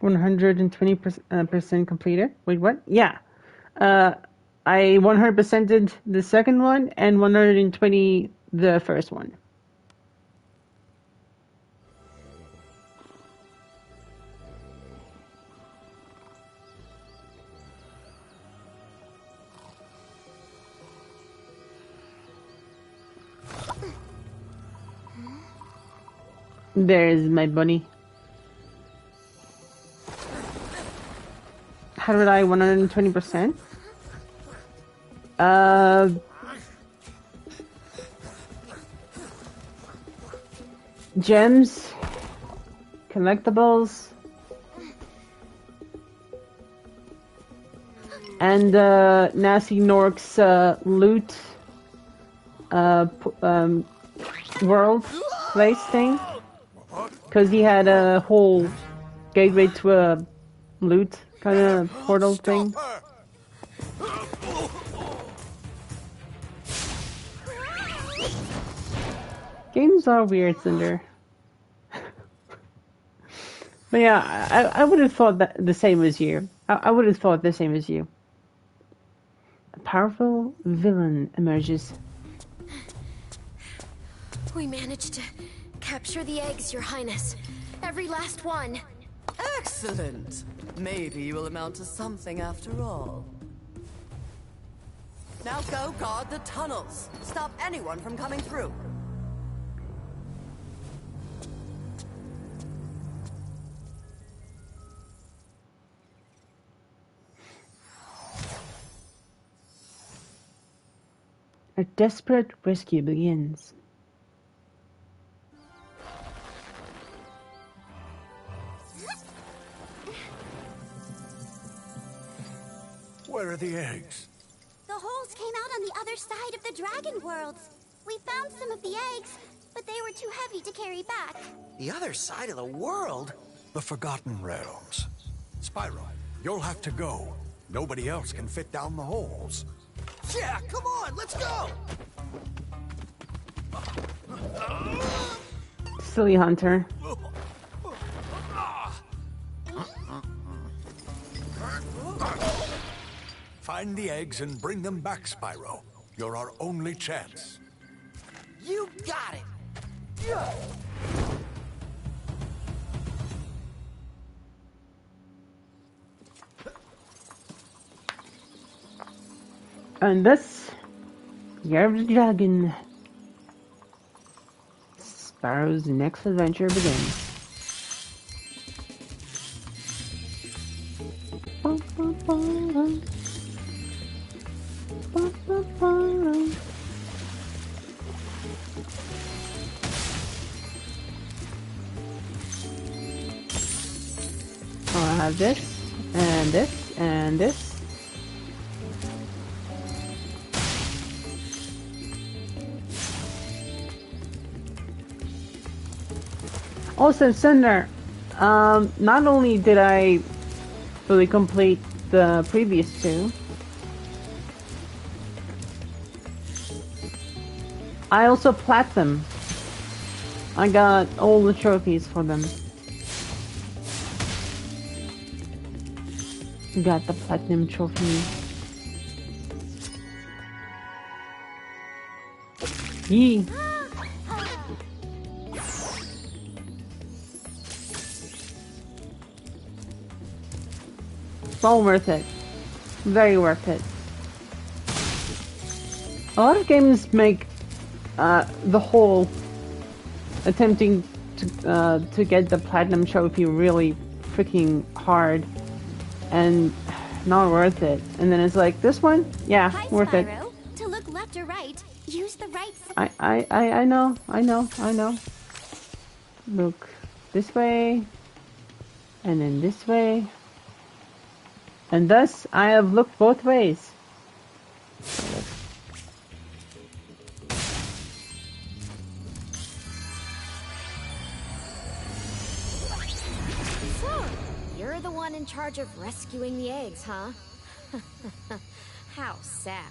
120% completed. Wait, what? Yeah. Uh, I 100%ed the second one and 120 the first one. There's my bunny. How did I 120%? Gems, collectibles, and Nasty Nork's loot world place thing. Because he had a whole gateway to a loot kind of portal thing. Games are weird, Cinder. But yeah, I would have thought that the same as you. I would have thought the same as you. A powerful villain emerges. We managed to capture the eggs, Your Highness. Every last one. Excellent. Maybe you will amount to something after all. Now go guard the tunnels. Stop anyone from coming through. A desperate rescue begins. Where are the eggs? The holes came out on the other side of the dragon worlds. We found some of the eggs, but they were too heavy to carry back. The other side of the world? The Forgotten Realms. Spyro, you'll have to go. Nobody else can fit down the holes. Yeah, come on, let's go! Silly Hunter. Find the eggs and bring them back, Spyro. You're our only chance. You got it! And thus, Year of the Dragon. Spyro's next adventure begins. I have this, and this, and this. Also, Cinder, not only did I fully complete the previous two, I also plat them. I got all the trophies for them. Got the platinum trophy. Yee. Well worth it. Very worth it. A lot of games make the whole attempting to get the platinum trophy really freaking hard and not worth it. And then it's like, this one? Yeah, Hi, worth Spyro. it. To look left or right, use the right... I know. Look this way, and then this way. And thus, I have looked both ways. So, you're the one in charge of rescuing the eggs, huh? How sad.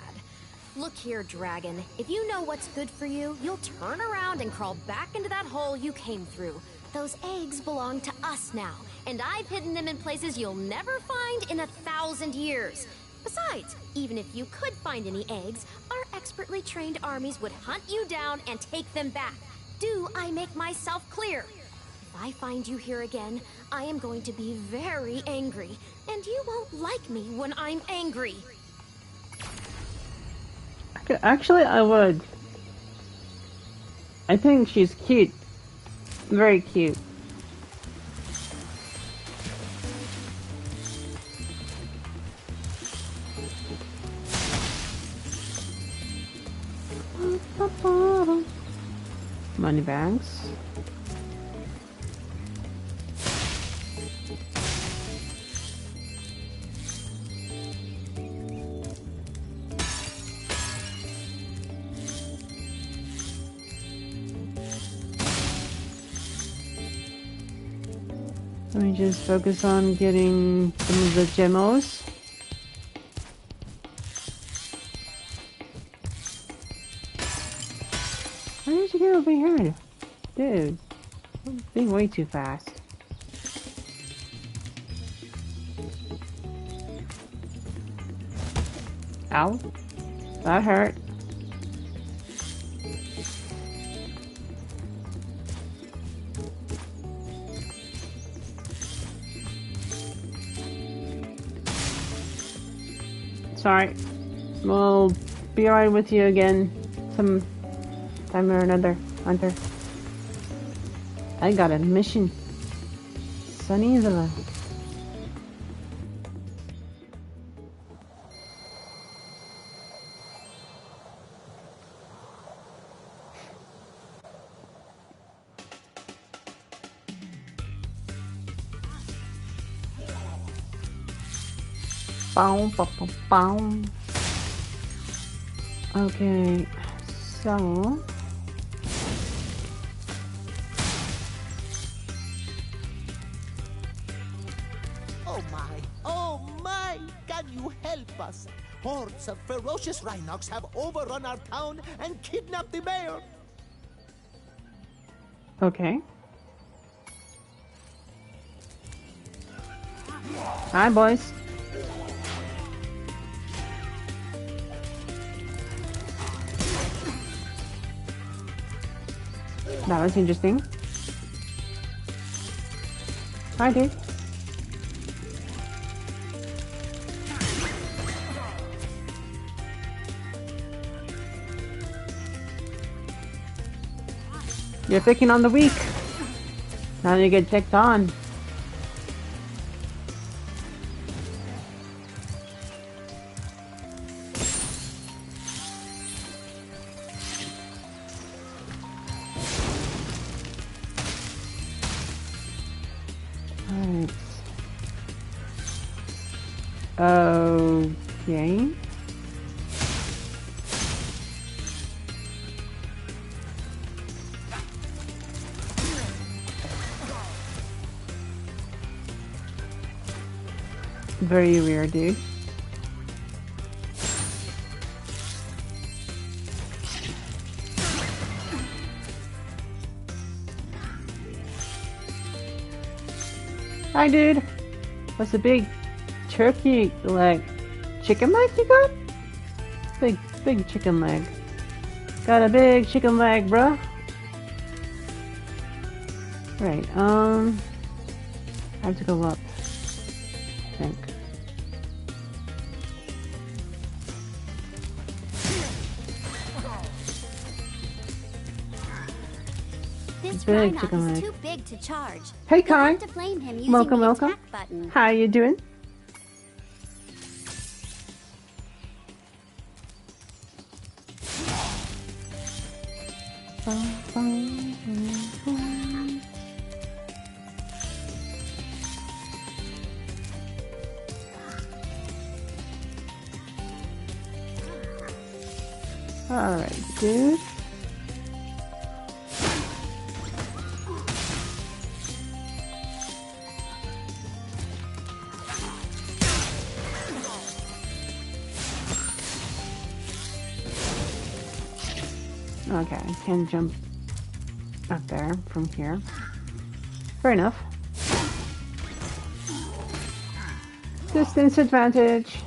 Look here, dragon. If you know what's good for you, you'll turn around and crawl back into that hole you came through. Those eggs belong to us now, and I've hidden them in places you'll never find in 1,000 years. Besides, even if you could find any eggs, our expertly trained armies would hunt you down and take them back. Do I make myself clear? If I find you here again, I am going to be very angry, and you won't like me when I'm angry. Actually, I would. I think she's cute. Very cute. Money bags. Let me just focus on getting some of the gemos. How did you get over here? Dude, you're being way too fast. Ow. That hurt. Sorry. We'll be right with you again some time or another, Hunter. I got a mission. Sunny Isla. Bow, bow, bow, bow. Okay, so Oh my, can you help us? Hordes of ferocious Rhinox have overrun our town and kidnapped the mayor. okay. Hi, boys. That was interesting. Hi, dude. You're picking on the weak. Now you get picked on. Okay. Very weird, dude. Hi, dude. What's a big turkey leg? Chicken leg you got? Big chicken leg. Got a big chicken leg, bruh. Right, I have to go up, I think. This Big Rhinox chicken is leg. too big to charge. Hey, You'll Kai. have to blame him using Welcome, the welcome. attack button. How you doing? Alright, dude. Okay, I can jump up there from here. Fair enough. Distance advantage.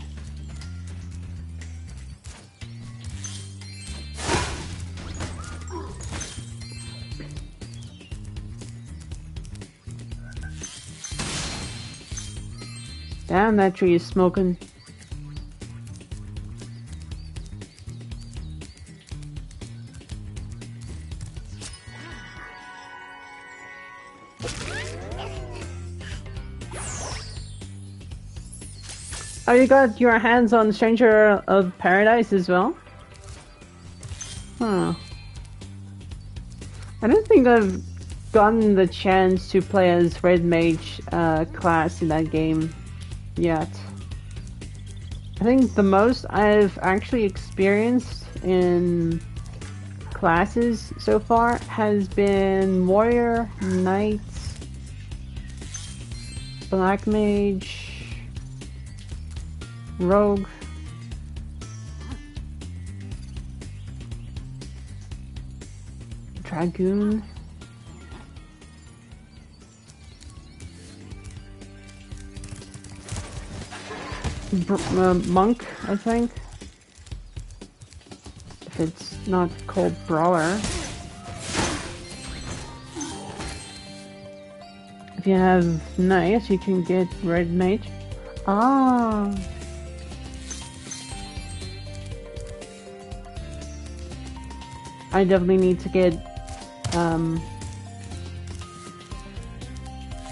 Damn, that tree is smoking. Oh, you got your hands on Stranger of Paradise as well? Huh. I don't think I've gotten the chance to play as Red Mage class in that game yet. I think the most I've actually experienced in classes so far has been Warrior, Knight, Black Mage, Rogue, Dragoon, Monk, I think. If it's not called Brawler. If you have Knight, you can get Red Mage. Ah. I definitely need to get a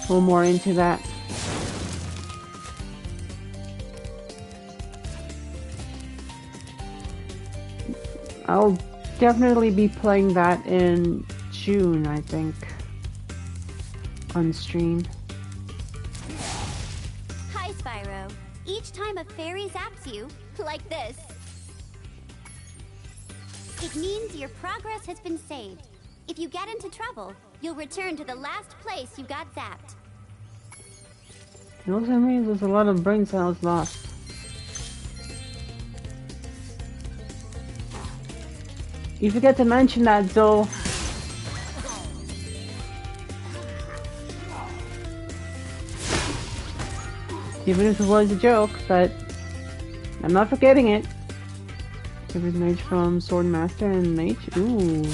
little more into that. I'll definitely be playing that in June, I think, on stream. Hi, Spyro. Each time a fairy zaps you, like this, it means your progress has been saved. If you get into trouble, you'll return to the last place you got zapped. It also means there's a lot of brain cells lost. You forget to mention that, Zoe. Even if it was a joke, but I'm not forgetting it. Favorite mage from Sword Master and Mage? Ooh.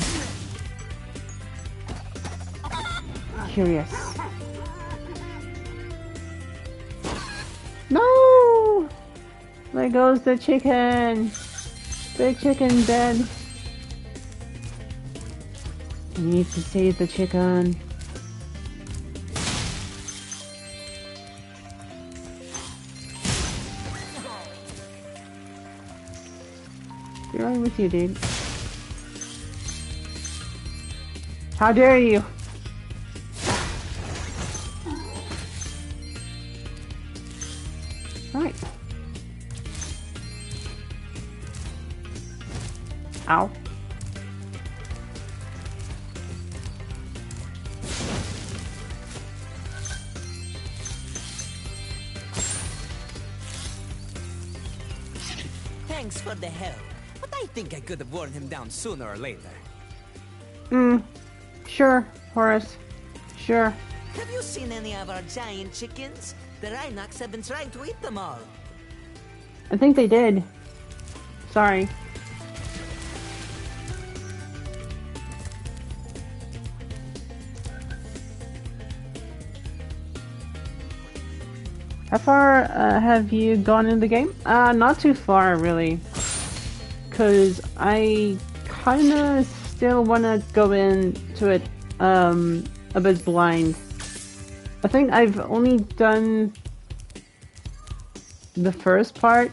Curious. No! There goes the chicken! Big chicken dead. I need to save the chicken. Be right with you, dude. How dare you? Right. Ow. Thanks for the help. But I think I could have worn him down sooner or later. Sure, Horace. Sure. Have you seen any of our giant chickens? The Rhinox have been trying to eat them all. I think they did. Sorry. How far have you gone in the game? Not too far, really. Because I kinda still wanna go into it a bit blind. I think I've only done the first part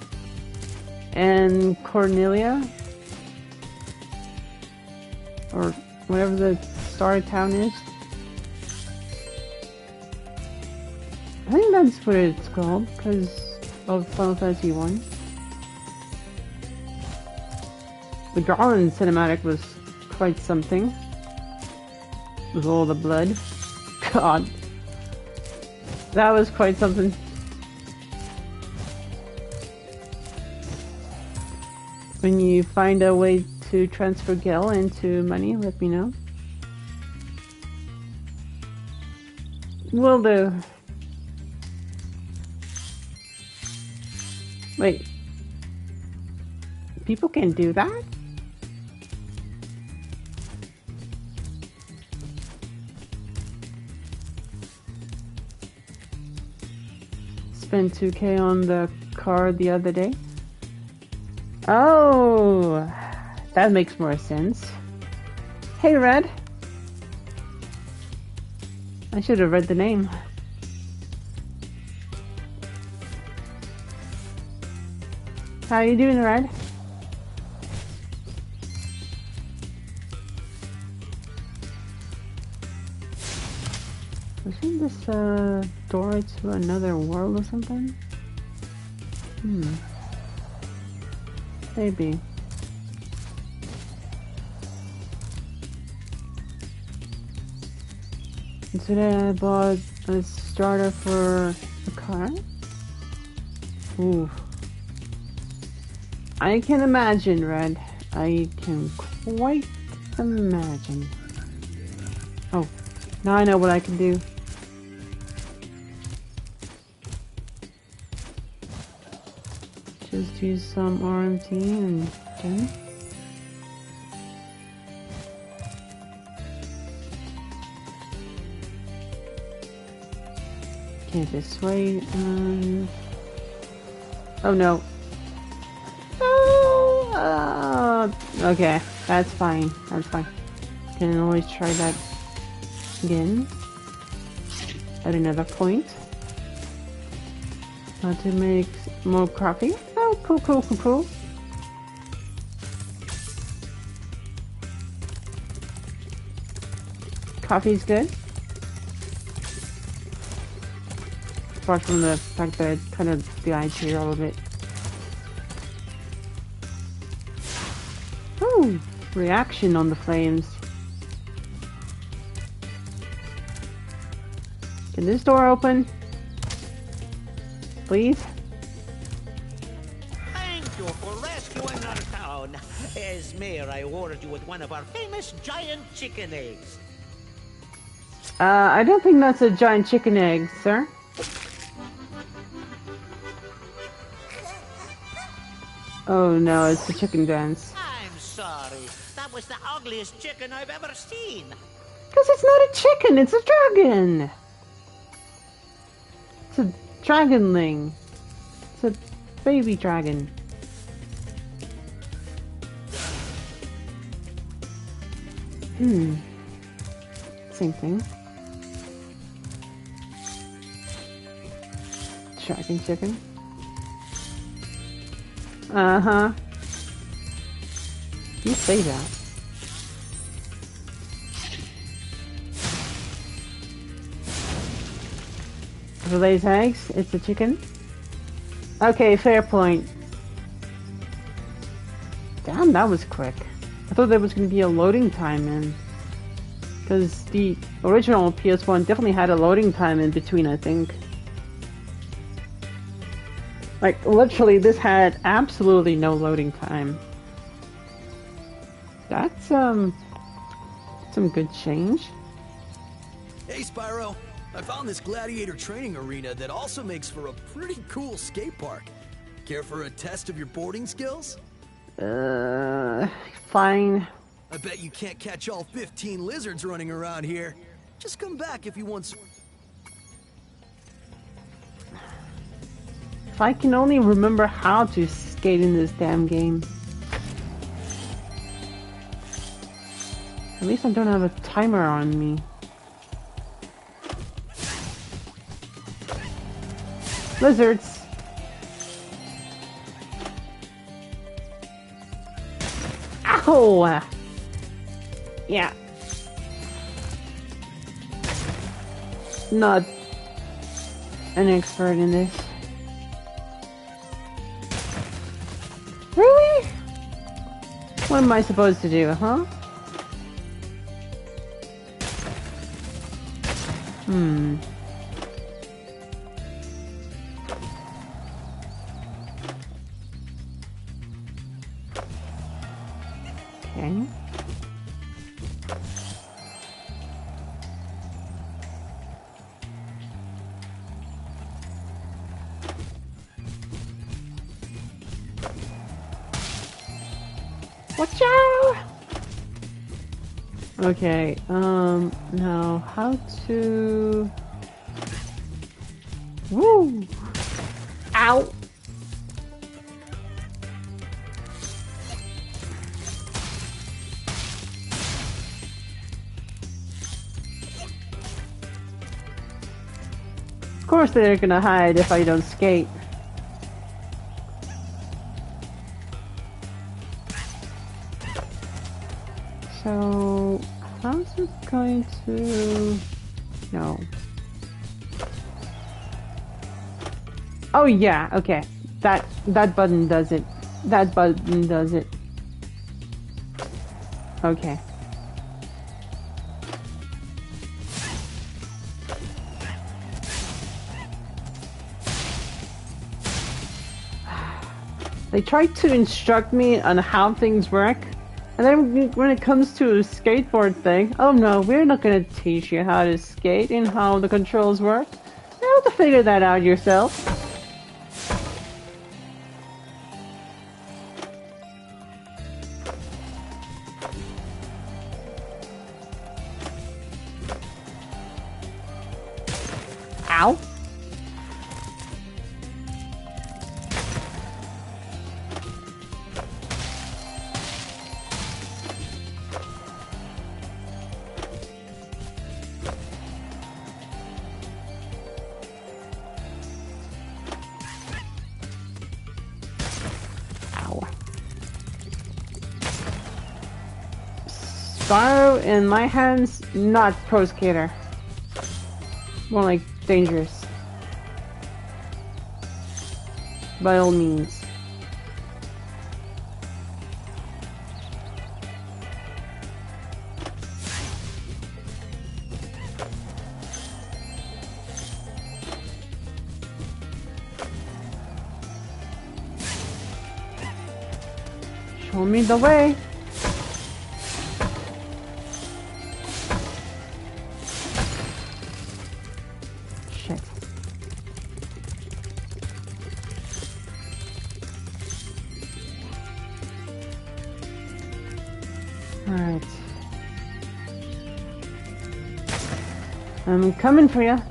and Cornelia, or whatever the star town is. I think that's what it's called because of Final Fantasy 1. The Garland cinematic was quite something. With all the blood. God. That was quite something. When you find a way to transfer Gil into money, let me know. Will do. Wait. People can do that? Spent 2K on the card the other day. Oh, that makes more sense. Hey, Red. I should have read the name. How you doing, Red? Isn't this a door to another world or something? Maybe. And today I bought a starter for a car. Ooh. I can imagine, Red. I can quite imagine. Oh, now I know what I can do. Just use some RMT and gem. Okay, this way, oh no. Okay, that's fine, that's fine. Can always try that again. At another point. How to make more coffee. Oh, cool, cool, cool, cool. Coffee's good. Apart from the fact that it kind of de-eyes here a little bit. Ooh, reaction on the flames. Can this door open? Please? Thank you for rescuing our town. As mayor, I awarded you with one of our famous giant chicken eggs. I don't think that's a giant chicken egg, sir. Oh no, it's the chicken dance. I'm sorry. That was the ugliest chicken I've ever seen. Because it's not a chicken, it's a dragon. It's a dragonling. It's a baby dragon. Same thing. Dragon chicken. Uh-huh. You say that. For lays eggs, it's a chicken. Okay, fair point. Damn, that was quick. I thought there was going to be a loading time in. Because the original PS1 definitely had a loading time in between, I think. Like, literally, this had absolutely no loading time. That's, some good change. Hey, Spyro. I found this gladiator training arena that also makes for a pretty cool skate park. Care for a test of your boarding skills? Fine. I bet you can't catch all 15 lizards running around here. Just come back if you want some... If I can only remember how to skate in this damn game. At least I don't have a timer on me. Lizards! Ow! Yeah. Not an expert in this. Really? What am I supposed to do, huh? Watch out! Okay, now how to... Woo! Ow! Of course they're gonna hide if I don't skate. So, how's it going to... No. Oh yeah, okay. That button does it. That button does it. Okay. They tried to instruct me on how things work, and then when it comes to a skateboard thing, oh no, we're not gonna teach you how to skate and how the controls work. You have to figure that out yourself. Ow. Spyro in my hands, not pro skater. More like dangerous. By all means. Show me the way. Shit. Alright. I'm coming for you.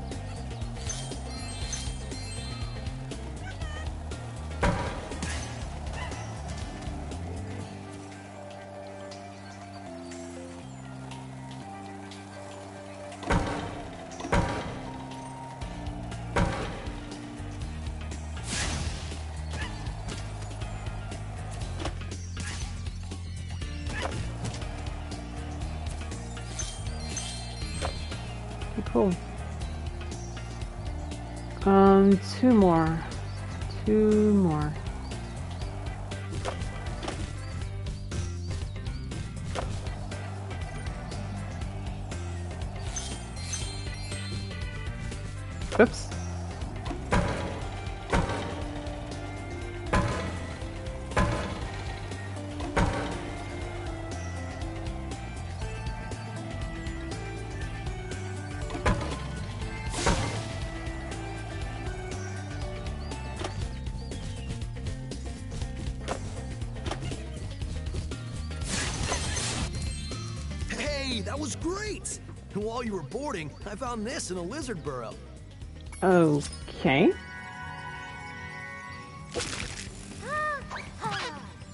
Cool. Two more. Two more. Oops. That was great! And while you were boarding, I found this in a lizard burrow. Okay.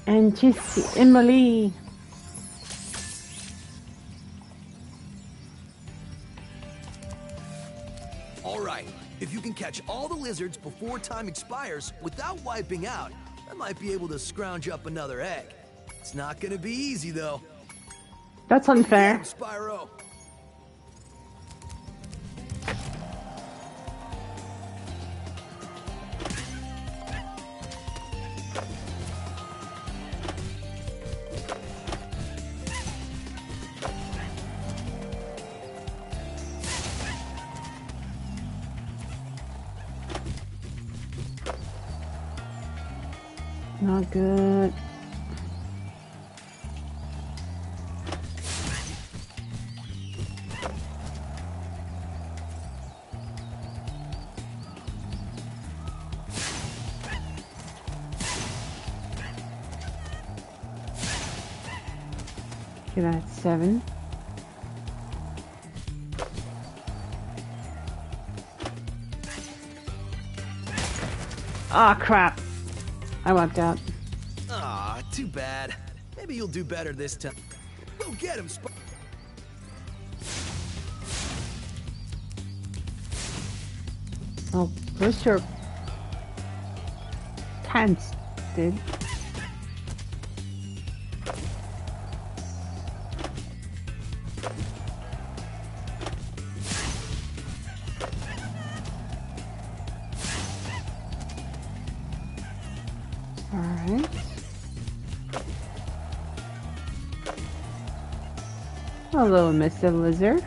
And just Emily. Alright, if you can catch all the lizards before time expires without wiping out, I might be able to scrounge up another egg. It's not gonna be easy, though. That's unfair. Damn, Spyro! Not good. Okay, that's 7. Ah, crap. I wiped out. Ah, too bad. Maybe you'll do better this time. Go get him, Spyro. Oh, first your pants did. Alright. Hello, Mr. Lizard.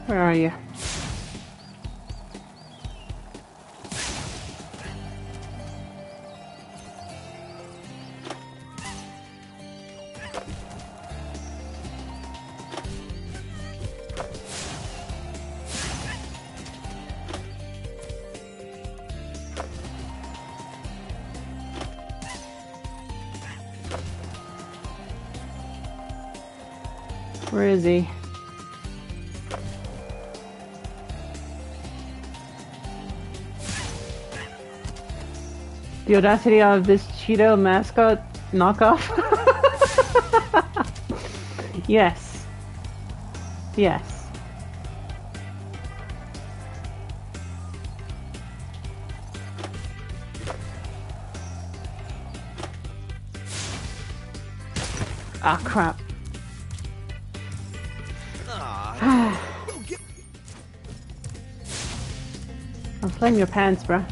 Where are you? Where is he? The audacity of this Cheeto mascot knockoff. Yes. Yes. Ah, crap. I'll flame your pants, bruh.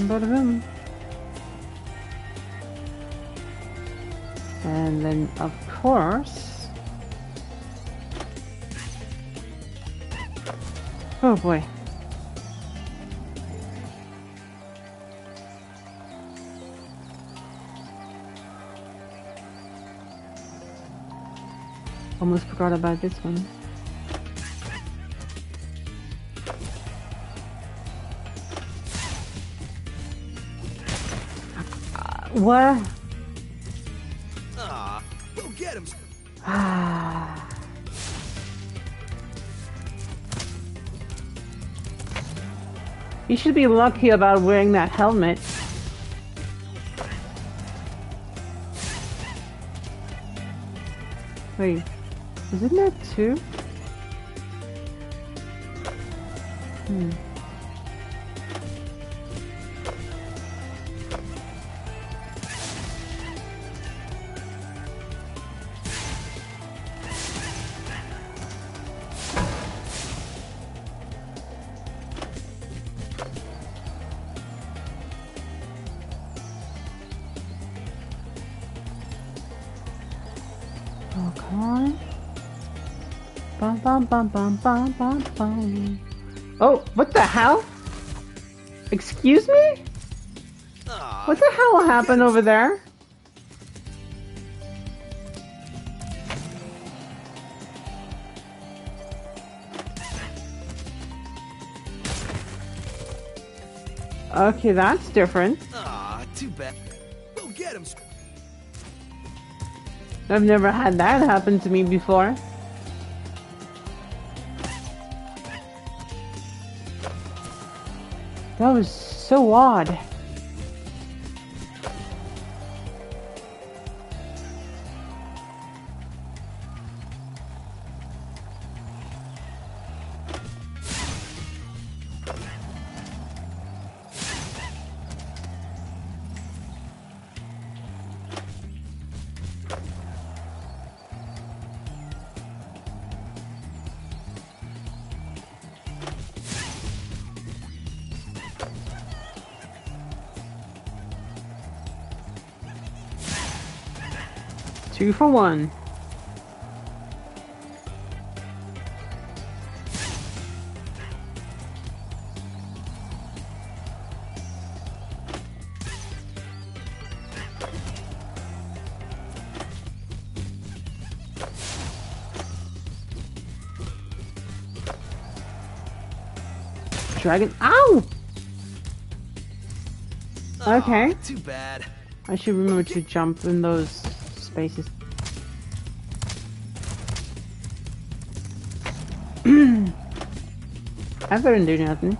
Ba-da-boom. And then, of course... Oh boy. Almost forgot about this one. What? Ah, go get him. You should be lucky about wearing that helmet. Wait, isn't that 2? Oh, come on. Bum bum bum bum bum bum bum. Oh, what the hell? Excuse me? What the hell happened over there? Okay, that's different. Ah, too bad. Go get him. I've never had that happen to me before. That was so odd. 2 for 1. Dragon. Ow! Okay. Too bad. I should remember to jump in those spaces. I didn't do nothing.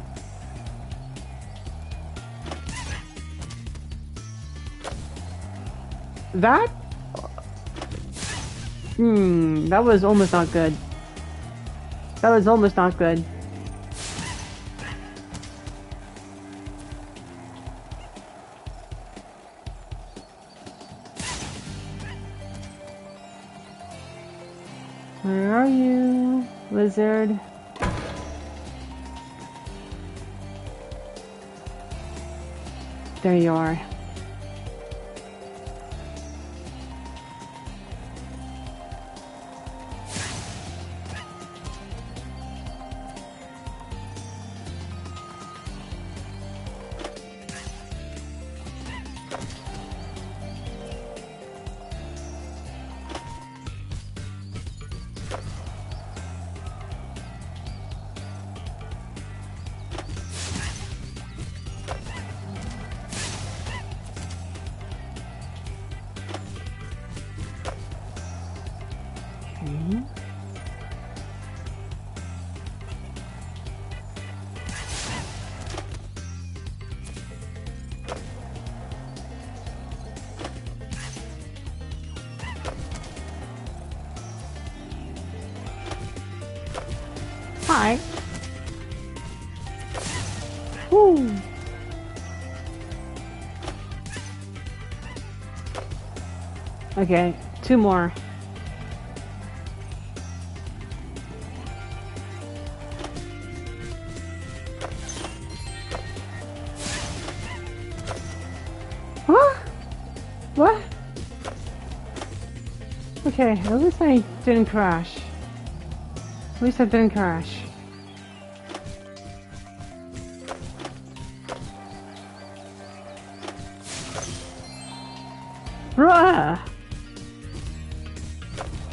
That? That was almost not good. That was almost not good. Where are you, lizard? There you are. Hi. Woo. Okay, 2 more. What? What? Okay, at least I didn't crash. At least I didn't crash. Bruh!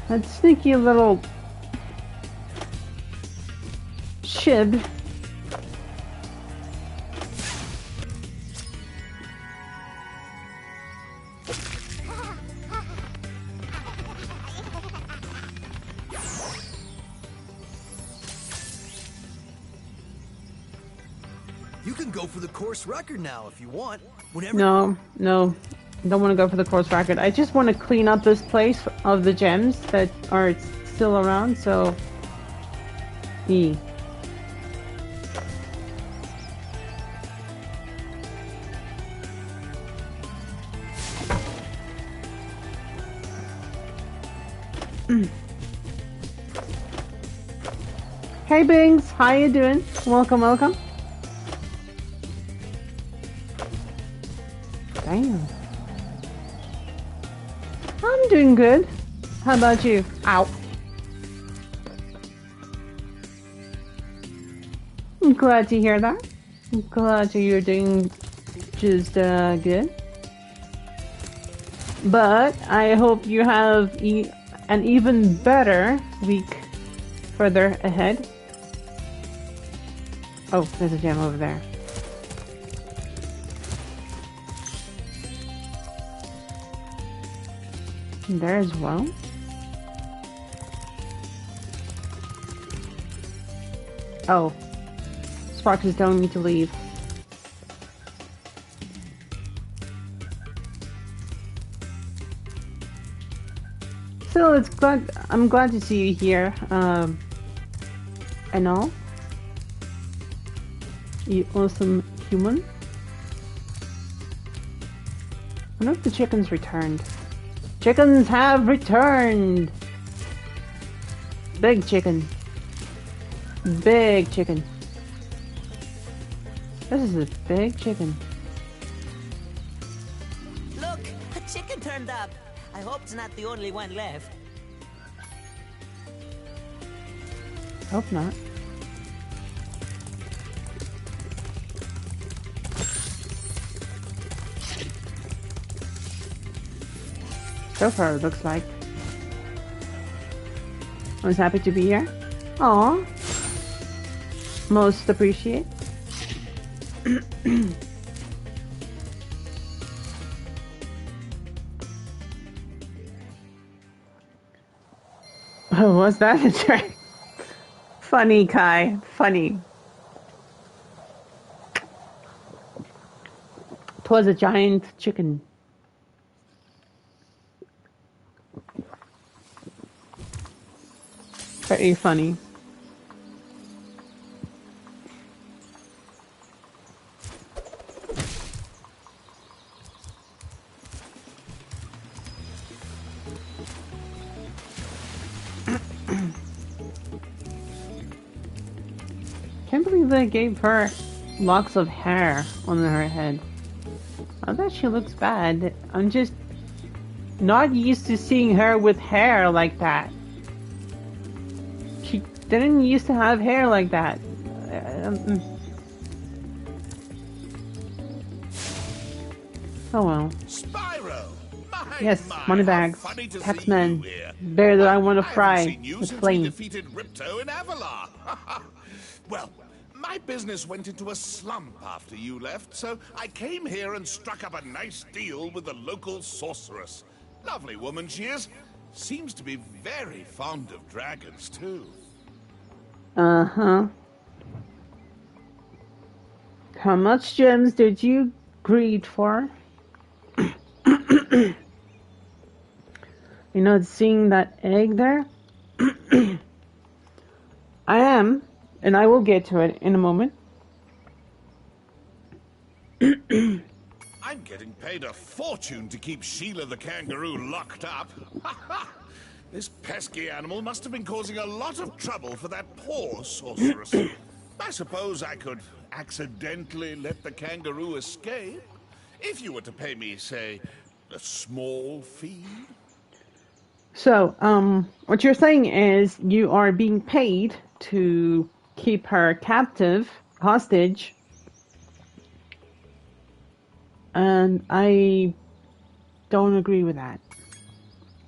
That sneaky little shib. You can go for the course record now if you want. Whenever. No, no. Don't want to go for the course record. I just want to clean up this place of the gems that are still around, so... E. Hey Bings, how you doing? Welcome, welcome. Damn. I'm doing good. How about you? Ow. I'm glad to hear that. I'm glad to hear you're doing just good. But I hope you have an even better week further ahead. Oh, there's a gem over there. There as well. Oh. Sparks is telling me to leave. So I'm glad to see you here. And all. You awesome human. I wonder if the chickens returned. Chickens have returned! Big chicken. Big chicken. This is a big chicken. Look, a chicken turned up. I hope it's not the only one left. Hope not. So far, it looks like. I was happy to be here. Aw. Most appreciate. Oh, was that a trick? Funny, Kai. Funny. 'Twas a giant chicken. Very funny. Can't believe they gave her locks of hair on her head. I bet she looks bad. I'm just not used to seeing her with hair like that. She didn't used to have hair like that. Oh well. Spyro! Yes, moneybags, taxman, bear that I want to fry with flame. Defeated Ripto in Avalar. Well, my business went into a slump after you left, so I came here and struck up a nice deal with the local sorceress. Lovely woman she is. Seems to be very fond of dragons, too. Uh-huh. How much gems did you greed for? You know, seeing that egg there? I am, and I will get to it in a moment. I'm getting paid a fortune to keep Sheila the kangaroo locked up. This pesky animal must have been causing a lot of trouble for that poor sorceress. I suppose I could accidentally let the kangaroo escape. If you were to pay me, say, a small fee. So, what you're saying is you are being paid to keep her captive, hostage. And I don't agree with that.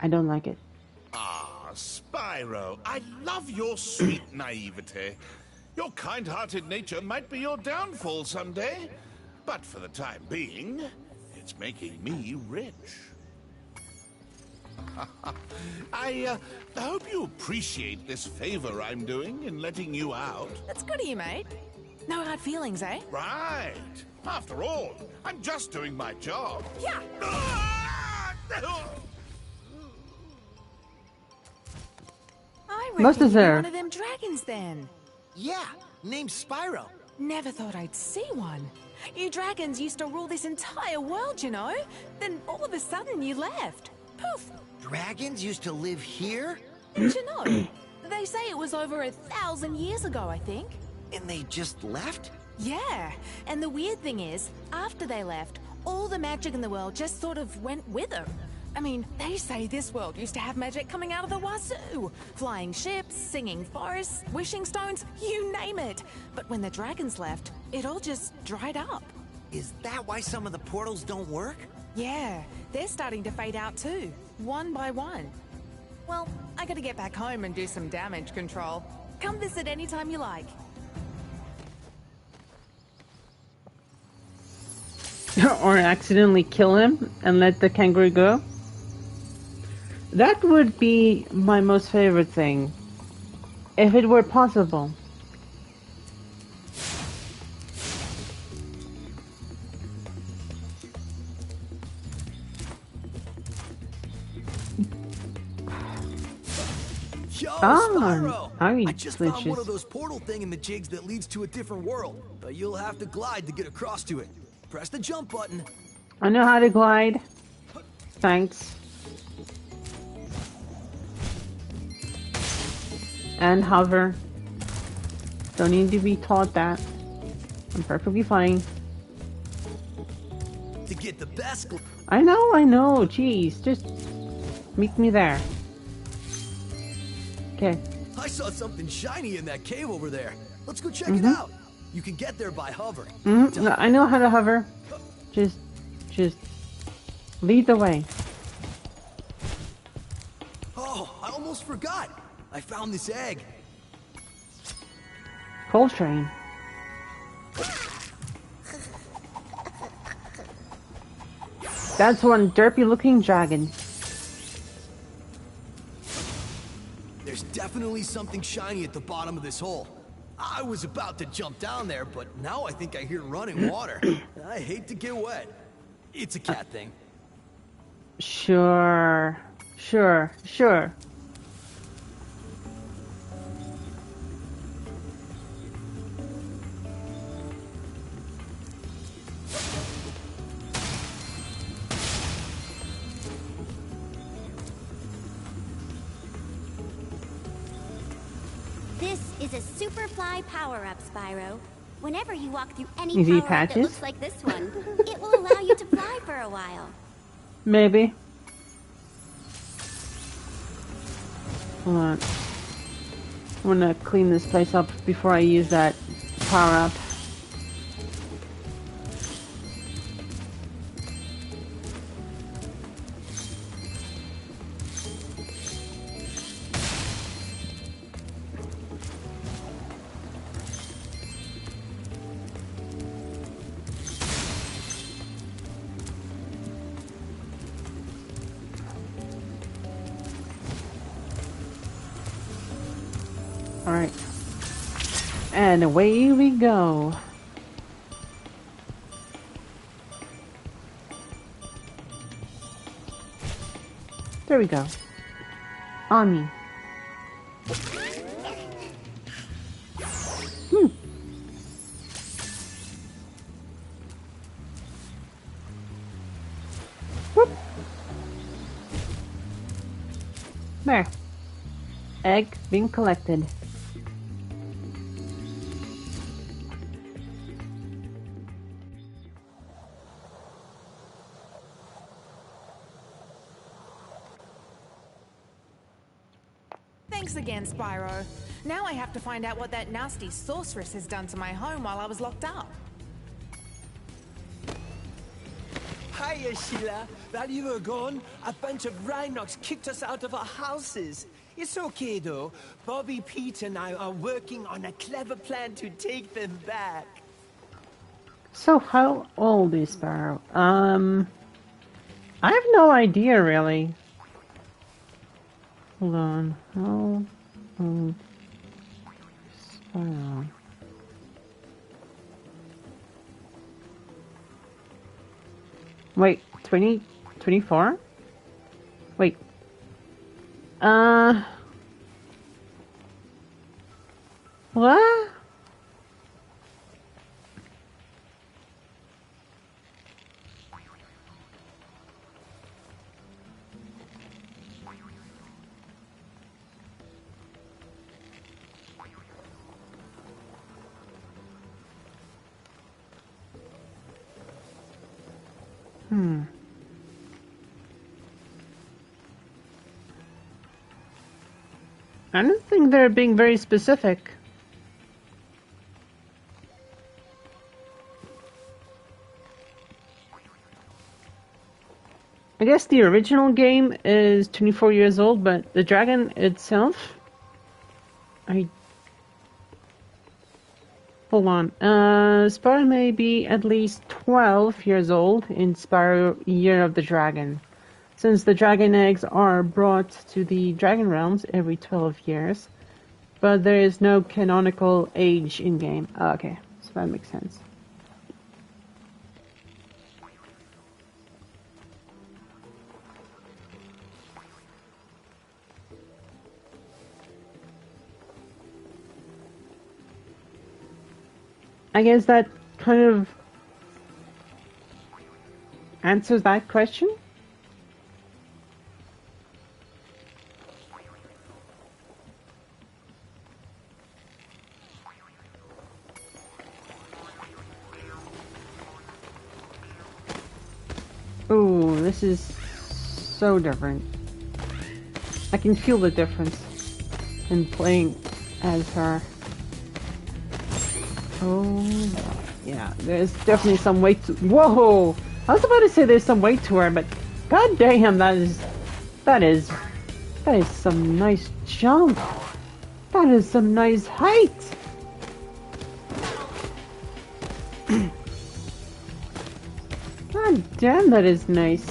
I don't like it. Ah, Spyro, I love your sweet naivete. Your kind-hearted nature might be your downfall someday, but for the time being, it's making me rich. I hope you appreciate this favor I'm doing in letting you out. That's good of you, mate. No hard feelings, eh? Right. After all, I'm just doing my job. Yeah. I reckon Most you're deserve. one of them dragons, then. Yeah, name's Spyro. Never thought I'd see one. You dragons used to rule this entire world, you know? Then all of a sudden you left. Poof. Dragons used to live here? Didn't you know? They say it was over 1,000 years ago, I think. And they just left? Yeah, and the weird thing is, after they left, all the magic in the world just sort of went with them. I mean, they say this world used to have magic coming out of the wazoo. Flying ships, singing forests, wishing stones, you name it. But when the dragons left, it all just dried up. Is that why some of the portals don't work? Yeah, they're starting to fade out too, one by one. Well, I gotta get back home and do some damage control. Come visit anytime you like. Or accidentally kill him and let the kangaroo go. That would be my most favorite thing. If it were possible. Yo, Ah, Spyro! I just found one glitches. of those portal thingamajigs that leads to a different world, but you'll have to glide to get across to it. Press the jump button. I know how to glide. Thanks. And hover. Don't need to be taught that. I'm perfectly fine. To get the best I know. Jeez, just Meet me there. Okay. I saw something shiny in that cave over there. Let's go check it out. You can get there by hovering. I know how to hover. Just lead the way. Oh, I almost forgot. I found this egg. Coltrane. That's one derpy-looking dragon. There's definitely something shiny at the bottom of this hole. I was about to jump down there, but now I think I hear running water. I hate to get wet. It's a cat thing. Sure. This is a Superfly power-up, Spyro. Whenever you walk through any Easy power-up that patches? looks like this one, it will allow you to fly for a while. Maybe. Hold on. I'm gonna clean this place up before I use that power up. Alright. And away we go. There we go. On me. Whoop. There. Egg being collected. Thanks again, Spyro. Now I have to find out what that nasty sorceress has done to my home while I was locked up. Hiya, Sheila. While you were gone, a bunch of Rhinox kicked us out of our houses. It's okay, though. Bobby, Pete, and I are working on a clever plan to take them back. So how old is Spyro? I have no idea, really. Hold on. How old is Spyro? Wait, 24? Wait. What? I don't think they're being very specific. I guess the original game is 24 years old, but the dragon itself... Hold on. Spyro may be at least 12 years old in Spyro Year of the Dragon, since the dragon eggs are brought to the Dragon Realms every 12 years, but there is no canonical age in-game. Oh, okay, so that makes sense. I guess that kind of answers that question. Ooh, this is so different. I can feel the difference in playing as her. Oh, yeah, there's definitely some weight to... Whoa! I was about to say there's some weight to her, but god damn, that is some nice jump. That is some nice height. God damn, that is nice.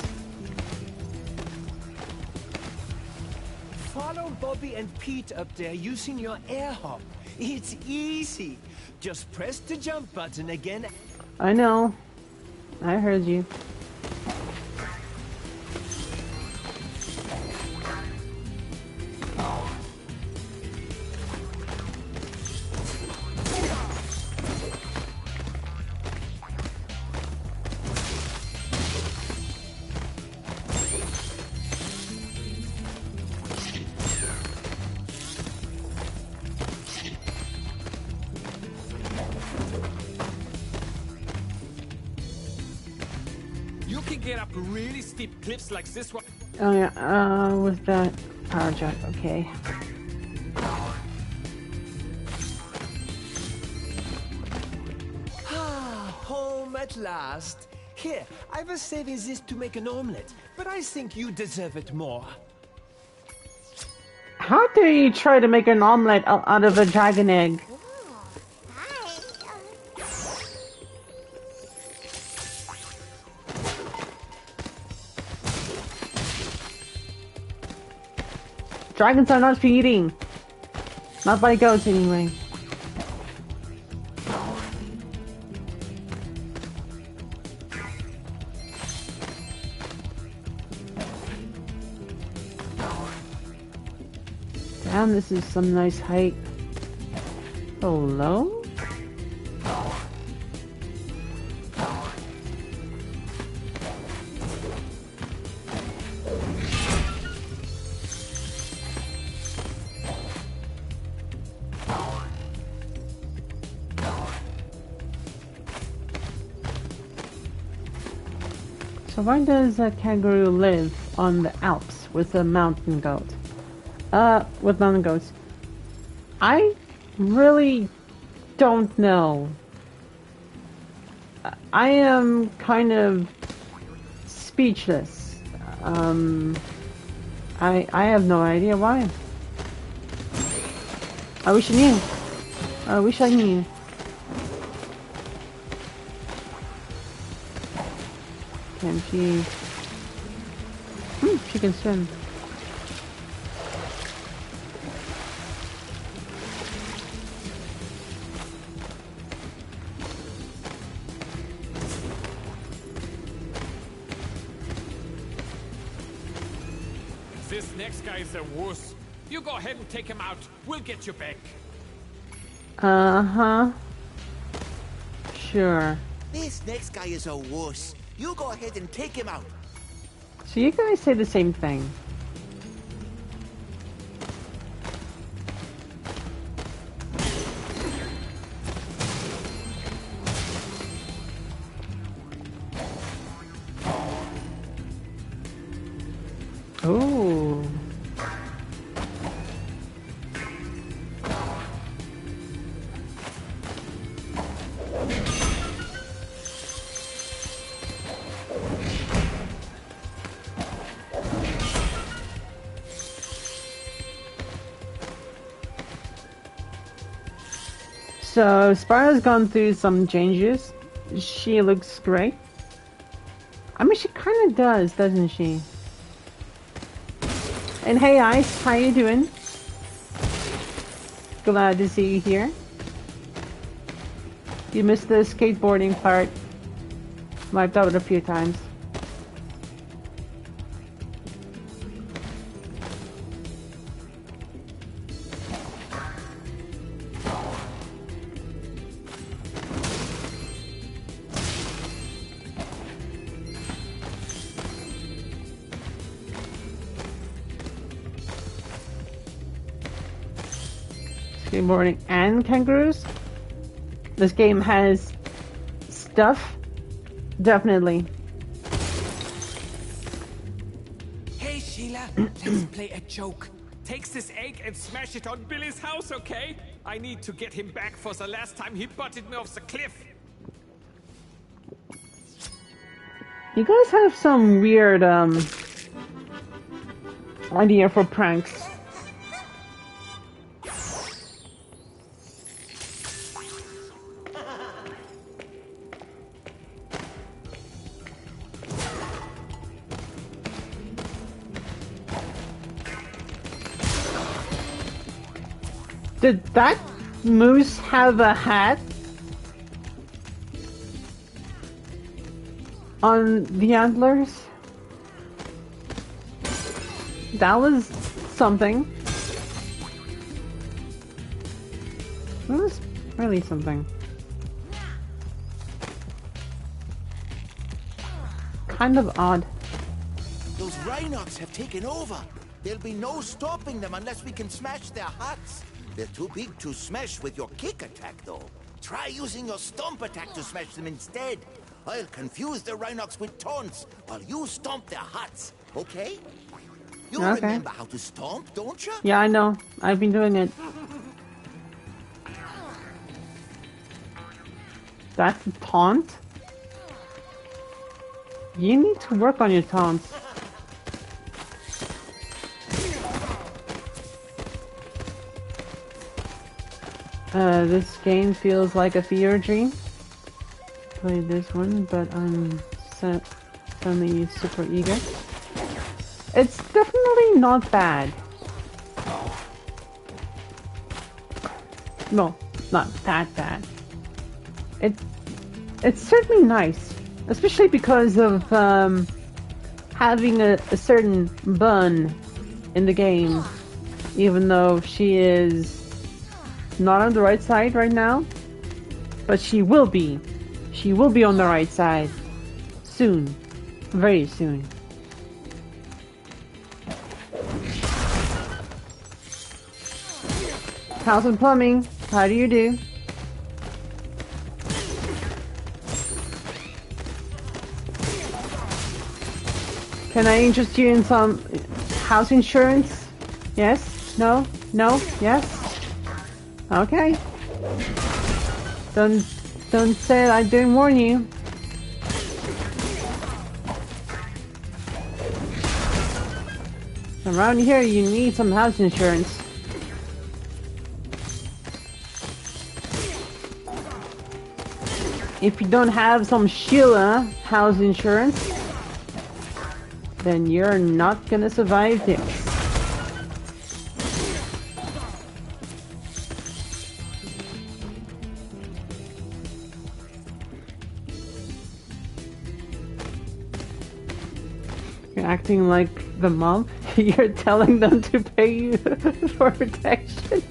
Follow Bobby and Pete up there using your air hop. It's easy. Just press the jump button again. I know. I heard you. You can get up really steep cliffs like this one. Oh yeah, with that power jump, okay. Ah, home at last. Here, I was saving this to make an omelette, but I think you deserve it more. How dare you try to make an omelette out of a dragon egg? Dragons are not for eating. Not by goats, anyway. Damn, this is some nice height. Hello? So why does a kangaroo live on the Alps with a mountain goat? With mountain goats? I really don't know. I am kind of speechless. I have no idea why. I wish I knew. I wish I knew. Can she... she can swim. This next guy is a wuss. You go ahead and take him out. We'll get you back. Uh-huh. Sure. This next guy is a wuss. You go ahead and take him out. So you guys say the same thing. Oh. So Spyro's gone through some changes. She looks great. I mean, she kind of does, doesn't she? And hey, Ice, how you doing? Glad to see you here. You missed the skateboarding part. Wiped out a few times. Skateboarding and kangaroos? This game has stuff? Definitely. Hey, Sheila. Let's play a joke. Takes this egg and smash it on Billy's house, okay? I need to get him back for the last time he butted me off the cliff. You guys have some weird idea for pranks. Did that moose have a hat on the antlers? That was something. That was really something. Kind of odd. Those Rhinox have taken over. There'll be no stopping them unless we can smash their huts. They're too big to smash with your kick attack, though. Try using your stomp attack to smash them instead. I'll confuse the Rhinox with taunts while you stomp their huts, okay? You remember how to stomp, don't you? Yeah, I know. I've been doing it. That's a taunt? You need to work on your taunts. This game feels like a fever dream. Played this one, but I'm suddenly super eager. It's definitely not bad. No, not that bad. It's certainly nice, especially because of having a certain bun in the game, even though she is not on the right side right now, but she will be. She will be on the right side soon, very soon. House and plumbing, how do you do? Can I interest you in some house insurance? Yes? No? No? Yes? Okay. Don't say I didn't warn you. Around here you need some house insurance. If you don't have some Sheila house insurance, then you're not gonna survive this. You're acting like the mom. You're telling them to pay you for protection.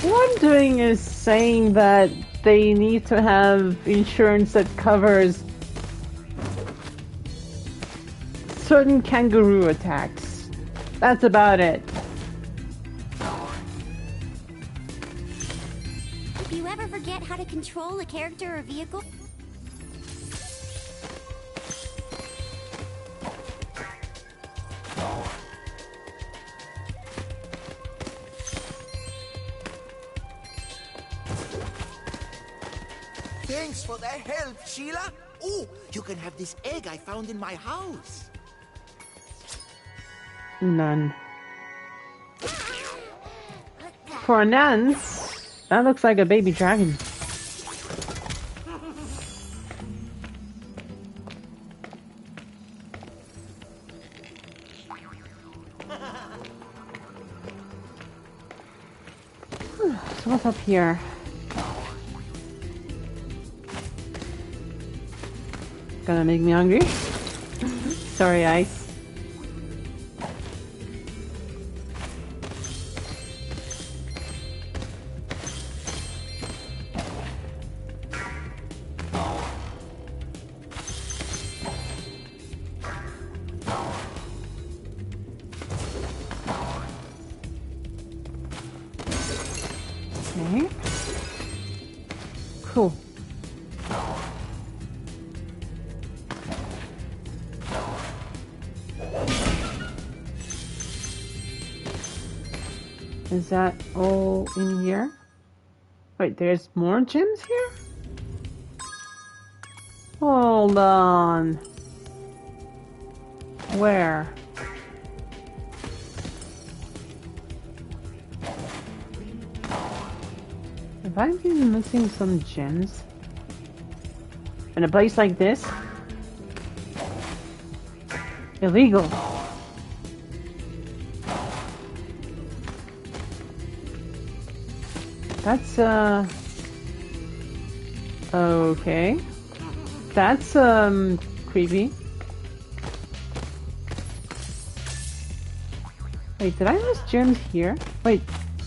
What I'm doing is saying that they need to have insurance that covers certain kangaroo attacks. That's about it. If you ever forget how to control a character or vehicle... Thanks for the help, Sheila. Oh, you can have this egg I found in my house. None. For a nun, that looks like a baby dragon. So what's up here? Gonna make me hungry? Sorry, Ice. Okay. Cool. Is that all in here? Wait, there's more gems here? Hold on. Where? Have I been missing some gems? In a place like this? Illegal. That's, okay. That's, creepy. Wait, did I miss gems here? Wait,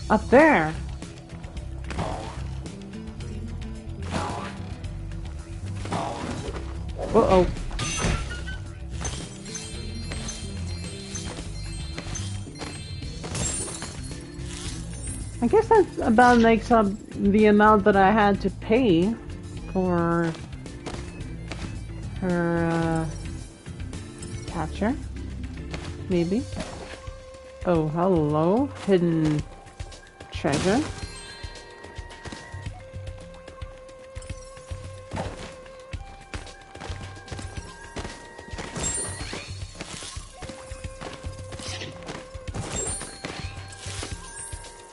up there! Uh-oh. I guess that about makes up the amount that I had to pay for her capture. Maybe. Oh, hello. Hidden treasure.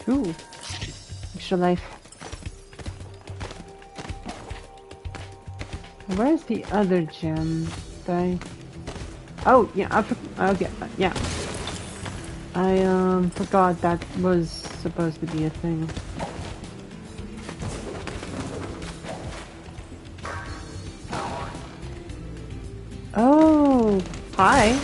Ooh, extra life. Where's the other gem? Oh, yeah, okay, yeah. I forgot that was supposed to be a thing. Oh, hi.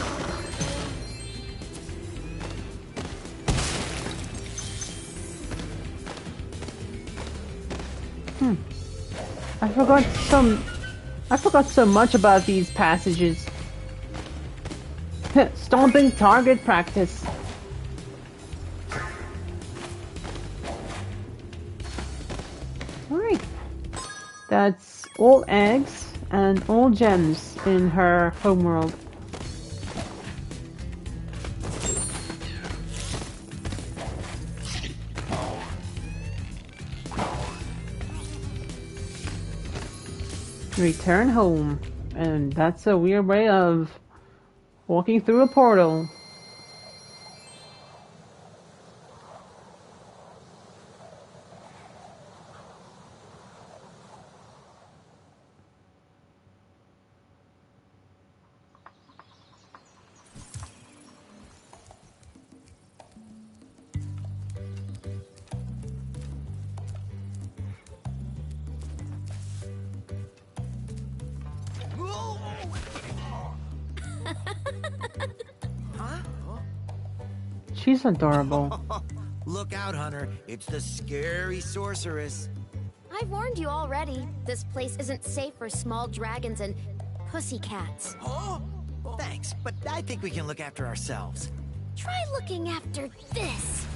I forgot so much about these passages. Stomping target practice. Alright. That's all eggs and all gems in her homeworld. Return home. And that's a weird way of walking through a portal. She's adorable. Look out, Hunter. It's the scary sorceress. I've warned you already. This place isn't safe for small dragons and pussycats. Huh? Thanks, but I think we can look after ourselves. Try looking after this.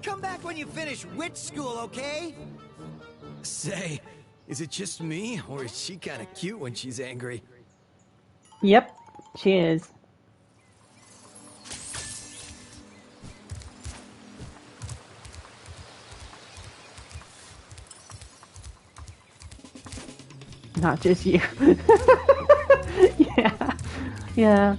Come back when you finish witch school, okay? Say, is it just me, or is she kind of cute when she's angry? Yep, she is. Not just you. Yeah. Yeah.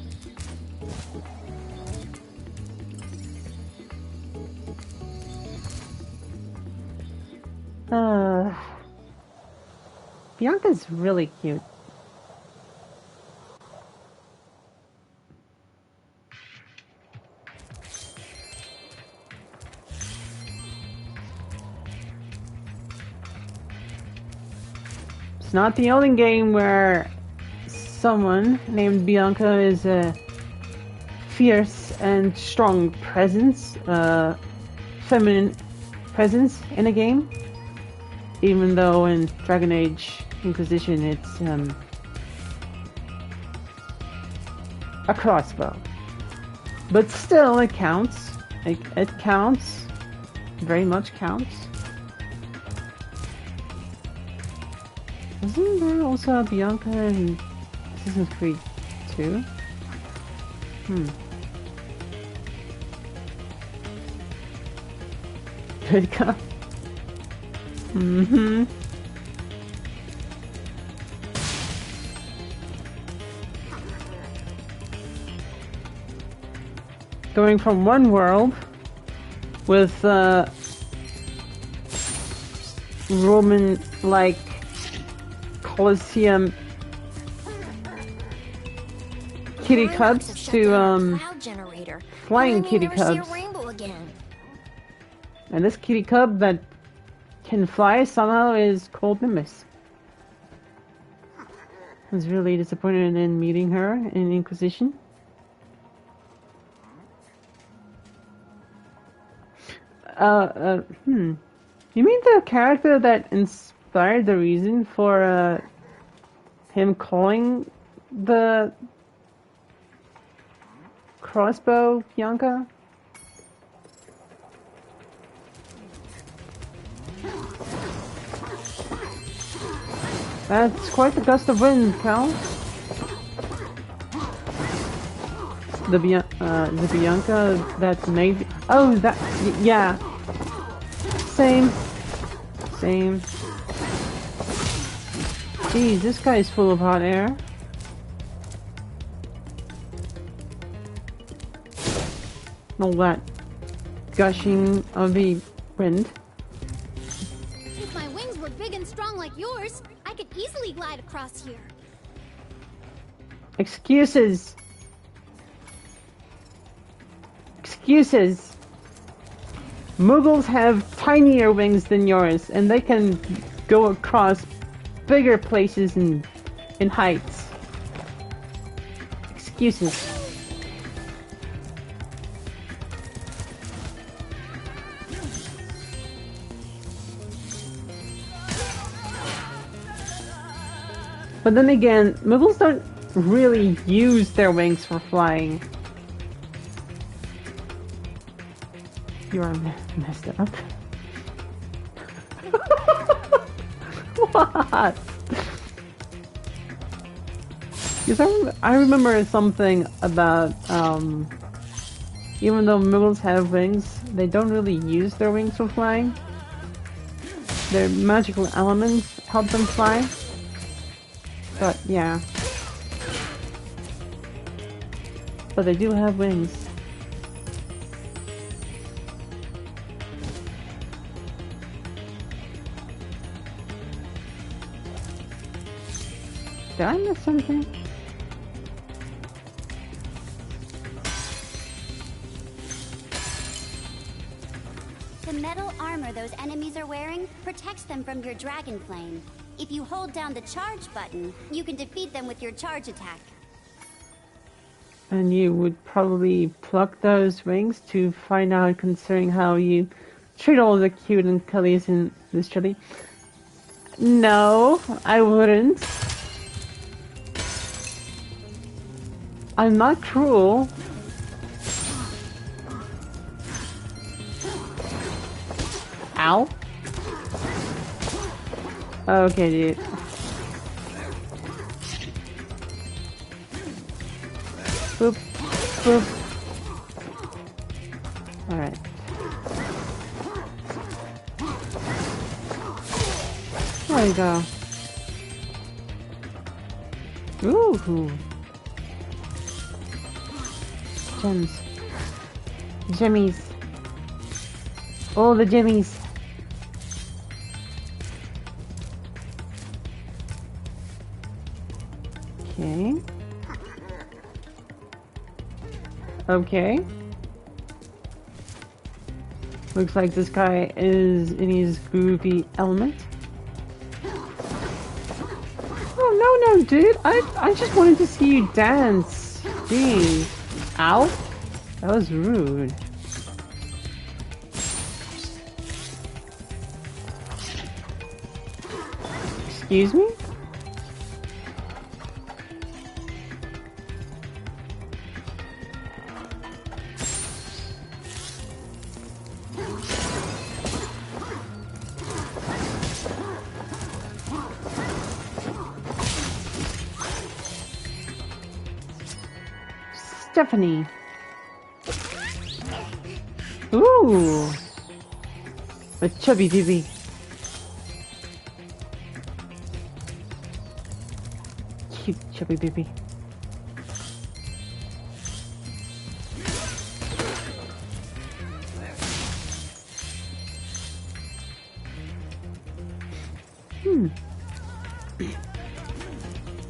Bianca's really cute. It's not the only game where someone named Bianca is a fierce and strong presence, feminine presence in a game. Even though in Dragon Age Inquisition it's a crossbow. But still, it counts. It counts. Very much counts. Wasn't there also a Bianca in Assassin's Creed 2? Good go. Going from one world with Roman-like Colosseum kitty cubs to flying kitty cubs. And this kitty cub that can fly somehow is called Nimbus. I was really disappointed in meeting her in Inquisition. You mean the character that inspired the reason for him calling the crossbow Bianca? That's quite a gust of wind, Cal. The Bianca that made... Oh, that... Yeah. Same. Geez, this guy is full of hot air. All that gushing of the wind. If my wings were big and strong like yours, I could easily glide across here. Excuses. Muggles have tinier wings than yours, and they can go across bigger places in heights. Excuses. But then again, Muggles don't really use their wings for flying. You are messed up. What? Because I remember something about, even though Muggles have wings, they don't really use their wings for flying. Their magical elements help them fly. But, yeah. But they do have wings. Did I miss something? The metal armor those enemies are wearing protects them from your dragon flame. If you hold down the charge button, you can defeat them with your charge attack. And you would probably pluck those wings to find out, considering how you treat all the cute and cuddlies in this trilogy. No, I wouldn't. I'm not cruel. Ow. Okay, dude. Boop. Boop. Alright. There you go. Ooh. Gems. Jimmies. All the jimmies. Okay. Okay. Looks like this guy is in his groovy element. Oh, no, dude. I just wanted to see you dance. Jeez. Ow. That was rude. Excuse me? Stephanie. Ooh. A chubby baby. Cute chubby baby.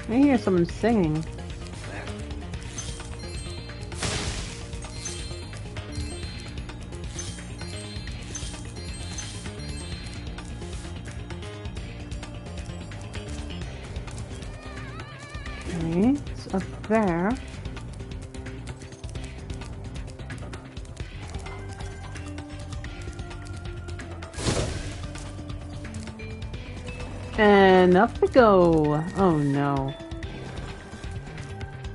I hear someone singing. Okay, it's up there. And up we go. Oh no.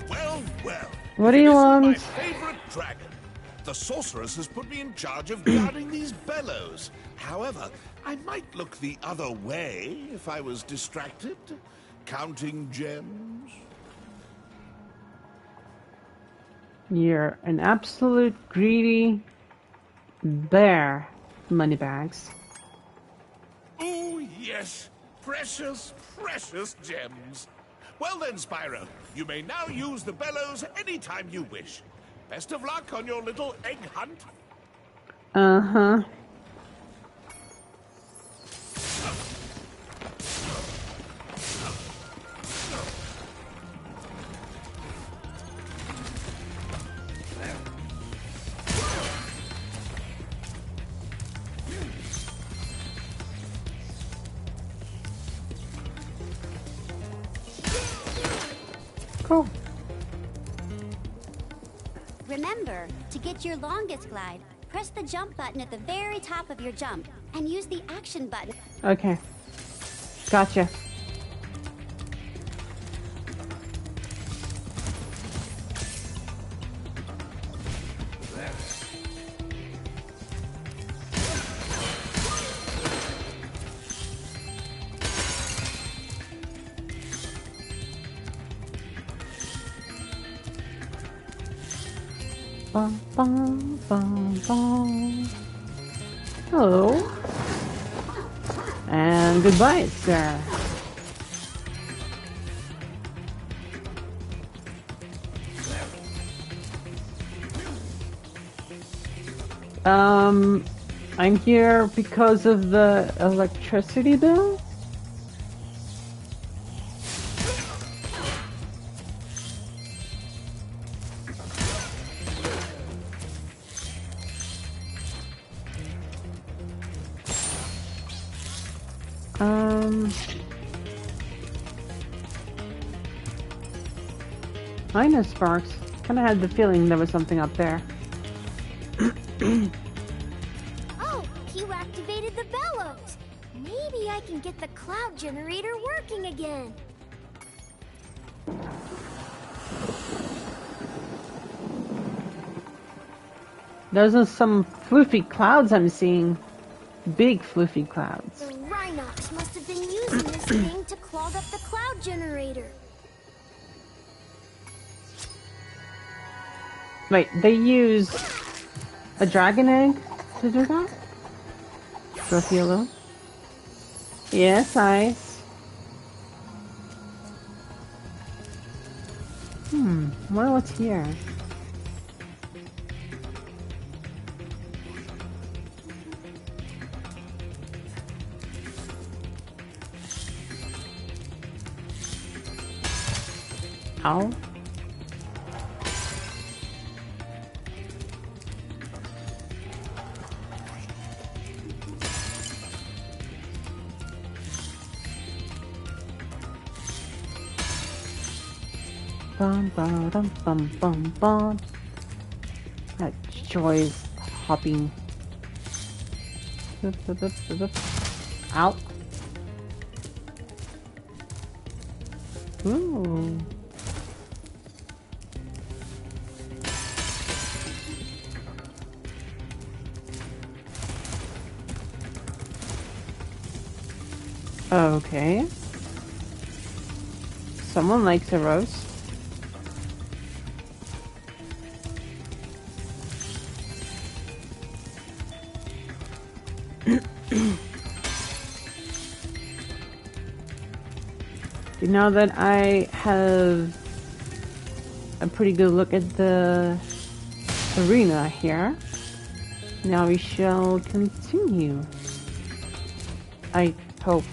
Well, well. What do you want? My favorite dragon. The sorceress has put me in charge of guarding these bellows. However, I might look the other way if I was distracted. Counting gems. You're an absolute greedy bear, Moneybags. Oh, yes. Precious, precious gems. Well then, Spyro, you may now use the bellows anytime you wish. Best of luck on your little egg hunt. Uh-huh. Cool. Remember, to get your longest glide, press the jump button at the very top of your jump, and use the action button. Okay. Gotcha. Bum, bum, bum, bum. Hello. And goodbye, sir. I'm here because of the electricity bill? I know, Sparks. Kinda had the feeling there was something up there. Oh, you activated the bellows. Maybe I can get the cloud generator working again. Those are some floofy clouds I'm seeing. Big floofy clouds. The Rhinox must have been using this thing to clog up the cloud generator. Wait, they use a dragon egg to do that? Raffaello? Yes, Ice. Wonder what's here. Ow. Bum, bum, bum, bum, bum, bum. That joy is hopping. Ow. Ooh. Okay. Someone likes a roast. now that I have a pretty good look at the arena here, now we shall continue. I hope.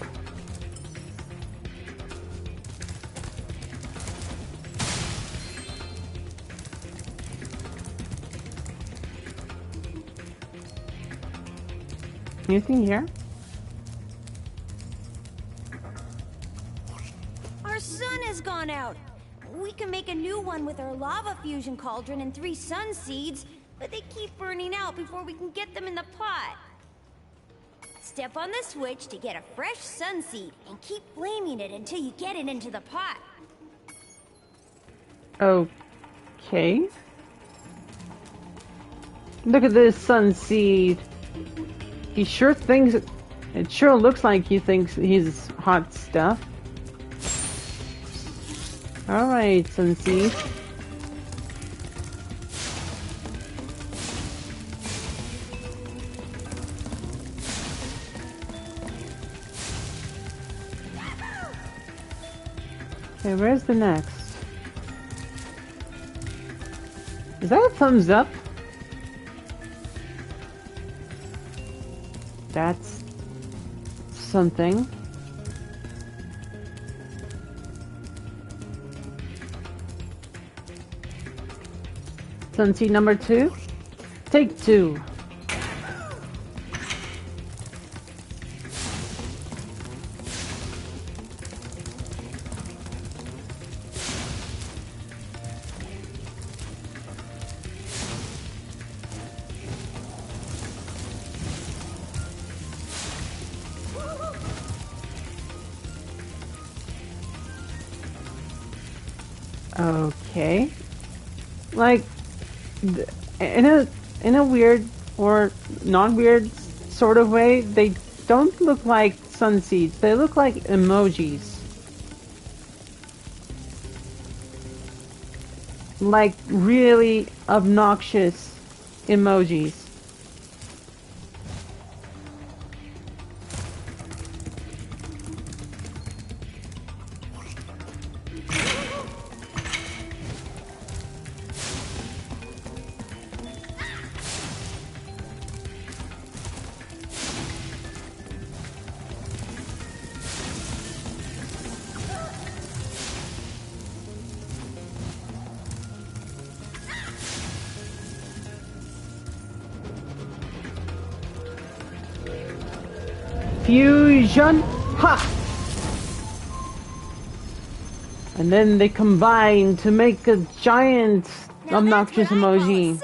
Anything here? Our sun has gone out. We can make a new one with our lava fusion cauldron and 3 sun seeds, but they keep burning out before we can get them in the pot. Step on the switch to get a fresh sun seed and keep flaming it until you get it into the pot. Okay. Look at this sun seed. He sure thinks, it sure looks like he thinks he's hot stuff. Alright, sun seed. Okay, where's the next? Is that a thumbs up? That's something. Sunseed number 2. Take 2. Okay. Like, in a weird or non-weird sort of way, they don't look like sun seeds. They look like emojis. Like really obnoxious emojis. Fusion! Ha! And then they combine to make a giant obnoxious emoji.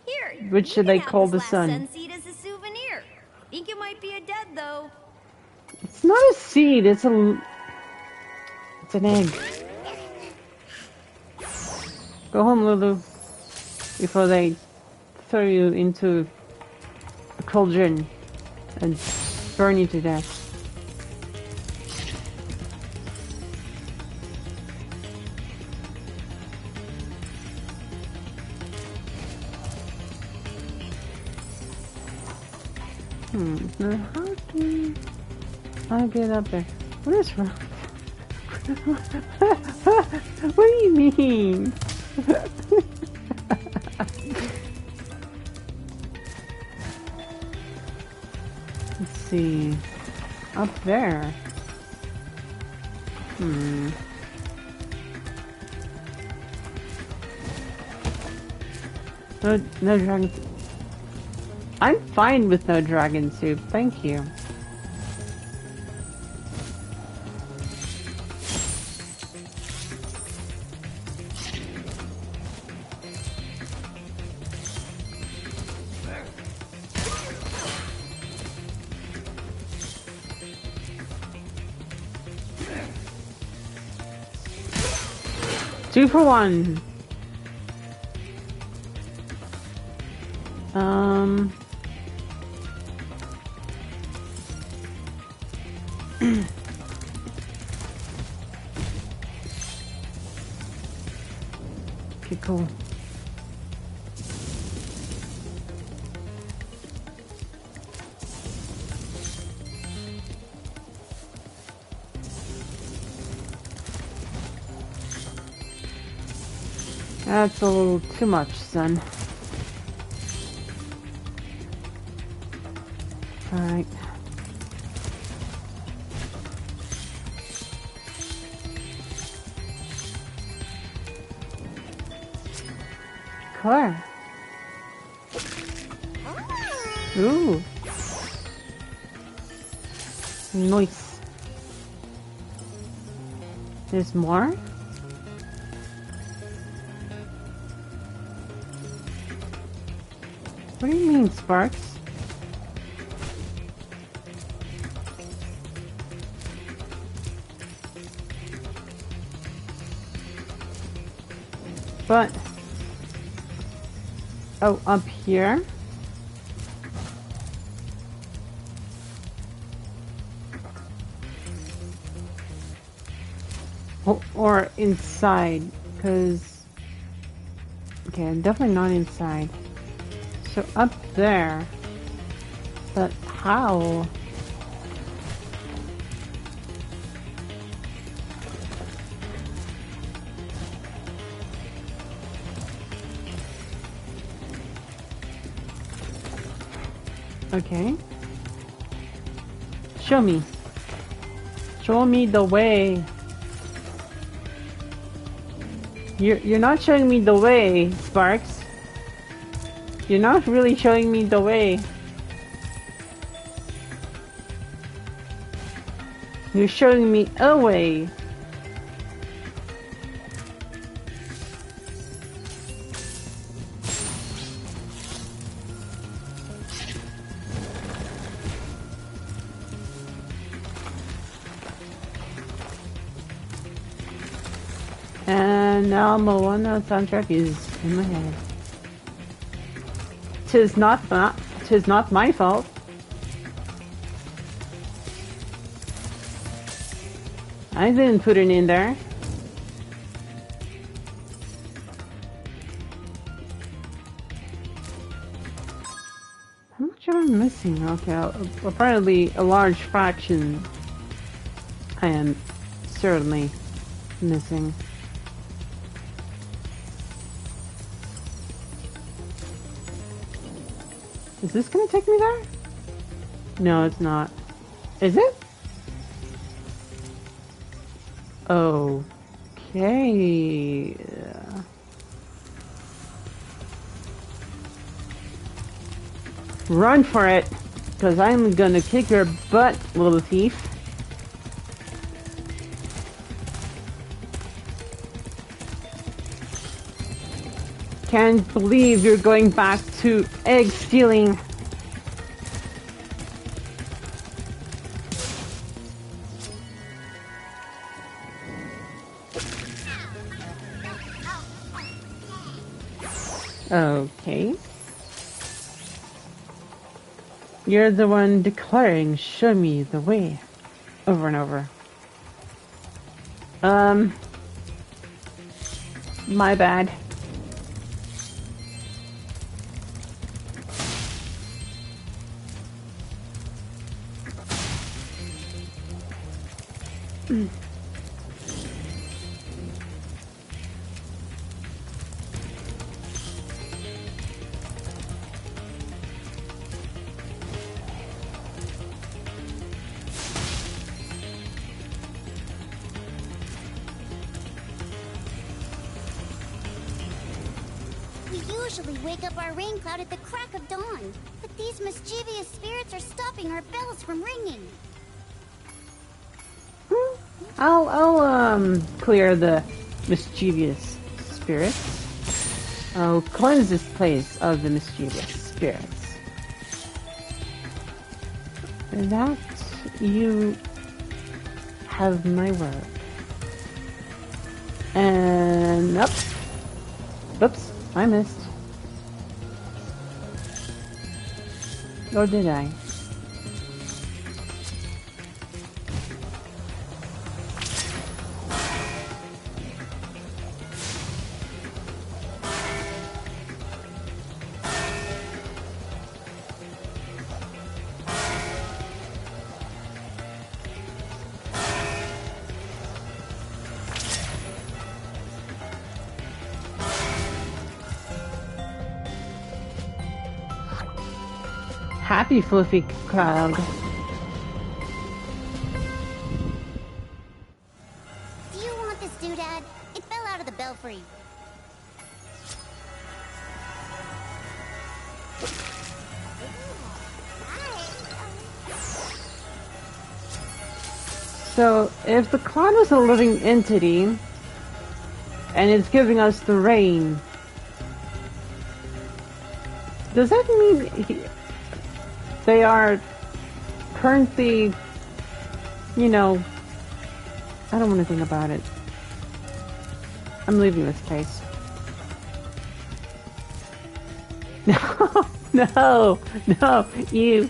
Here, which should they call the sun? Sunseed as a souvenir. Think it might be a dead though. It's not a seed, it's an egg. Go home, Lulu, before they throw you into a cauldron and burn you to death. Now how do I get up there? What is wrong? What do you mean? Let's see. Up there. No dragon. I'm fine with no dragon soup, thank you. Two for one. Okay, cool. That's a little too much, son. Alright. Car. Ooh. Nice. There's more? What do you mean, Sparks? But... oh, up here? Or inside, because... okay, definitely not inside. So up there, but how? Okay. Show me. Show me the way. You're not showing me the way, Sparks. You're not really showing me the way. You're showing me a way. And now Moana soundtrack is in my head. Tis not my fault. I didn't put it in there. How much am I missing? Okay, apparently a large fraction I am certainly missing. Is this gonna take me there? No, it's not. Is it? Okay. Run for it, because I'm gonna kick your butt, little thief. Can't believe you're going back to egg stealing. Okay. You're the one declaring, show me the way. Over and over. My bad. Usually wake up our rain cloud at the crack of dawn, but these mischievous spirits are stopping our bells from ringing. I'll clear the mischievous spirits. I'll cleanse this place of the mischievous spirits. For that, you have my word. And up. Oops, I missed. Or did I? Happy fluffy cloud. Do you want this doodad? It fell out of the belfry. So, if the cloud is a living entity, and it's giving us the rain, does that mean they are currently, you know, I don't want to think about it. I'm leaving this place. No, no, you.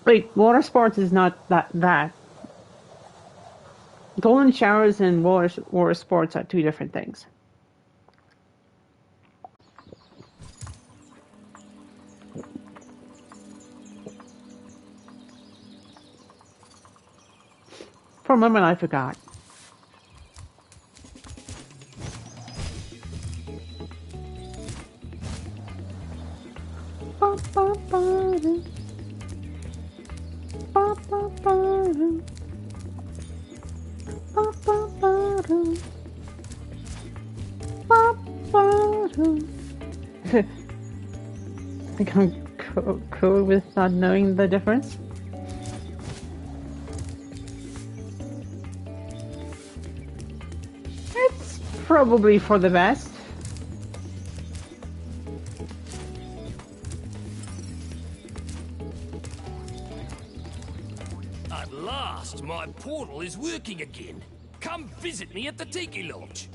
Wait, water sports is not that. Golden showers and water sports are two different things. For a moment, I forgot. I think I'm cool with not knowing the difference. It's probably for the best. At last, my portal is working again. Come visit me at the Tiki Lodge.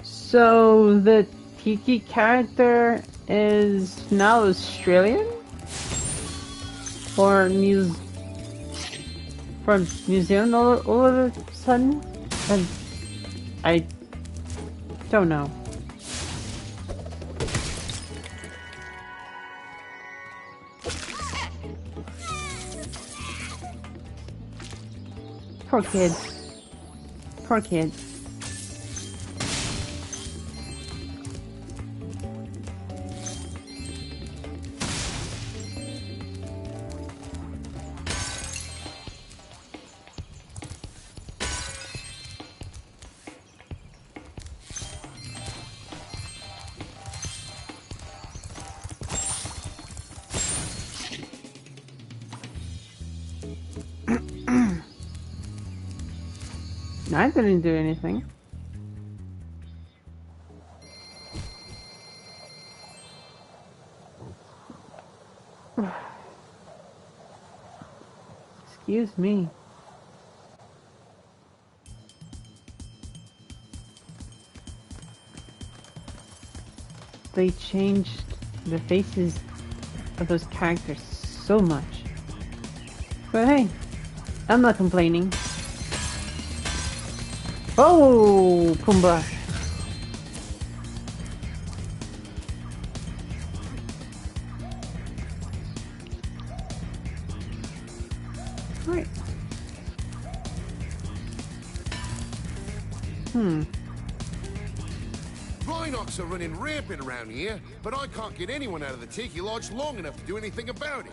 So the Tiki character is now Australian? Or from New Zealand all of a sudden? And I don't know. Poor kid. Poor kid. I didn't do anything. Excuse me. They changed the faces of those characters so much. But hey, I'm not complaining. Oh, Pumbaa. Right. Rhinox are running rampant around here, but I can't get anyone out of the Tiki Lodge long enough to do anything about it.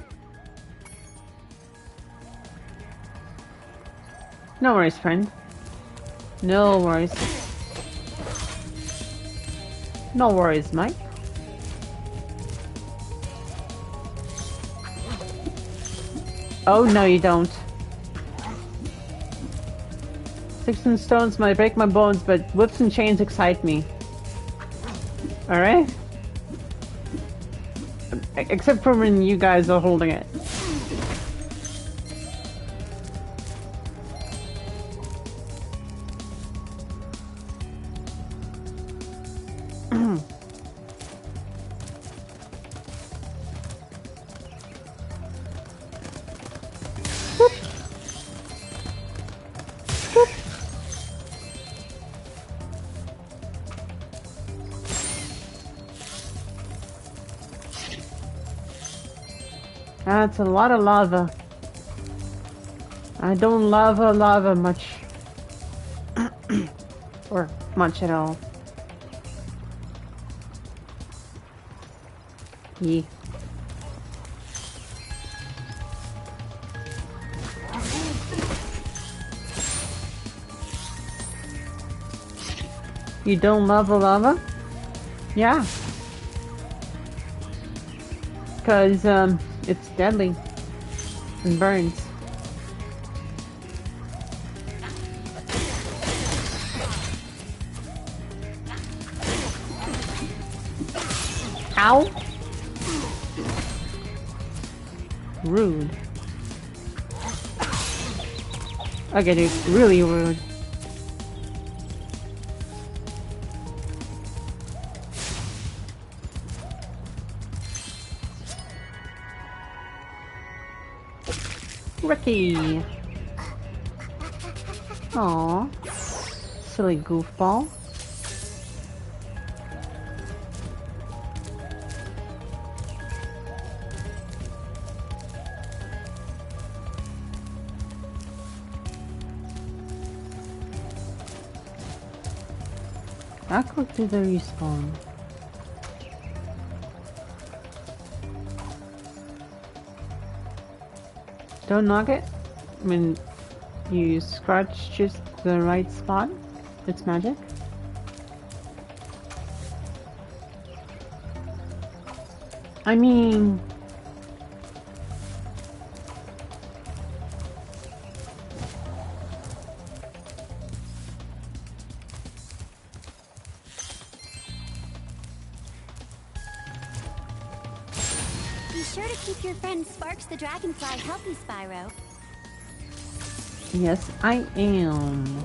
No worries, friend. No worries. No worries, Mike. Oh, no you don't. Sticks and stones might break my bones, but whips and chains excite me. Alright? Except for when you guys are holding it. That's a lot of lava. I don't love lava much. Or much at all. Yeah. You don't love lava? Yeah. Because, it's deadly. And burns. Ow! Rude. Okay, dude, really rude. Ricky! Aww. Silly goofball. I'll go to the respawn. Don't knock it. When you scratch just the right spot, it's magic. I mean... Be sure to keep your friend Sparks the Dragonfly healthy, Spyro. Yes, I am.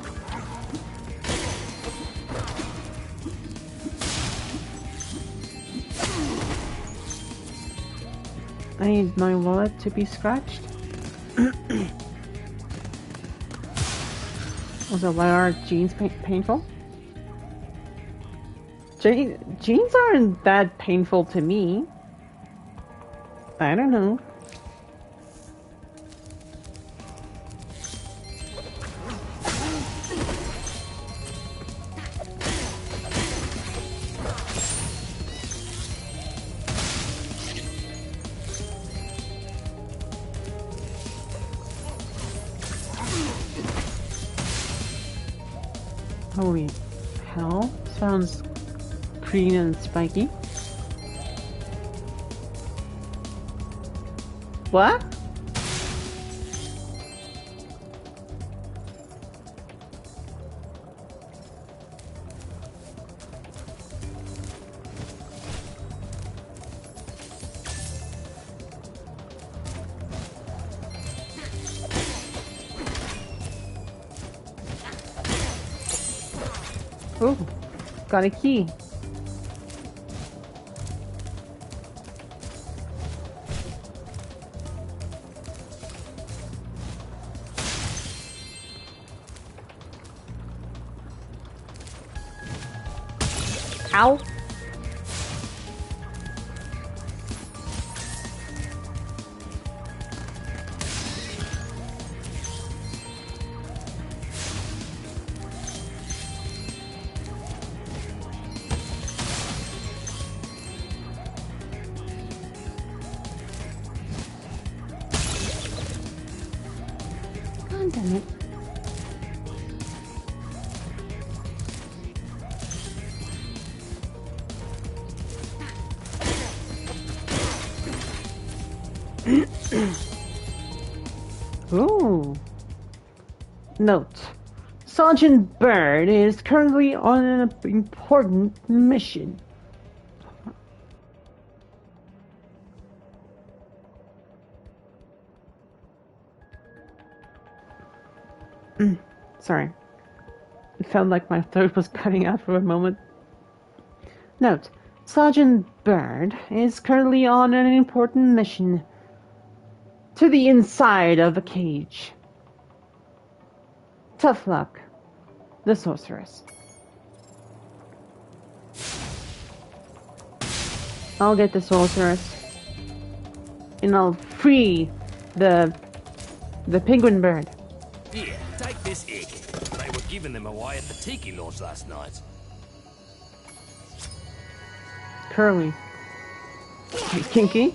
I need my wallet to be scratched. Also, why are jeans painful? Jeans aren't that painful to me. I don't know. Holy hell, sounds green and spiky. What? Oh, got a key. Ow. Oh, damn it. Ooh. Note. Sergeant Bird is currently on an important mission. Sorry. It felt like my throat was cutting out for a moment. Note. Sergeant Bird is currently on an important mission to the inside of a cage. Tough luck, the sorceress. I'll get the sorceress, and I'll free the penguin bird. Here, take this egg. They were giving them away at the Tiki Lodge last night. Curly. Kinky.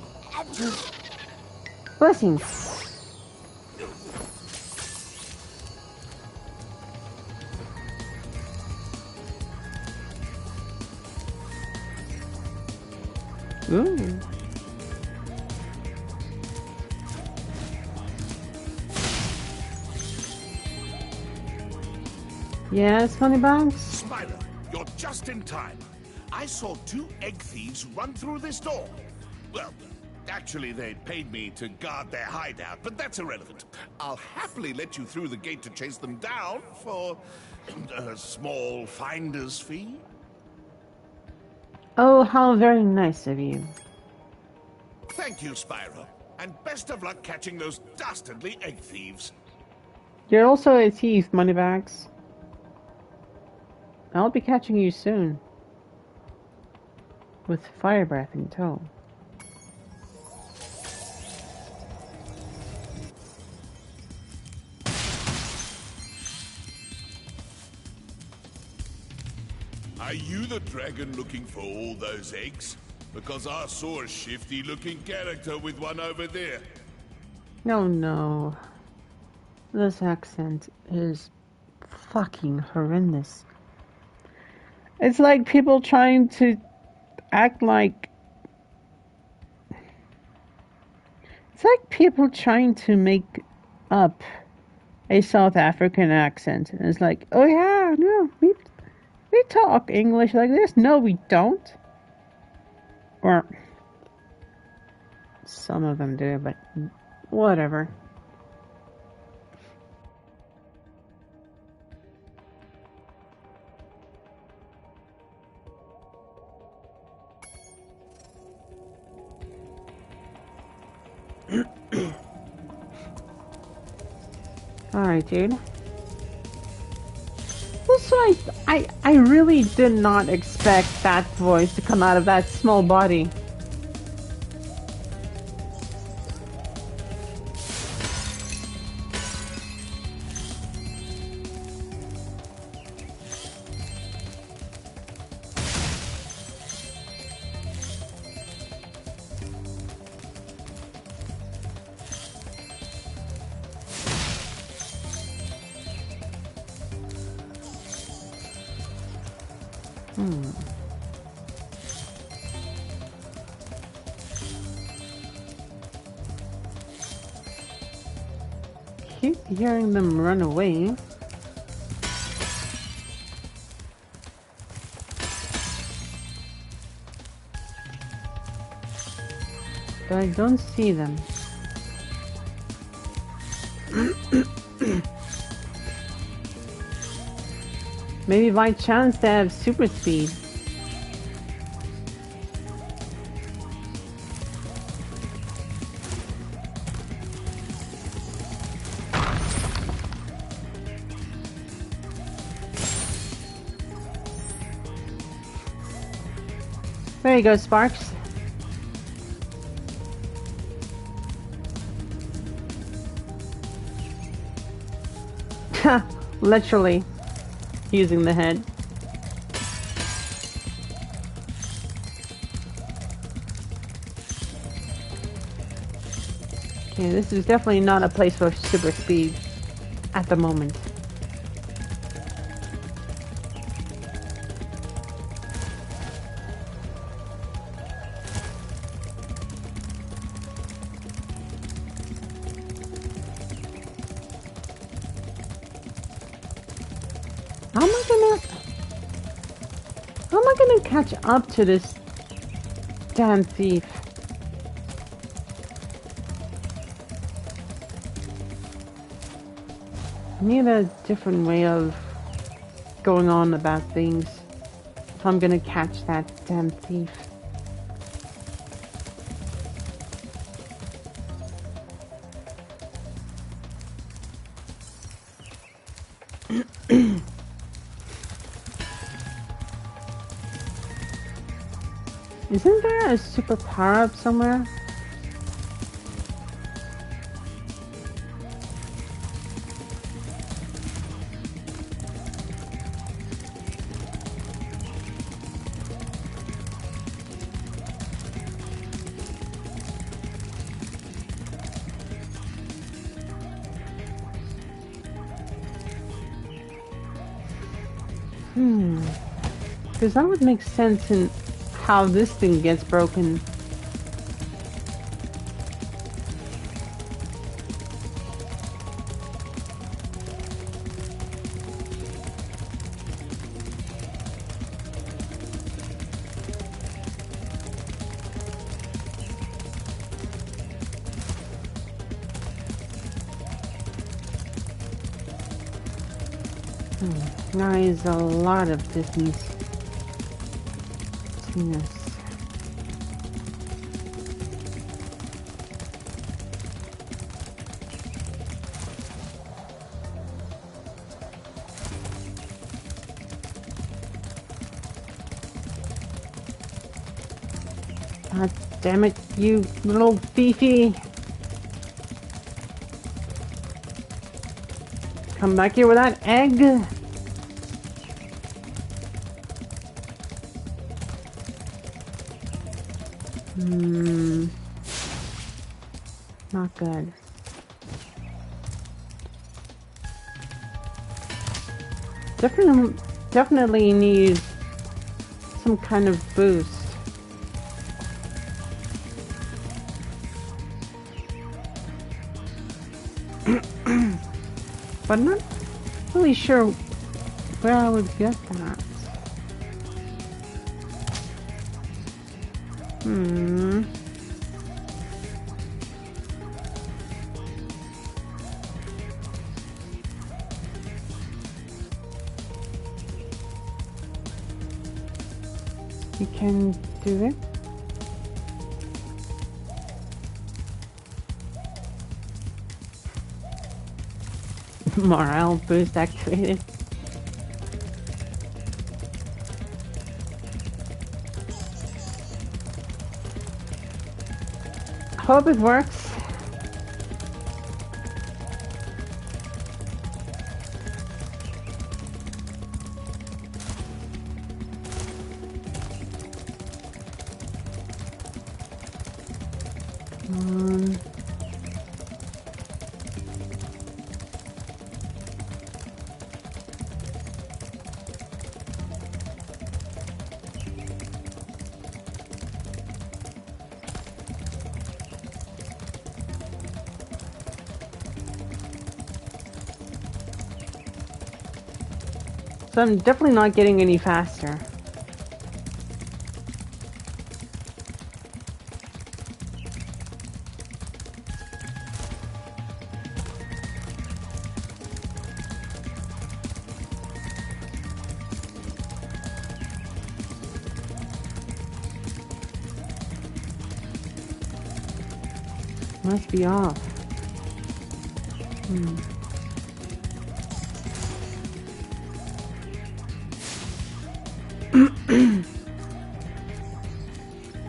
Blessings. Ooh. Yes, Honeybugs? Spyro, you're just in time. I saw 2 egg thieves run through this door. Well, actually, they paid me to guard their hideout, but that's irrelevant. I'll happily let you through the gate to chase them down for a small finder's fee. Oh, how very nice of you. Thank you, Spyro, and best of luck catching those dastardly egg thieves. You're also a thief, Moneybags. I'll be catching you soon. With fire breath in tow. Are you the dragon looking for all those eggs? Because I saw a shifty-looking character with one over there. No, no. This accent is fucking horrendous. It's like people trying to act like... It's like people trying to make up a South African accent. And it's like, oh yeah, no, we talk English like this. No, we don't. Or some of them do, but whatever. Alright, dude. Also, I really did not expect that voice to come out of that small body. Keep hearing them run away. But I don't see them. Maybe by chance they have super speed. There you go, Sparks. Literally using the head. Okay, this is definitely not a place for super speed at the moment. How am I gonna catch up to this damn thief? I need a different way of going on about things if I'm gonna catch that damn thief. Isn't there a super power-up somewhere? Because that would make sense in how this thing gets broken. Now is a lot of distance between us. God damn it, you little thiefy! Come back here with that egg! Not good. Definitely need some kind of boost. But I'm not really sure where I would get that. You can do it. Morale boost activated. Hope it works. So I'm definitely not getting any faster. Must be off.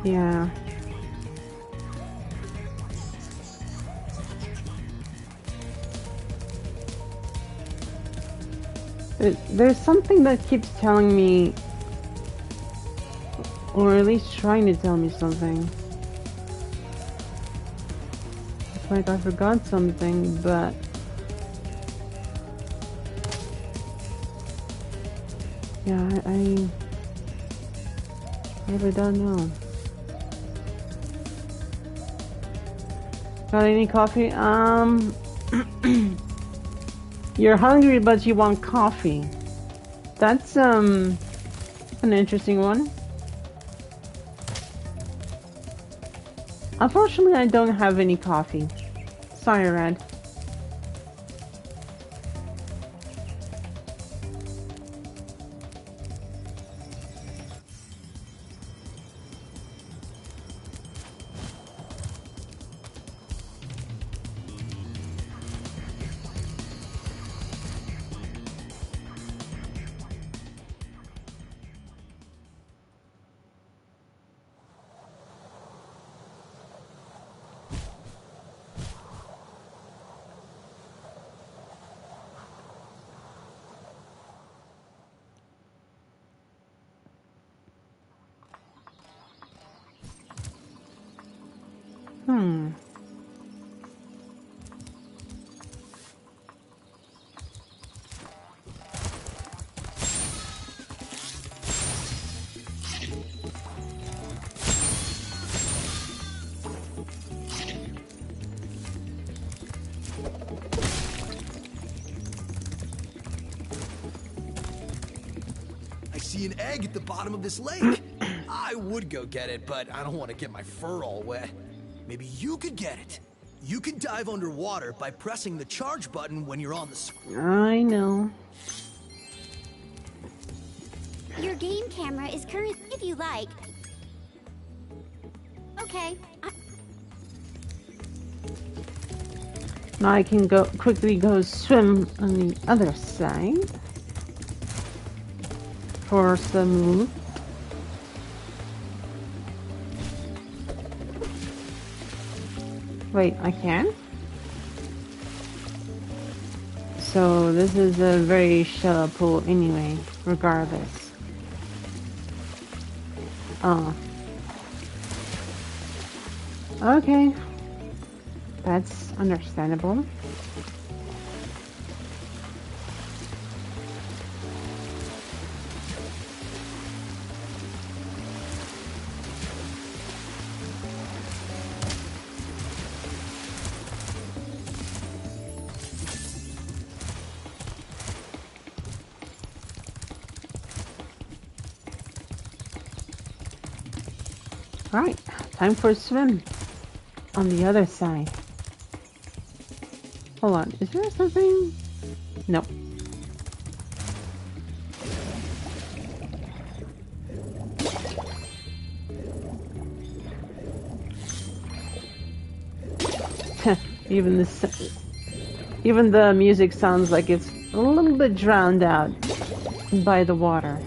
Yeah. There's something that keeps telling me, or at least trying to tell me something. It's like I forgot something, but yeah, I really don't know. Got any coffee? You're hungry, but you want coffee. That's an interesting one. Unfortunately, I don't have any coffee. Sorry, Red. see an egg at the bottom of this lake. I would go get it, but I don't want to get my fur all wet. Maybe you could get it. You can dive underwater by pressing the charge button when you're on the... I know. Your game camera is current if you like. Okay. Now I can quickly go swim on the other side for some loot. Wait, I can? So this is a very shallow pool anyway, regardless. Oh. Okay. That's understandable. Alright, time for a swim on the other side. Hold on, is there something? Nope. Even the music sounds like it's a little bit drowned out by the water.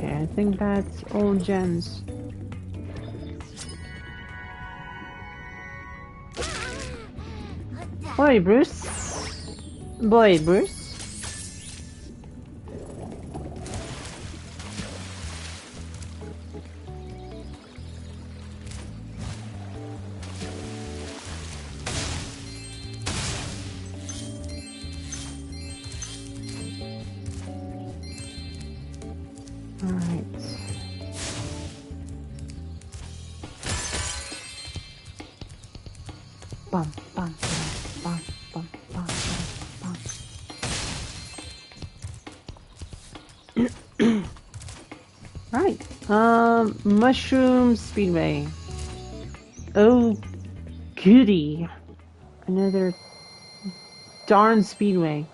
I think that's all gems. Boy, Bruce. Boy, Bruce. Bum, bum, bum, bum, bum, bum, bum. Right. Mushroom Speedway. Oh, goody. Another darn speedway.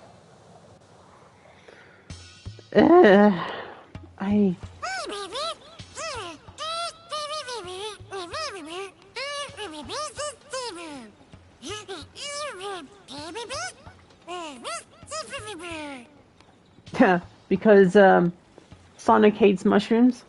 Because Sonic hates mushrooms.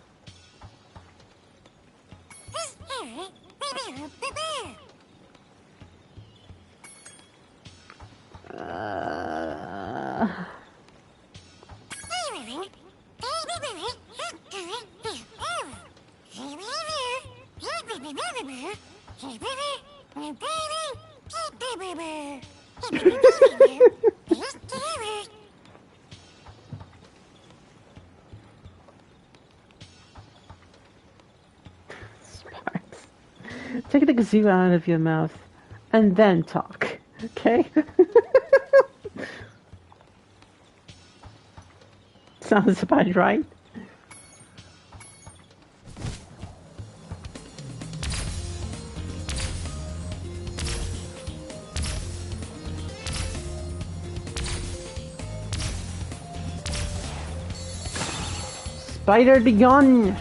Take the kazoo out of your mouth and then talk, okay? Sounds about right. Spider be gone!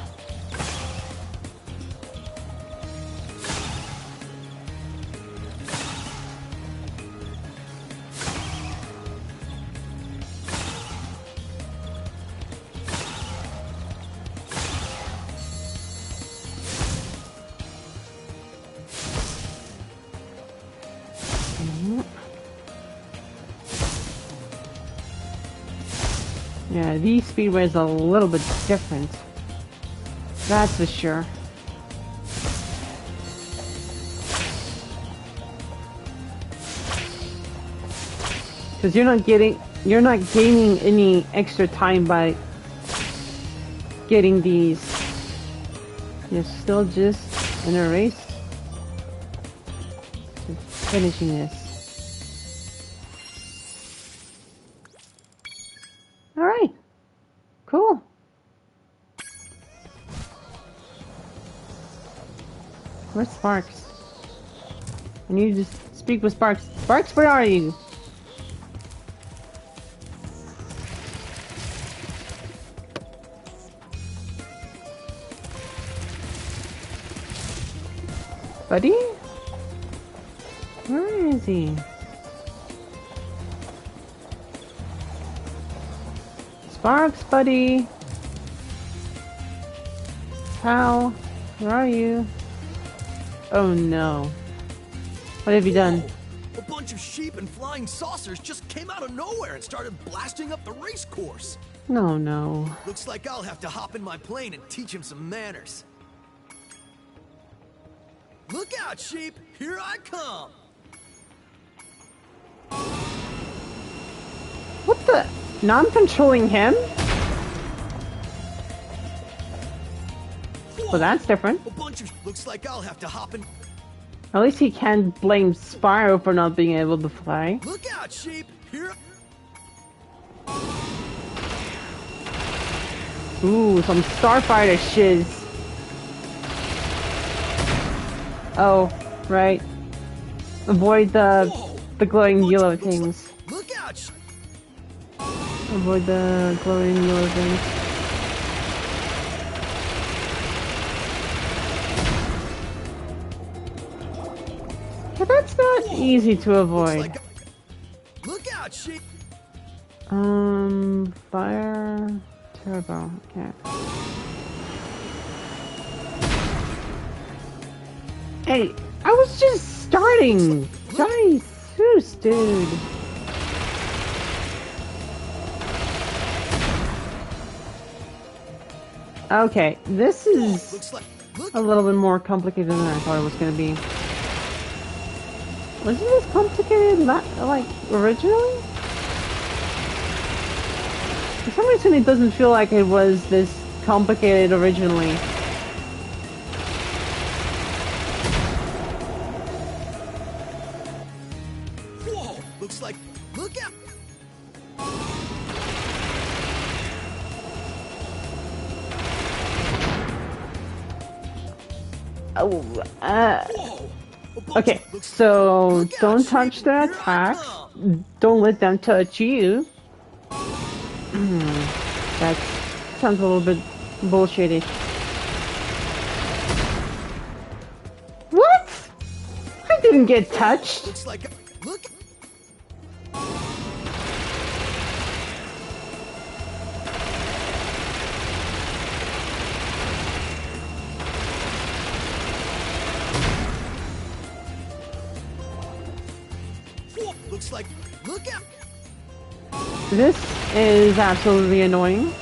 Yeah, the speedway is a little bit different. That's for sure. Because you're not gaining any extra time by getting these. You're still just in a race. Just finishing this. Alright. Cool. Where's Sparks? I need to just speak with Sparks. Sparks, where are you? Buddy? Where is he? Sparks, buddy. Pal, where are you? Oh no. What have you done? A bunch of sheep and flying saucers just came out of nowhere and started blasting up the race course. No. Looks like I'll have to hop in my plane and teach him some manners. Look out, sheep! Here I come! What the? Now I'm controlling him? Well, that's different. A bunch of looks like I'll have to hop in. At least he can't blame Spyro for not being able to fly. Look out, sheep! Here. Ooh, some Starfighter shiz. Oh, right. Avoid the glowing yellow things. Look out! Avoid the glowing yellow things. But that's not easy to avoid. Look out, sheep! Fire turbo. Okay. Hey, I was just starting! Jesus, dude. Okay, this is a little bit more complicated than I thought it was gonna be. Wasn't this complicated, like, originally? For some reason it doesn't feel like it was this complicated originally. Looks like. Look out! Oh, okay, so don't touch the attacks. Don't let them touch you. That sounds a little bit bullshitty. What? I didn't get touched. Looks like. Look. Looks like. Look out! This is absolutely annoying.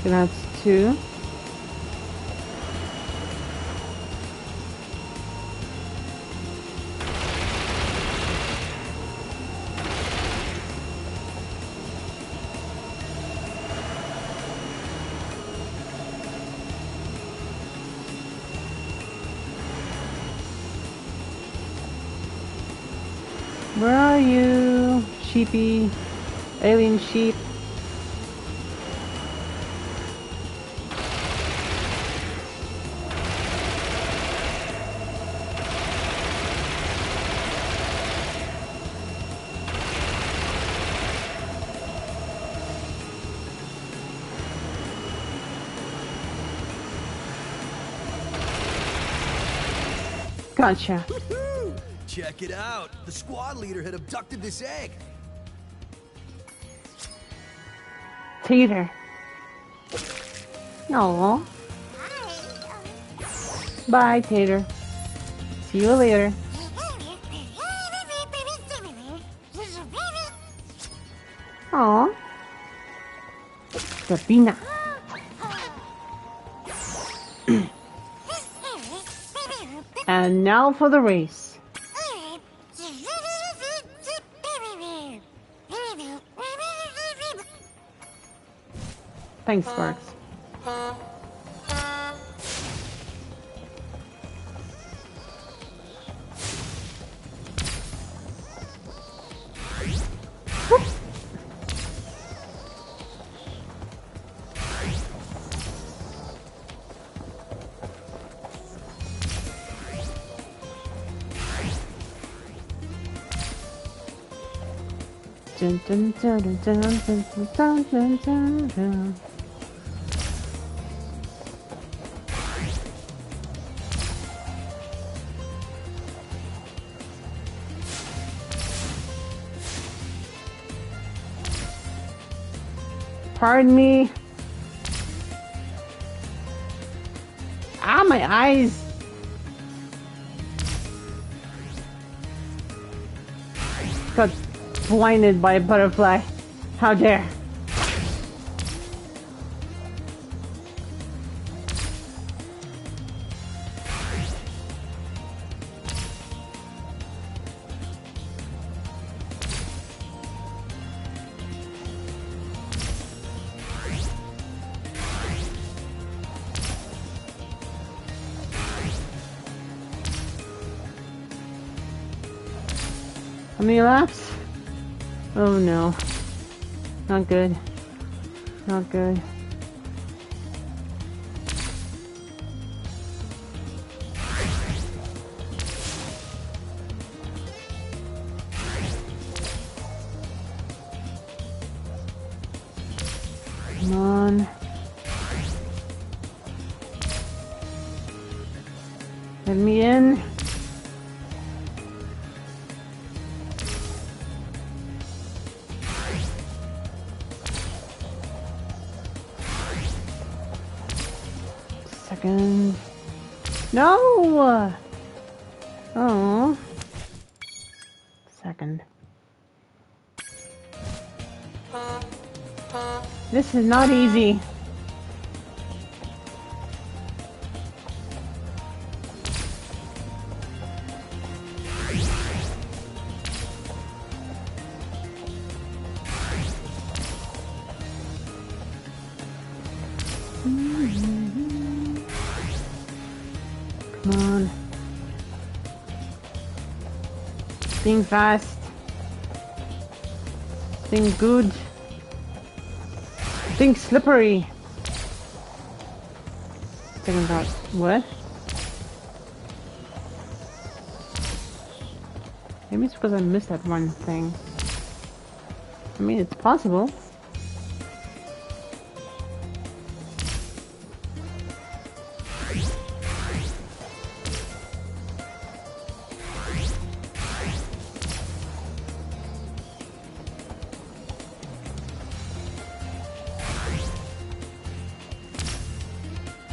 That's 2. Where are you, sheepy, alien sheep? Gotcha. Check it out. The squad leader had abducted this egg. Tater. No. Bye, Tater. See you later. Aw. Sabina. And now for the race. Thanks, Sparks. Dun, dun, dun, dun, dun, dun, dun, dun, dun. Pardon me. Ah, my eyes. Got blinded by a butterfly. How dare. How many laps? Oh no. Not good. Not good. Come on. Let me in. Second. No! Oh. Second. This is not easy. Come on. Being fast. Being good. Being slippery. Second thought. What? Maybe it's because I missed that one thing. I mean, it's possible.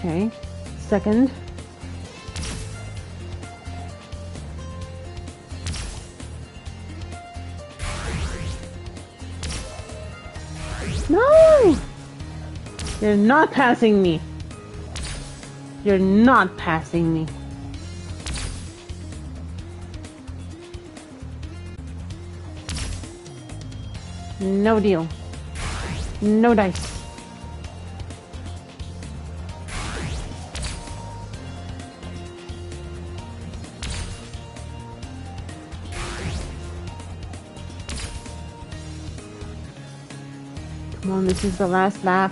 Okay, second. No! You're not passing me. You're not passing me. No deal. No dice. Come on, this is the last lap.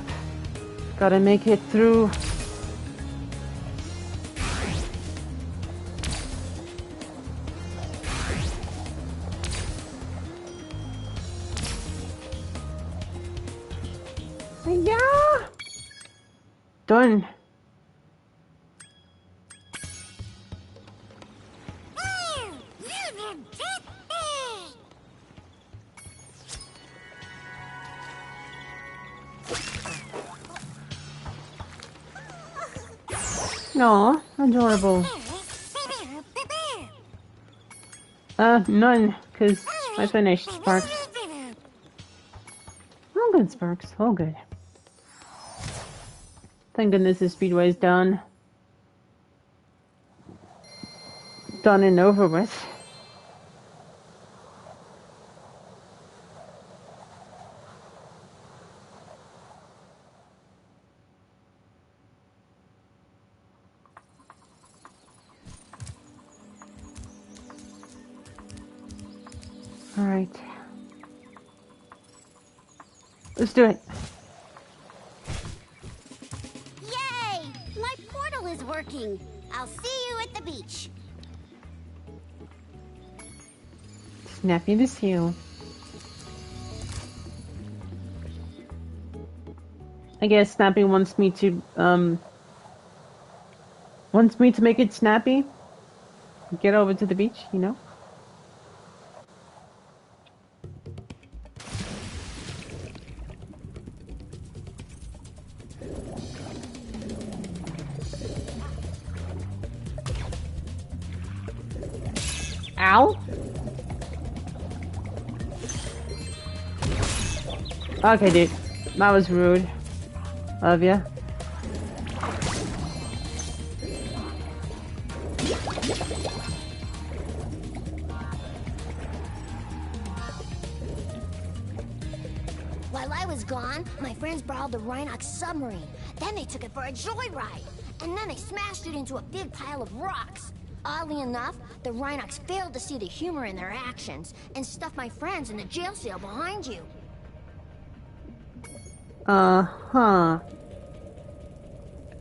Gotta make it through. Yeah. Done. Aw, adorable. None, because I finished Sparks. All good, Sparks. All good. Thank goodness the speedway's done. Done and over with. Alright. Let's do it. Yay! My portal is working. I'll see you at the beach. Snappy to see you. I guess Snappy wants me to make it snappy. Get over to the beach, you know? Ow! Okay, dude. That was rude of ya. While I was gone, my friends borrowed the Rhinox submarine. Then they took it for a joyride. And then they smashed it into a big pile of rocks. Oddly enough, the Rhinox failed to see the humor in their actions and stuffed my friends in the jail cell behind you. Uh-huh.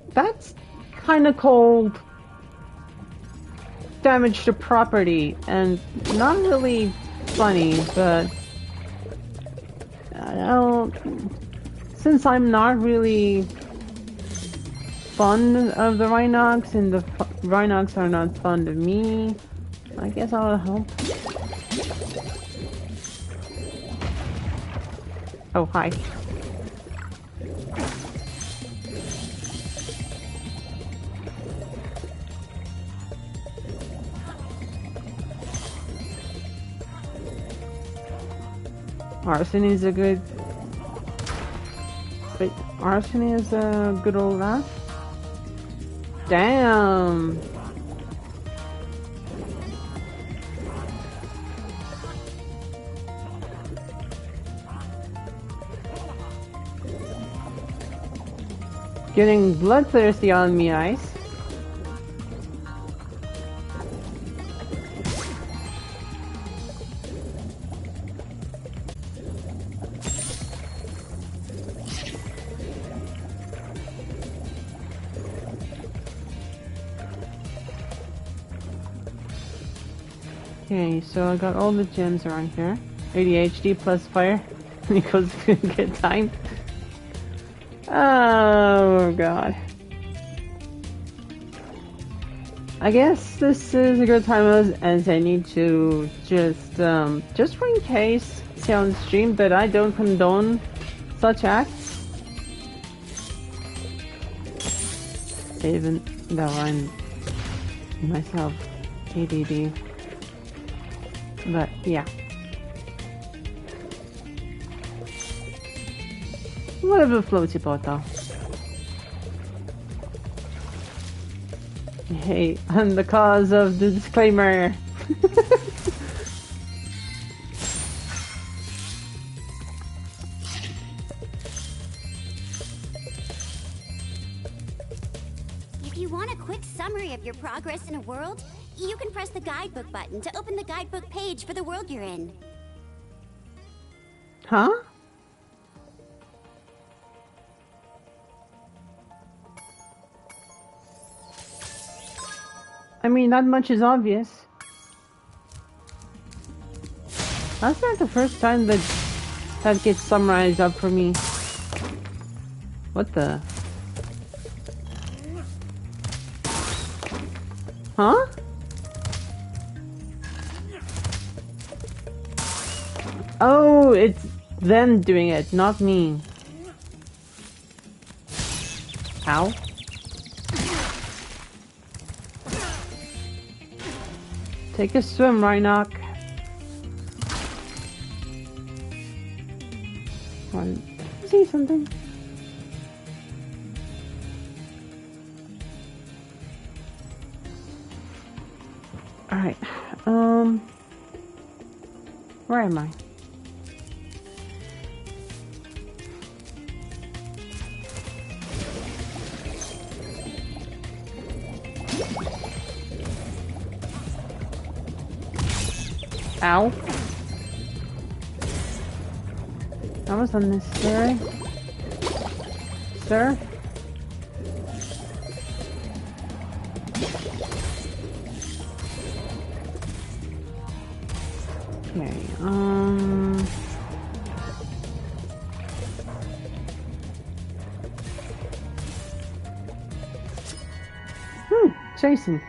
That's kind of called damage to property, and not really funny, but I don't... Since I'm not really fond of the Rhinox, and the Rhinox are not fond of me, I guess I'll help. Oh, hi. Arson is a good... Wait, Arson is a good old laugh? Damn! Getting bloodthirsty on me, Ice. Okay, so I got all the gems around here. ADHD plus fire equals good time. Oh god. I guess this is a good time as I need to just for in case say on stream that I don't condone such acts. Even though I'm myself ADD. But yeah. Whatever floats your boat though. Hey, I'm the cause of the disclaimer. If you want a quick summary of your progress in a world, you can press the guidebook button to open the guidebook page for the world you're in. Huh? I mean, that much is obvious. That's not the first time that gets summarized up for me. What the? Huh? Oh, it's them doing it, not me. Ow. Take a swim, Rhinoc. Come on, see something. Alright, where am I? Ow. That was unnecessary. Sir? Okay, Jason.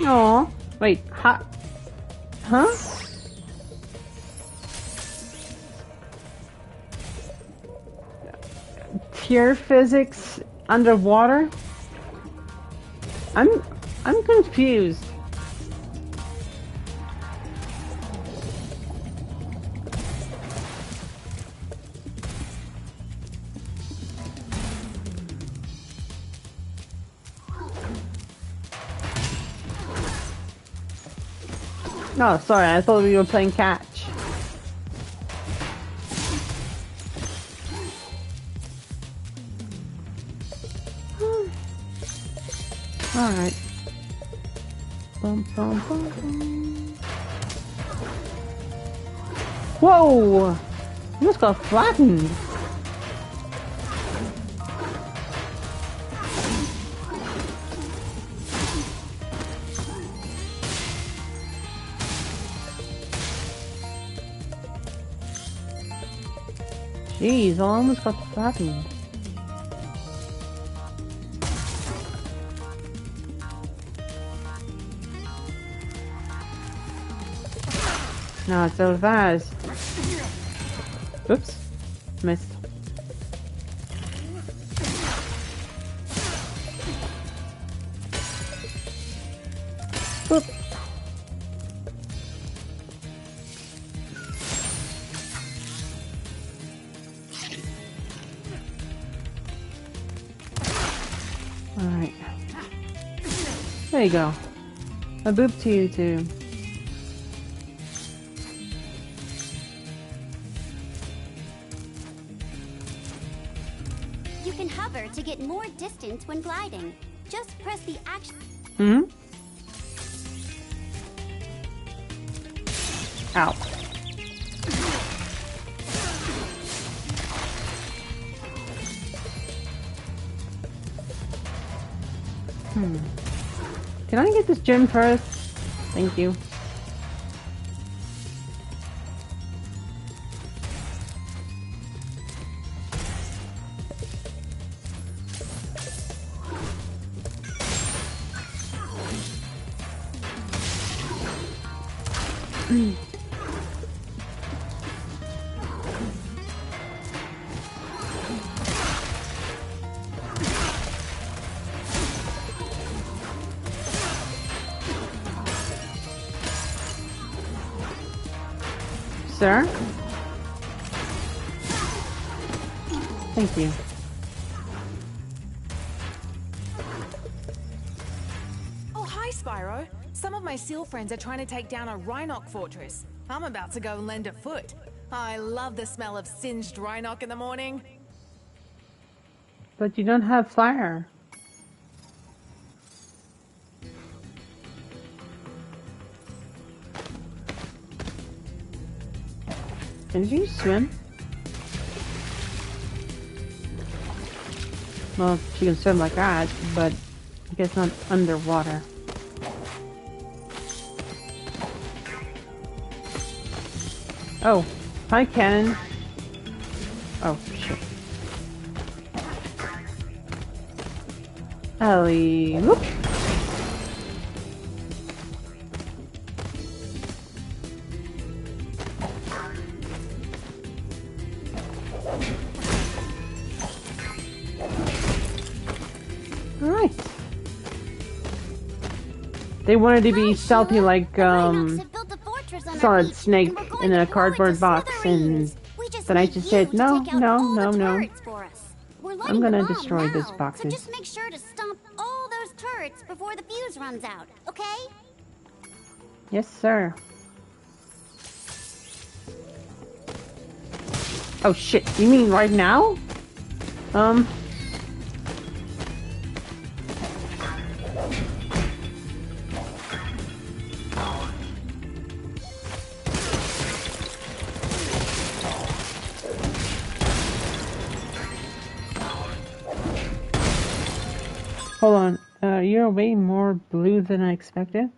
Aw. Wait, huh? Pure physics underwater? I'm confused. Oh, sorry, I thought we were playing catch. Alright. Bum, bum, bum, bum. Whoa! You just got flattened. Jeez, I almost got flattened. No, it's so fast. Oops. Missed. Boop. Alright. There you go. A boop to you too. You can hover to get more distance when gliding. Just press the action. Ow. Can I get this gem first? Thank you. Sir? Thank you. Oh, hi, Spyro. Some of my seal friends are trying to take down a Rhinoc fortress. I'm about to go and lend a foot. I love the smell of singed Rhinoc in the morning. But you don't have fire. Can you swim? Well, she can swim like that, but I guess not underwater. Oh, hi, Cannon. Oh, shit. Ellie, whoop. Alright. They wanted to be stealthy like Solid Snake in a cardboard box, and then I just said no, no, no, no. I'm gonna destroy those boxes. So just make sure to stomp all those turrets before the fuse runs out, okay? Yes, sir. Oh shit, you mean right now? Hold on, you're way more blue than I expected.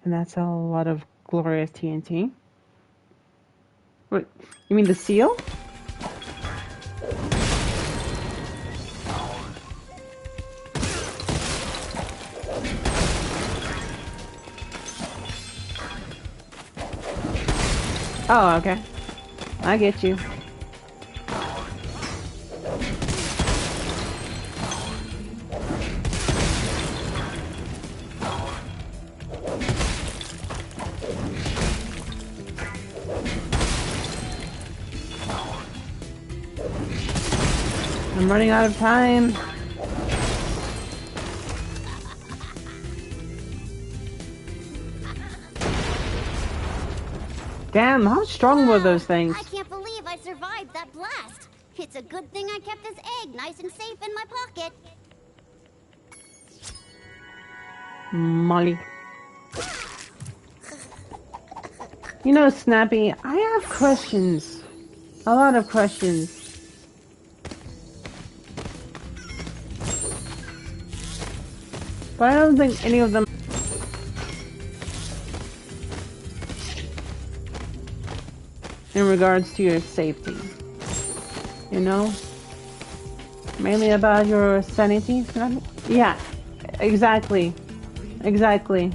And that's a lot of glorious TNT. Wait, you mean the seal? Oh, okay. I get you. I'm running out of time. Damn, how strong were those things? I can't believe I survived that blast. It's a good thing I kept this egg nice and safe in my pocket. Molly. You know, Snappy, I have questions. A lot of questions. But I don't think any of them in regards to your safety. You know? Mainly about your sanity? Yeah, exactly. Exactly.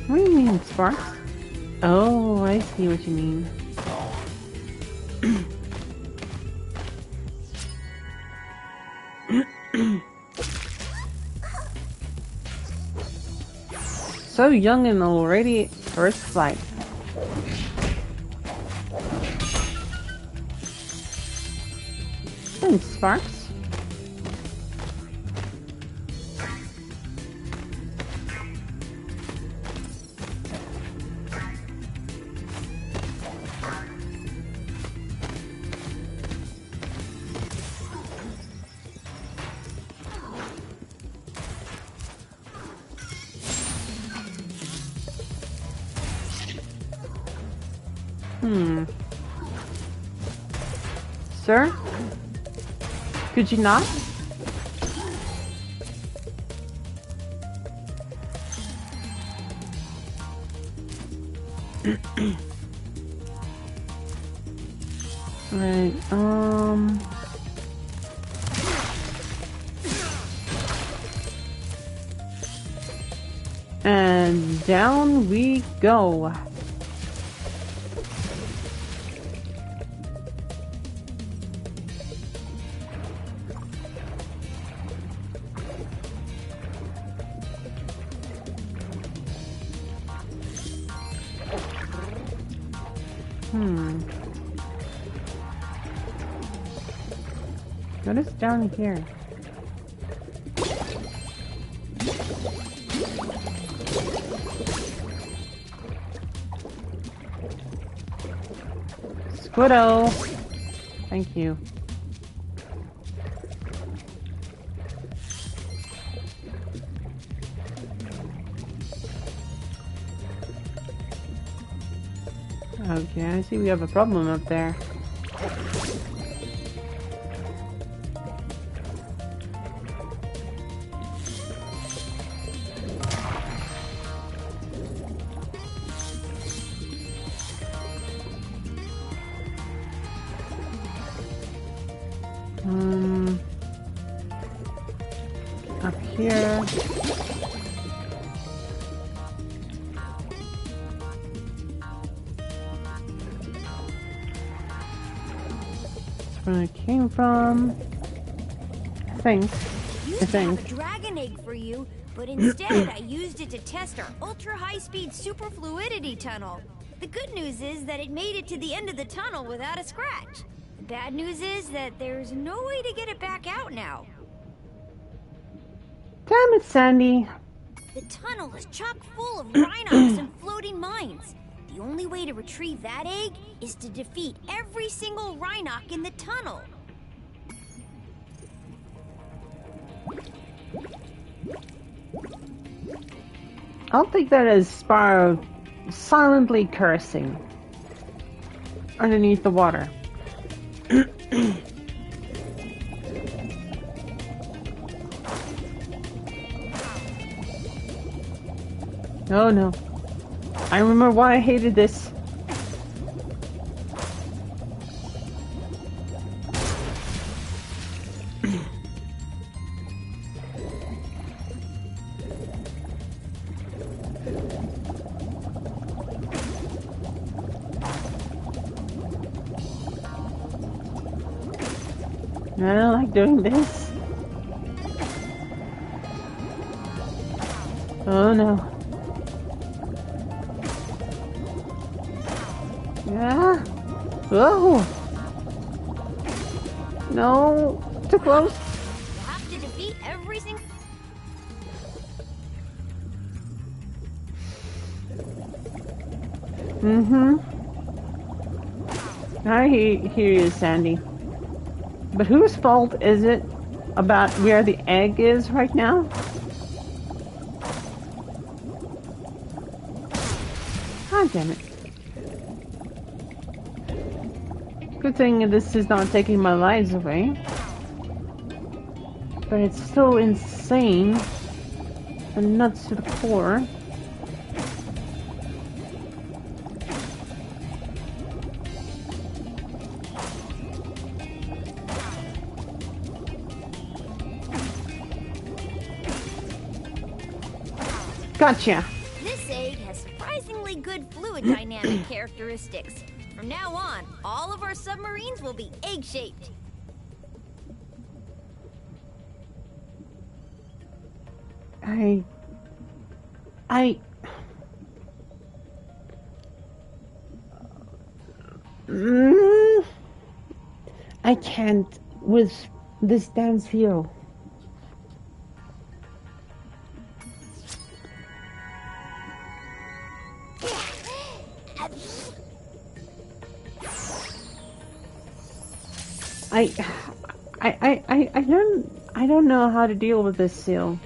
What do you mean, Sparks? Oh, I see what you mean. So young and already first flight. Thanks, Sparks. Sir? Could you not? Right, and down we go. What is down here? Squiddo! Thank you. Okay, I see we have a problem up there. Up here. where I came from. I think. Used to have a dragon egg for you, but instead I used it to test our ultra high-speed superfluidity tunnel. The good news is that it made it to the end of the tunnel without a scratch. The bad news is that there's no way to get it back out now. Damn it, Sandy. The tunnel is chock full of Rhinox and floating mines. The only way to retrieve that egg is to defeat every single Rhinox in the tunnel. I'll take that as Spyro silently cursing underneath the water. Oh no. I remember why I hated this. I don't like doing this. Oh no. Yeah. Whoa. No. Too close. You have to defeat every single... I hear you, Sandy. But whose fault is it about where the egg is right now? God damn it. Good thing this is not taking my lives away. But it's so insane and nuts to the core. Gotcha. This egg has surprisingly good fluid dynamic characteristics. From now on, all of our submarines will be egg-shaped. I can't with this dance feel. I don't know how to deal with this seal.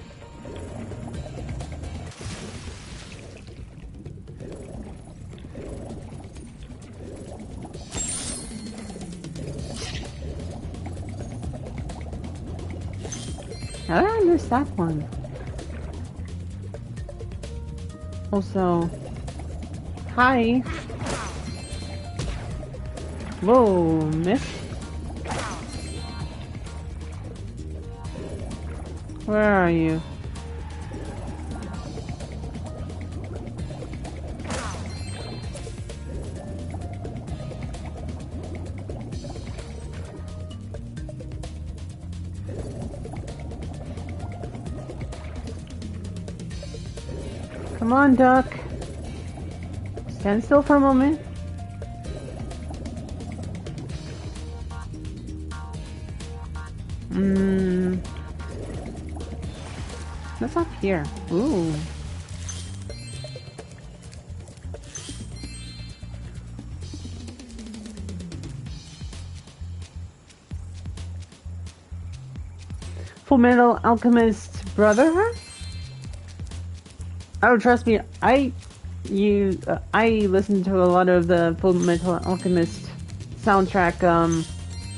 How did I miss that one? Also, hi. Whoa, miss. Where are you? Come on, duck. Stand still for a moment. What's up here? Ooh. Fullmetal Alchemist Brotherhood? Oh, trust me, I listened to a lot of the Fullmetal Alchemist soundtrack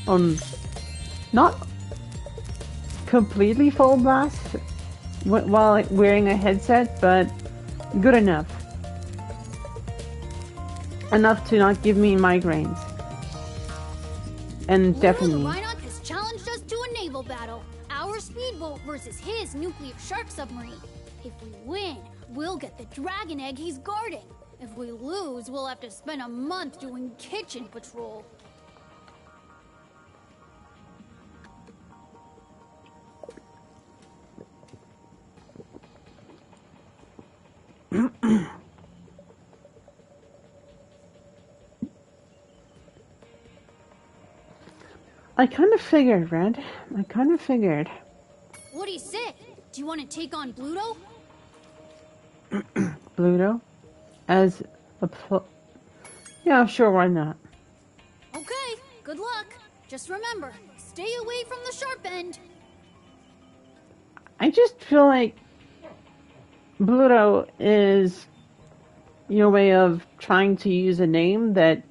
on not completely full blast while wearing a headset, but good enough. Enough to not give me migraines. And definitely. Rhinox has challenged us to a naval battle. Our speedboat versus his nuclear shark submarine. If we win, we'll get the dragon egg he's guarding. If we lose, we'll have to spend a month doing kitchen patrol. I kind of figured, Red. I kind of figured. What do you say? Do you want to take on Bluto? Bluto? As a yeah, sure, why not? Okay, good luck. Just remember, stay away from the sharp end. I just feel like Bluto is your way of trying to use a name that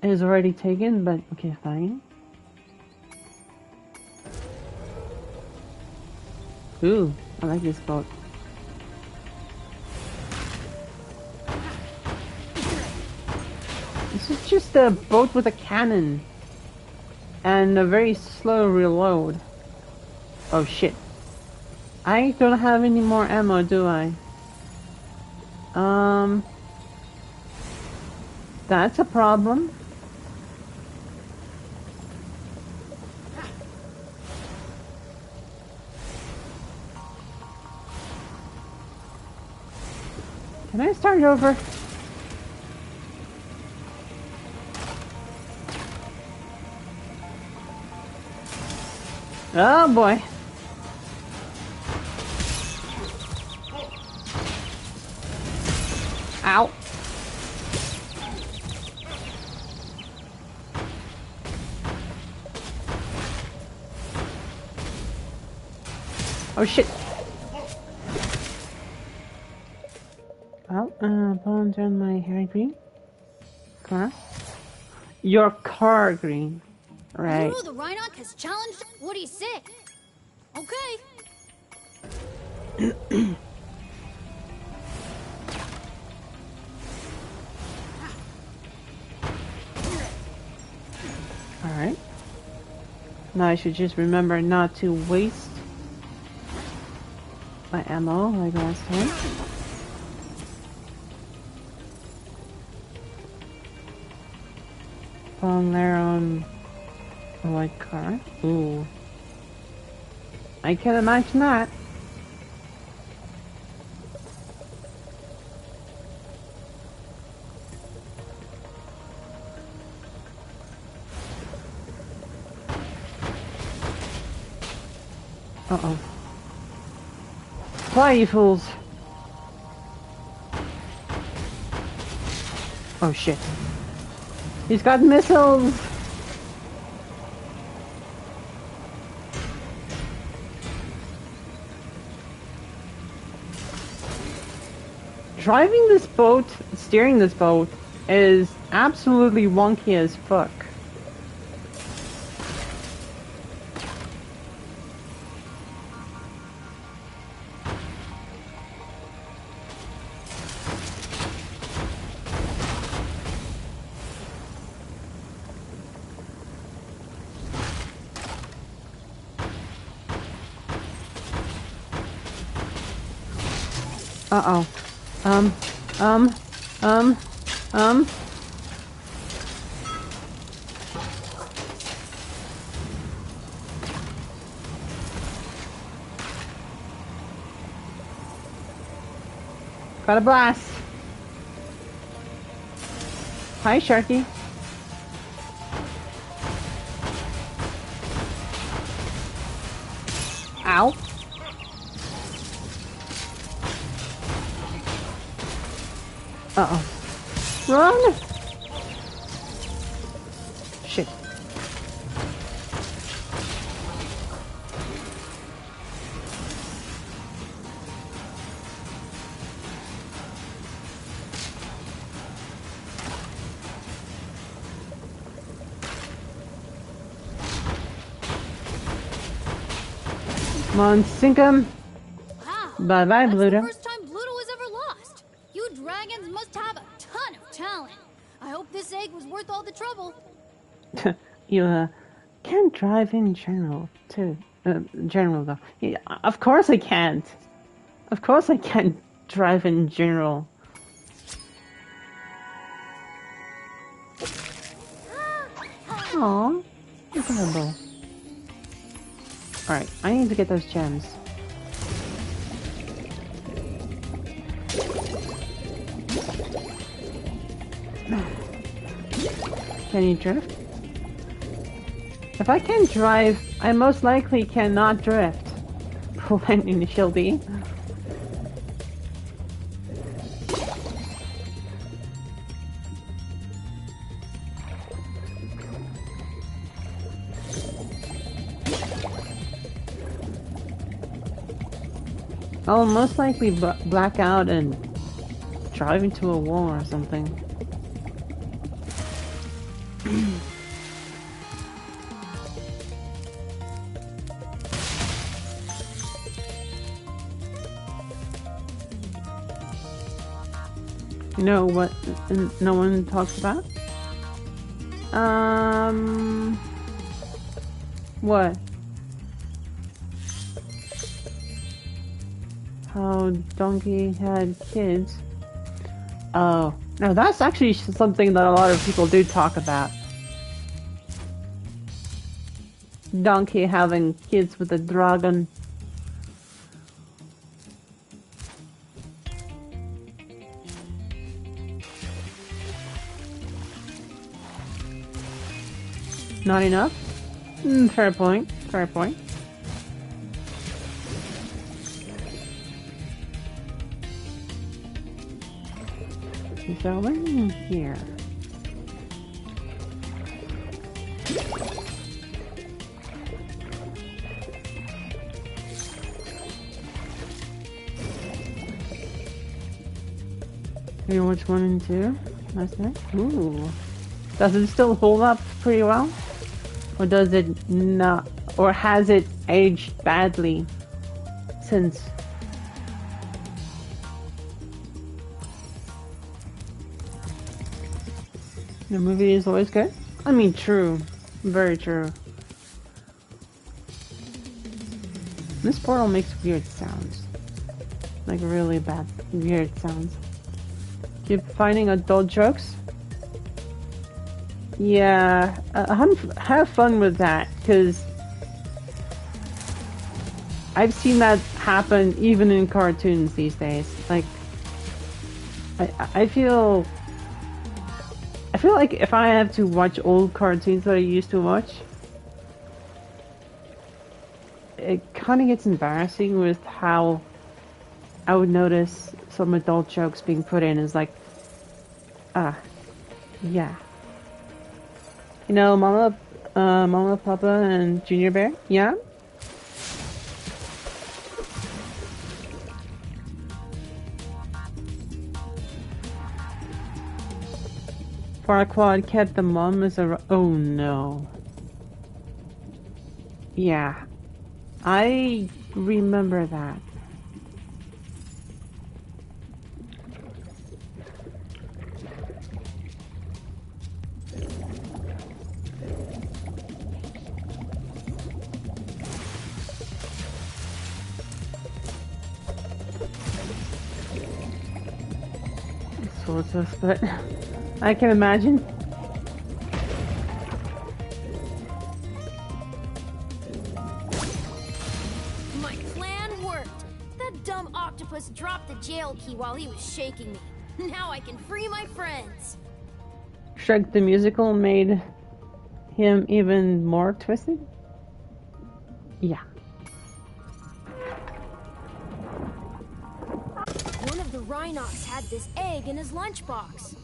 is already taken, but okay, fine. Ooh, I like this boat. This is just a boat with a cannon and a very slow reload. Oh shit. I don't have any more ammo, do I? That's a problem. Can I start over? Oh boy. Ow. Oh shit. Well, bones on my hair green. Car. Your car green. Right. Bluto the Rhinoc has challenged. What do you say? Okay. Alright. Now I should just remember not to waste my ammo like last time. Bone there on a white car. Ooh. I can imagine that. Uh-oh. Fly, you fools! Oh shit. He's got missiles! Driving this boat, steering this boat, is absolutely wonky as fuck. Uh-oh. Got a blast. Hi, Sharky. Ow. Uh-oh. Run! Shit. Come on, sink 'em. Wow. Bye-bye, That's Bluto. the first time Bluto was ever lost. You dragons must have a ton of talent. I hope this egg was worth all the trouble. You, can't drive in general, too. General, though. Yeah, of course I can't. Of course I can't drive in general. Aww. Adorable. Alright, I need to get those gems. Can you drift? If I can't drive, I most likely cannot drift. When initially. I'll most likely black out and drive into a wall or something. You know what no one talks about? What? How Donkey had kids. Oh, no, that's actually something that a lot of people do talk about. Donkey having kids with a dragon. Not enough? Fair point. Fair point. So we're in here. You watch 1 and 2 last night? Ooh. Does it still hold up pretty well? Or does it not? Or has it aged badly since? The movie is always good? I mean, true. Very true. This portal makes weird sounds. Like really bad, weird sounds. Keep finding adult jokes? Yeah, have fun with that, because I've seen that happen even in cartoons these days. Like, I feel like if I have to watch old cartoons that I used to watch, it kind of gets embarrassing with how I would notice some adult jokes being put in. Is like, yeah. You know, Mama, Papa, and Junior Bear? Yeah? Farquaad kept the mom as a... Oh no. Yeah. I remember that. Sort of, but I can imagine. My plan worked. That dumb octopus dropped the jail key while he was shaking me. Now I can free my friends. Shrek the Musical made him even more twisted? Yeah. One of the Rhinox had this egg in his lunchbox.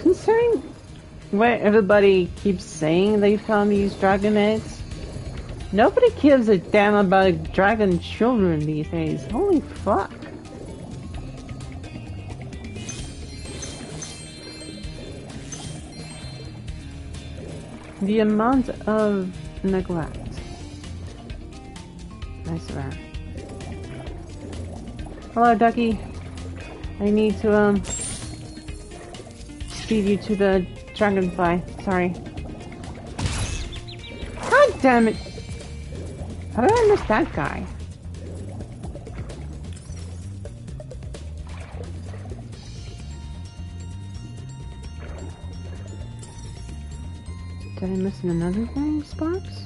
Considering what everybody keeps saying they found these dragon eggs, nobody gives a damn about dragon children these days. Holy fuck. The amount of neglect. I swear. Hello, Ducky. I need to, feed you to the dragonfly. Sorry. God damn it! How did I miss that guy? Did I miss another thing, Sparks?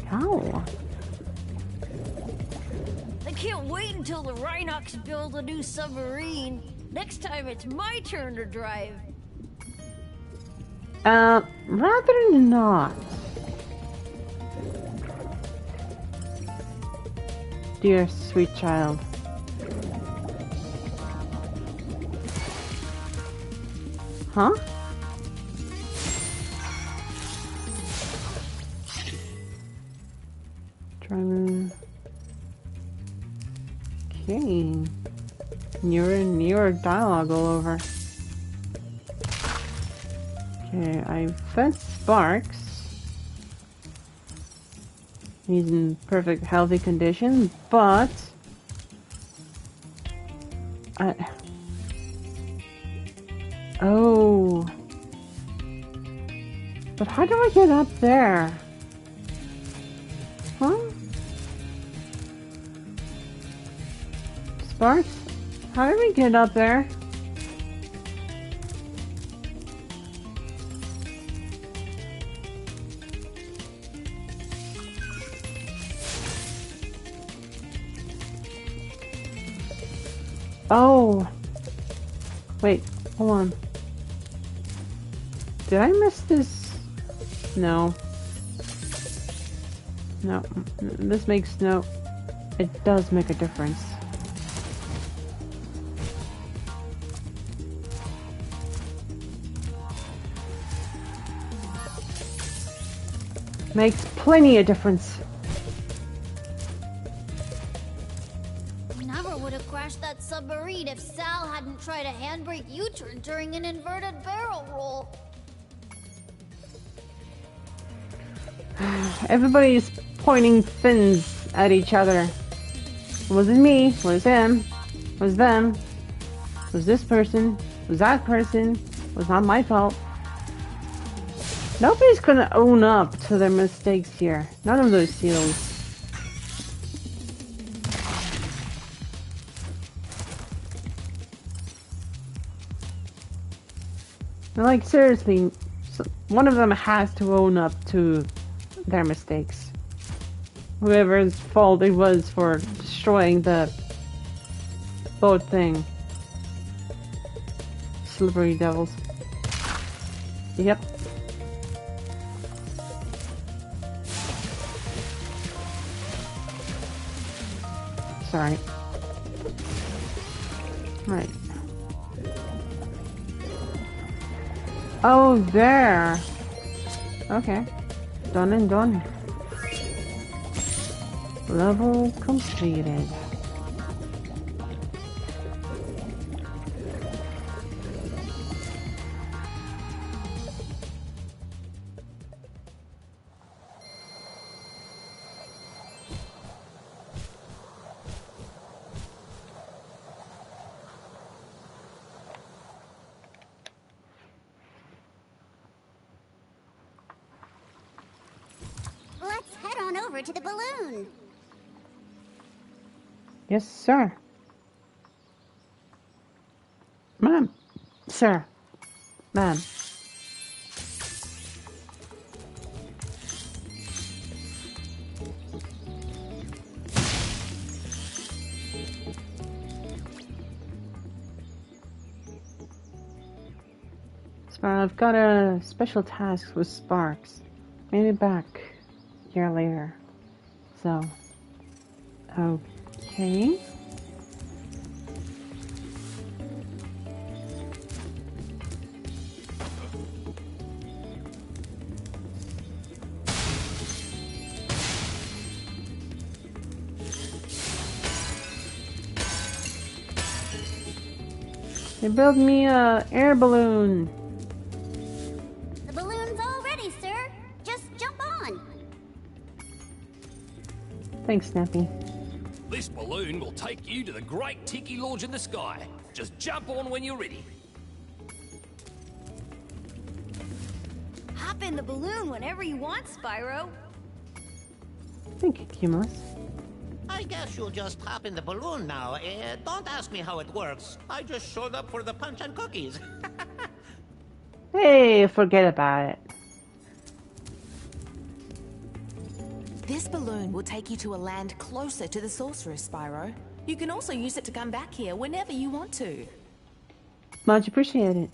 How? can't wait until the Rhinox build a new submarine. Next time it's my turn to drive. Rather not. Dear sweet child. Huh? Okay. Newer dialogue all over. Okay, I fed Sparks. He's in perfect healthy condition, but oh. But how do I get up there? Huh? Sparks? How do we get up there? Oh. Wait, hold on. Did I miss this? No. No. This makes no... It does make a difference. Makes plenty of difference. Never would have crashed that submarine if Sal hadn't tried a handbrake U-turn during an inverted barrel roll. Everybody's pointing fins at each other. It wasn't me. It was him. It was them. It was this person. It was that person. It was not my fault. Nobody's gonna own up to their mistakes here. None of those seals. Like, seriously, one of them has to own up to their mistakes. Whoever's fault it was for destroying the boat thing. Slippery devils. Yep. Sorry. Right. Oh, there. Okay. Done and done. Level completed. Let's head on over to the balloon. Yes, sir. Ma'am. Sir. Ma'am. Spyro, I've got a special task with Sparks. Maybe back a year later. So, okay. They built me a air balloon. The balloon's all ready, sir. Just jump on. Thanks, Snappy. This balloon will take you to the great Tiki Lodge in the sky. Just jump on when you're ready. Hop in the balloon whenever you want, Spyro. Thank you, Cumulus. I guess you'll just hop in the balloon now. Don't ask me how it works. I just showed up for the punch and cookies. Hey, forget about it. This This balloon will take you to a land closer to the sorceress, Spyro. You can also use it to come back here whenever you want to. Much appreciated.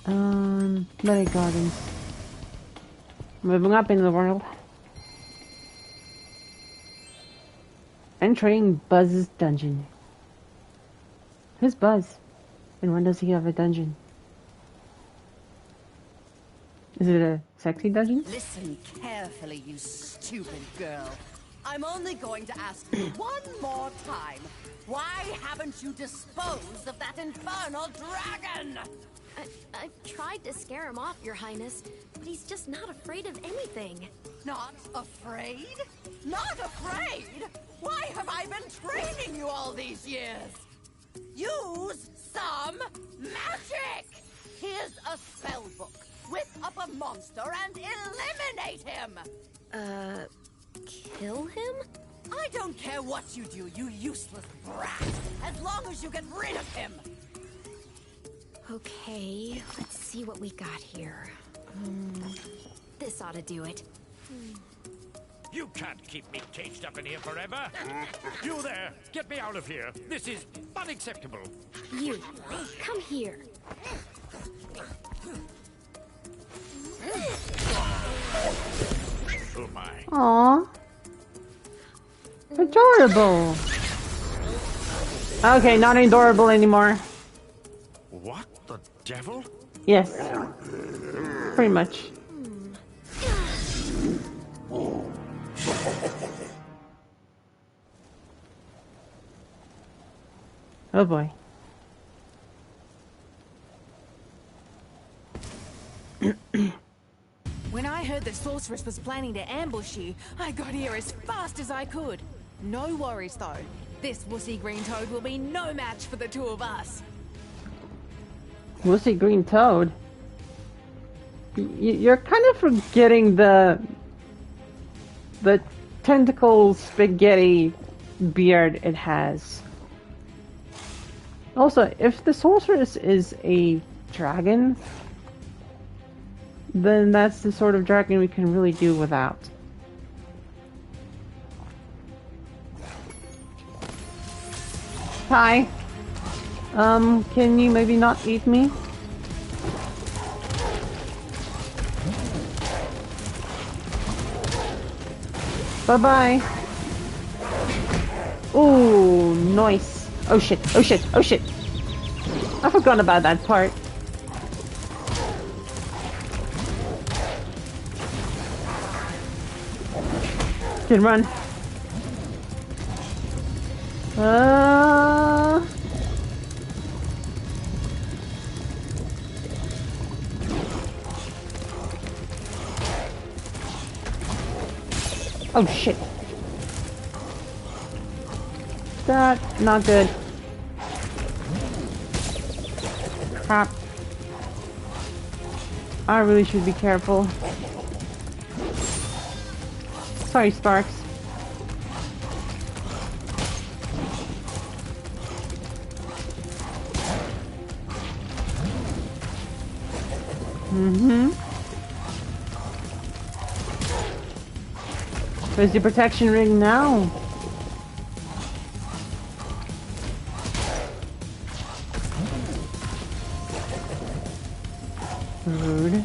Berry Gardens. Moving up in the world. Entering Buzz's dungeon. Who's Buzz? And when does he have a dungeon? Is it a sexy dungeon? Listen carefully, you stupid girl. I'm only going to ask you one more time. Why haven't you disposed of that infernal dragon? I've tried to scare him off, Your Highness, but he's just not afraid of anything. Not afraid? Not afraid? Why have I been training you all these years? Use some magic! Here's a spell book. Whip up a monster and eliminate him! Kill him? I don't care what you do, you useless brat, as long as you get rid of him! Okay, let's see what we got here. This ought to do it. You can't keep me caged up in here forever. You there, get me out of here. This is unacceptable. You, come here. Oh my. Aww. Adorable. Okay, not adorable anymore. What the devil? Yes. Pretty much. Oh boy. When I heard the sorceress was planning to ambush you, I got here as fast as I could. No worries though. This wussy green toad will be no match for the two of us. Wussy green toad? You're kind of forgetting the tentacle spaghetti beard it has. Also, if the sorceress is a dragon, then that's the sort of dragon we can really do without. Hi. Can you maybe not eat me? Bye-bye. Ooh, nice. Oh shit, oh shit, oh shit. I forgot about that part. Can run. Oh shit. That not good. Crap. I really should be careful. Sorry, Sparks. Where's the protection ring now? Rude.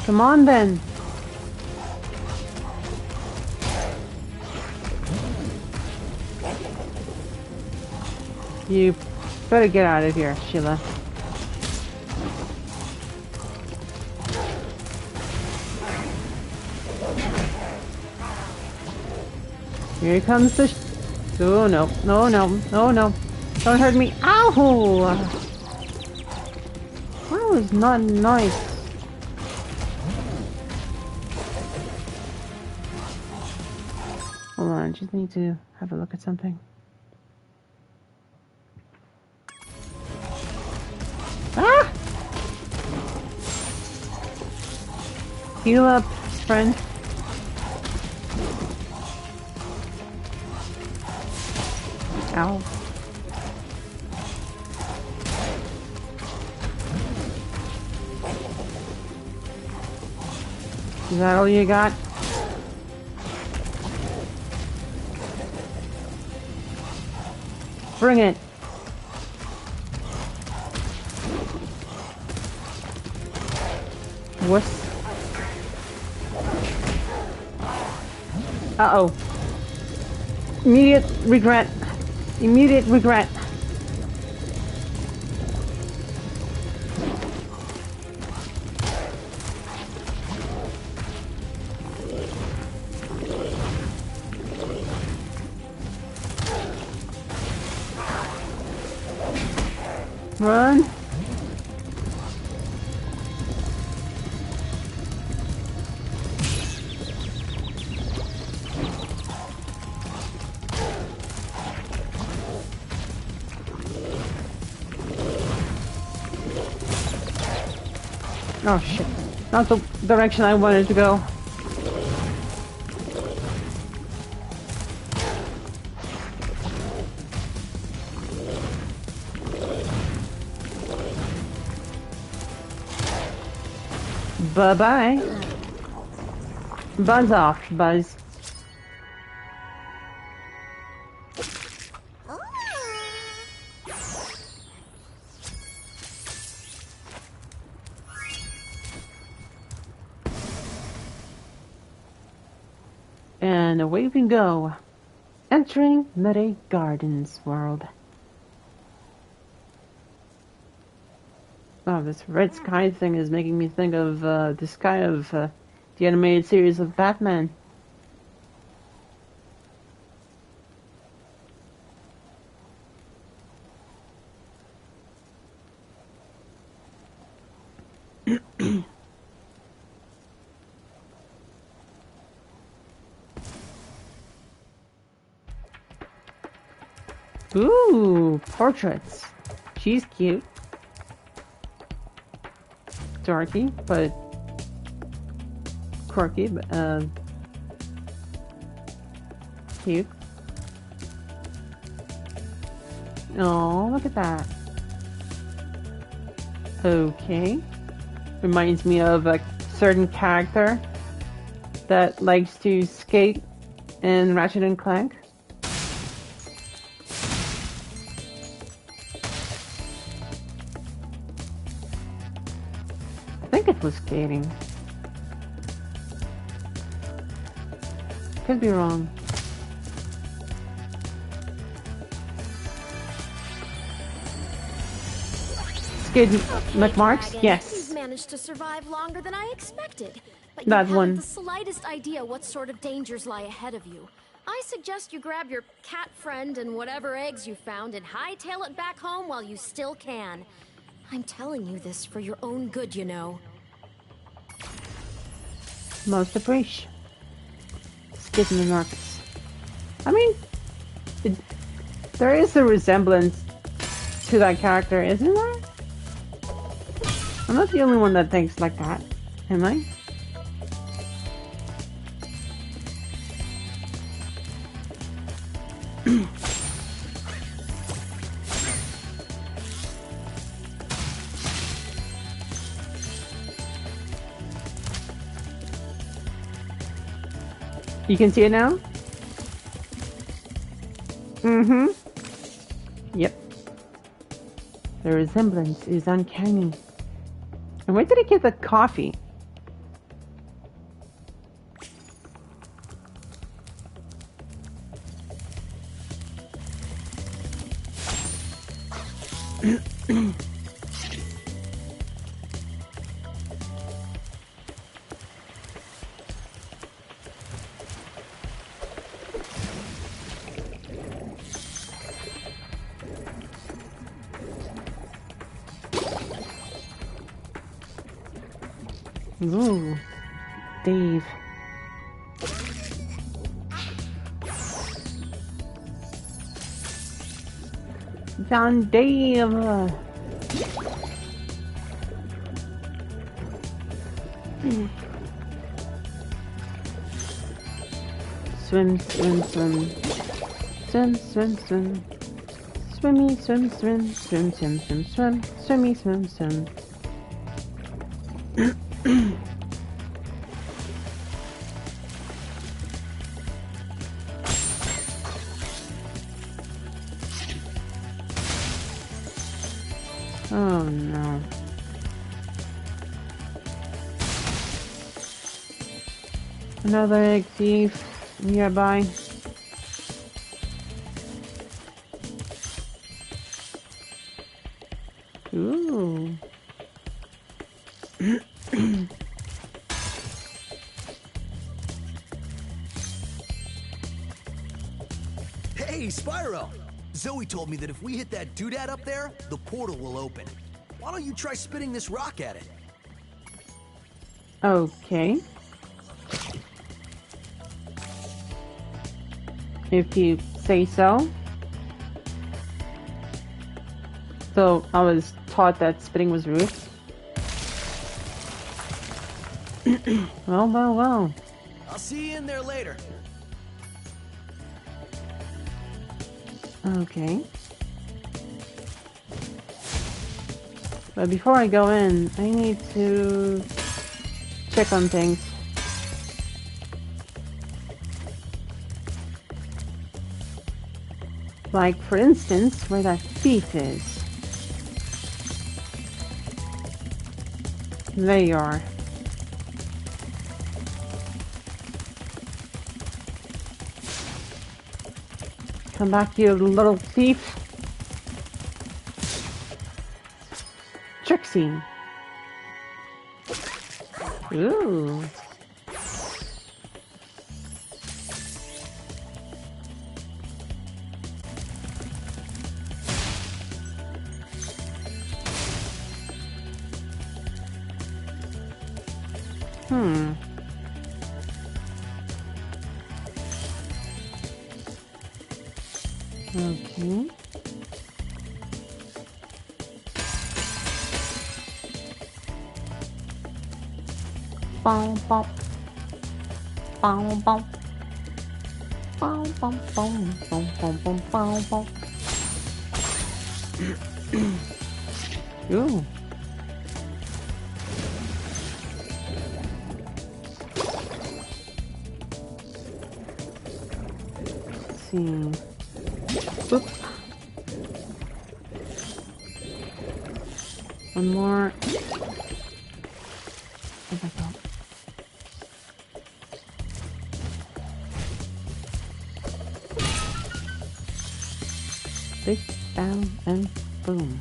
Come on then. You better get out of here, Sheila. Here comes the... Oh no, no, no, no, no. Don't hurt me. Ow! That was not nice. Hold on, I just need to have a look at something. Heal up, friend. Ow. Is that all you got? Bring it. What's... Uh-oh. Immediate regret. Immediate regret. Run. Oh shit. Not the direction I wanted to go. Bye-bye. Buzz off, Buzz. And away we go. Entering Muddy Gardens world. Oh, this red sky thing is making me think of the sky of the animated series of Batman. Ooh, portraits. She's cute. Darky, but quirky, but cute. Oh, look at that. Okay. Reminds me of a certain character that likes to skate in Ratchet and Clank. I think it was skating. Could be wrong. Skid McMarks? Yes. You've managed to survive longer than I expected. But you That haven't one. the slightest idea what sort of dangers lie ahead of you. I suggest you grab your cat friend and whatever eggs you found and hightail it back home while you still can. I'm telling you this for your own good, you know. Most appreciate. Skid McMarks. I mean, there is a resemblance to that character, isn't there? I'm not the only one that thinks like that, am I? You can see it now? Mm-hmm. Yep. The resemblance is uncanny. And where did he get the coffee? Ooh, Dave. John Dave. Swim, swim, swim. Swim, swim, swim. Swimmy, swim, swim, swim, swim, swim, swim. Swimmy, swim, swim. Oh no. Another egg thief nearby. Ooh. Hey, Spyro! Zoe told me that if we hit that doodad up there, the portal will open. Why don't you try spitting this rock at it? Okay. If you say so. So I was taught that spitting was rude. Well, well, well. I'll see you in there later. Okay. But before I go in, I need to check on things. Like, for instance, where that thief is. There you are. Come back, you little thief. Trixie. Ooh. Okay. Bom bom. Bom bom. Bom bom bom bom bom bom bom bom. Ooh. Let's see. Oop. One more. Where'd that go? Big bang and boom.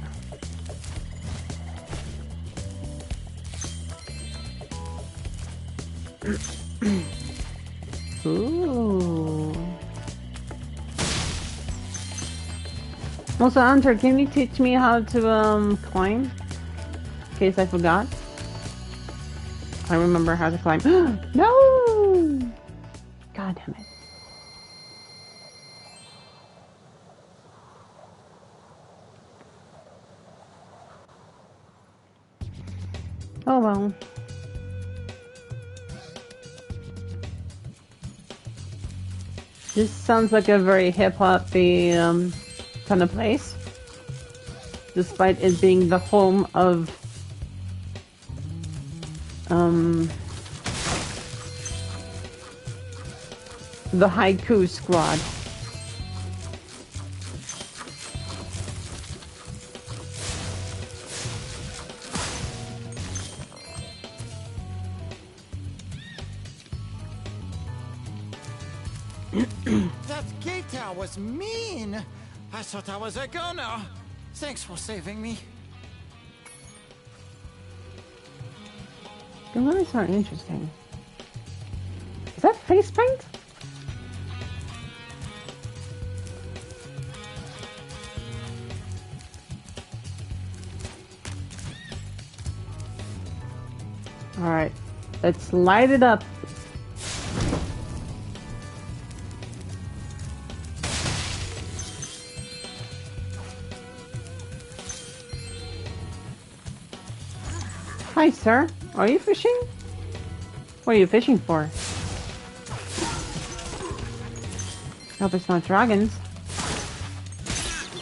Ooh. Also, Hunter, can you teach me how to climb? In case I forgot. I remember how to climb. No! God damn it. Oh well. This sounds like a very hip-hop-y kind of place, despite it being the home of the Haiku Squad. That gator was mean. I thought I was a goner. Thanks for saving me. The ones are interesting. Is that face paint? Alright, let's light it up. Hi, sir. Are you fishing? What are you fishing for? Hope it's not dragons.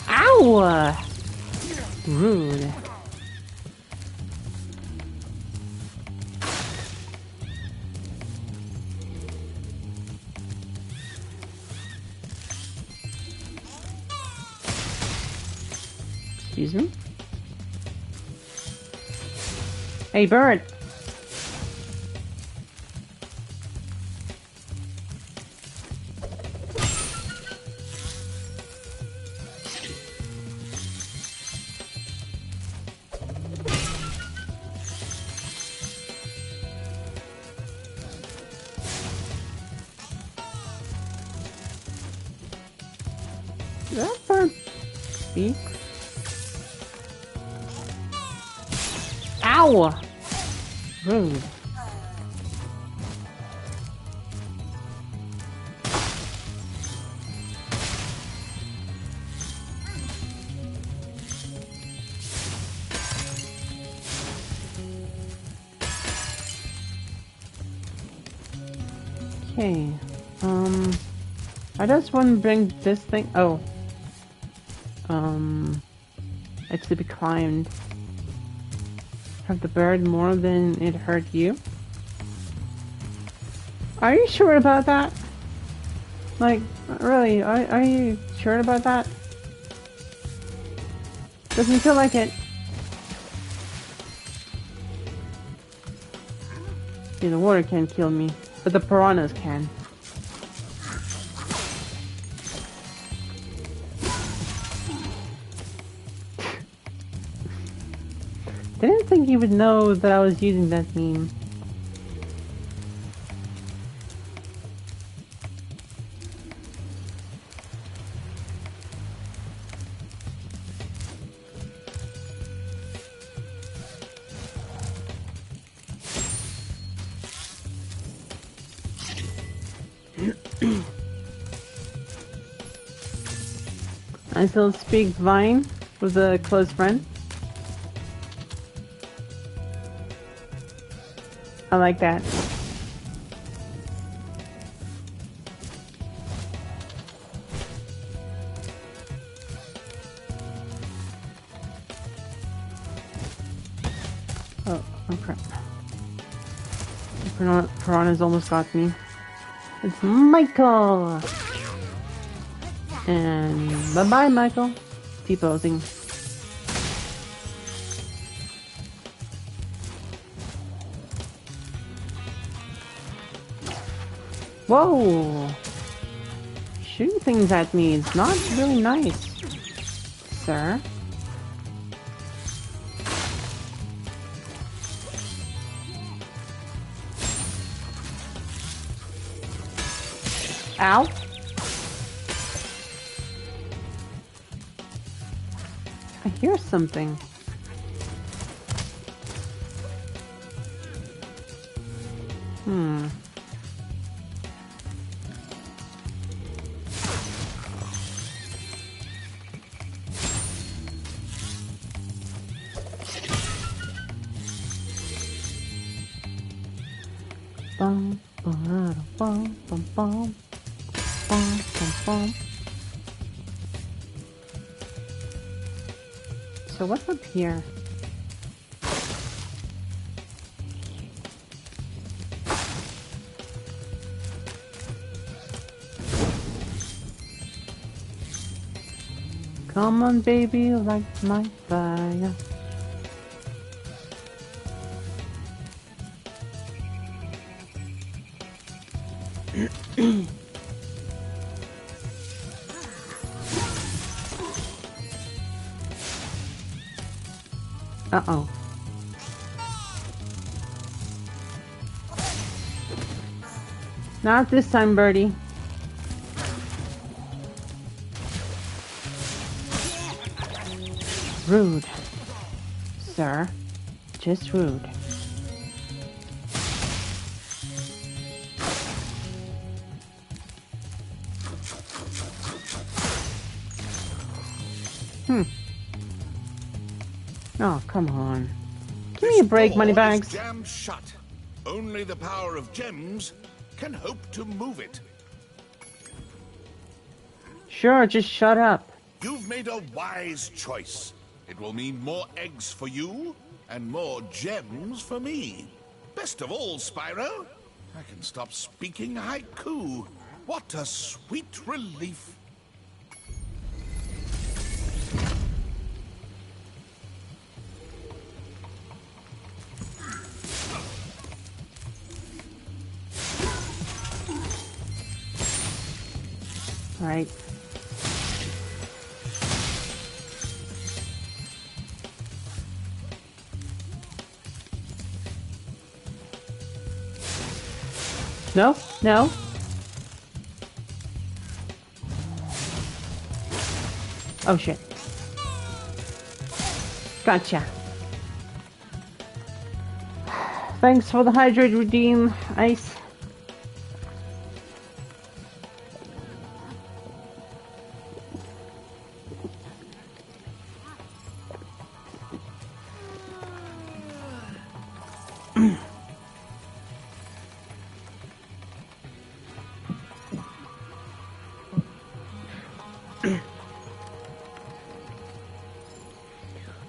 Ow! Rude. Excuse me? Hey, bird! Did that bird speak? Ow! Rude. Okay. I just want to bring this thing. Oh. It's to be climbed. Hurt the bird more than it hurt you? Are you sure about that? Like, really, are you sure about that? Doesn't feel like it. See, the water can't kill me, but the piranhas can. Didn't think you would know that I was using that meme. I still speak Vine with a close friend. I like that. Oh crap. Piranha's almost got me. It's Michael! And bye-bye, Michael. T-posing. Whoa! Shooting things at me is not really nice, sir. Ow! I hear something. Bum, bum, bum, bum, bum, bum, bum, bum. So what's up here? Come on, baby, light my fire. Uh-oh. Not this time, birdie. Rude. Sir. Just rude. Oh, come on. Give me a break, moneybags. Jammed shut. Only the power of gems can hope to move it. Sure, just shut up. You've made a wise choice. It will mean more eggs for you and more gems for me. Best of all, Spyro, I can stop speaking haiku. What a sweet relief. Right. No, no. Oh shit. Gotcha. Thanks for the hydrate redeem, Ice.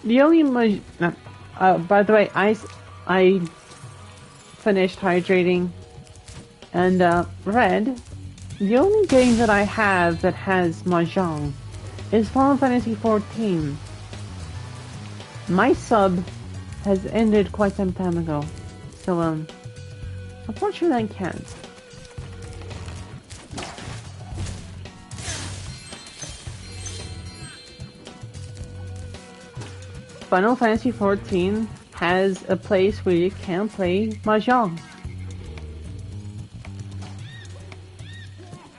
The only by the way, I finished hydrating, and Red, the only game that I have that has Mahjong is Final Fantasy XIV. My sub has ended quite some time ago, so unfortunately I can't. Final Fantasy XIV has a place where you can play Mahjong.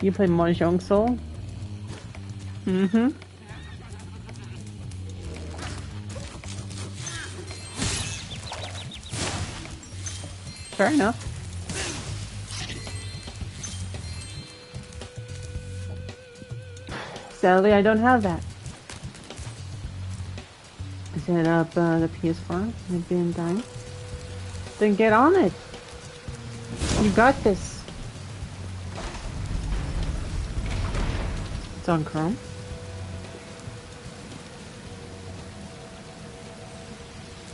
You play Mahjong Soul? Mm-hmm. Fair enough. Sadly, I don't have that. Set up the PS4. I've been dying. Then get on it. You got this. It's on Chrome.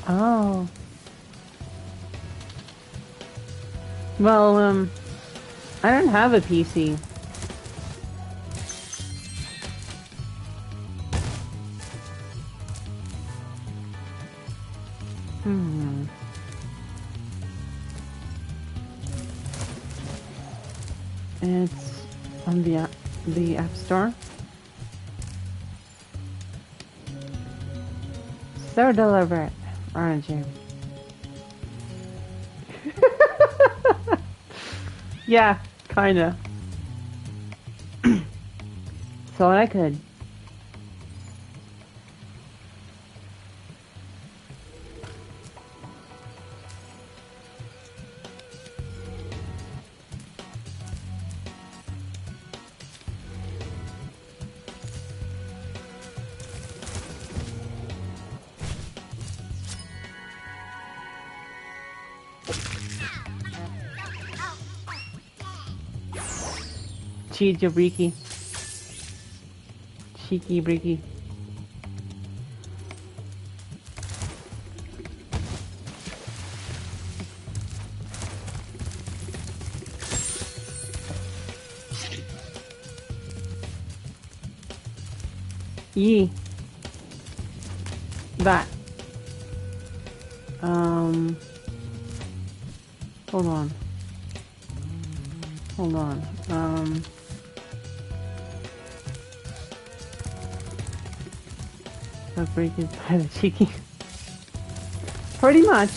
Oh. Well, I don't have a PC. It's on the App Store. So deliberate, aren't you? Yeah, kinda. Thought I could. Cheeky breaky. Cheeky breaky. Yee. That. Hold on. Hold on. Break it by the cheeky. Pretty much.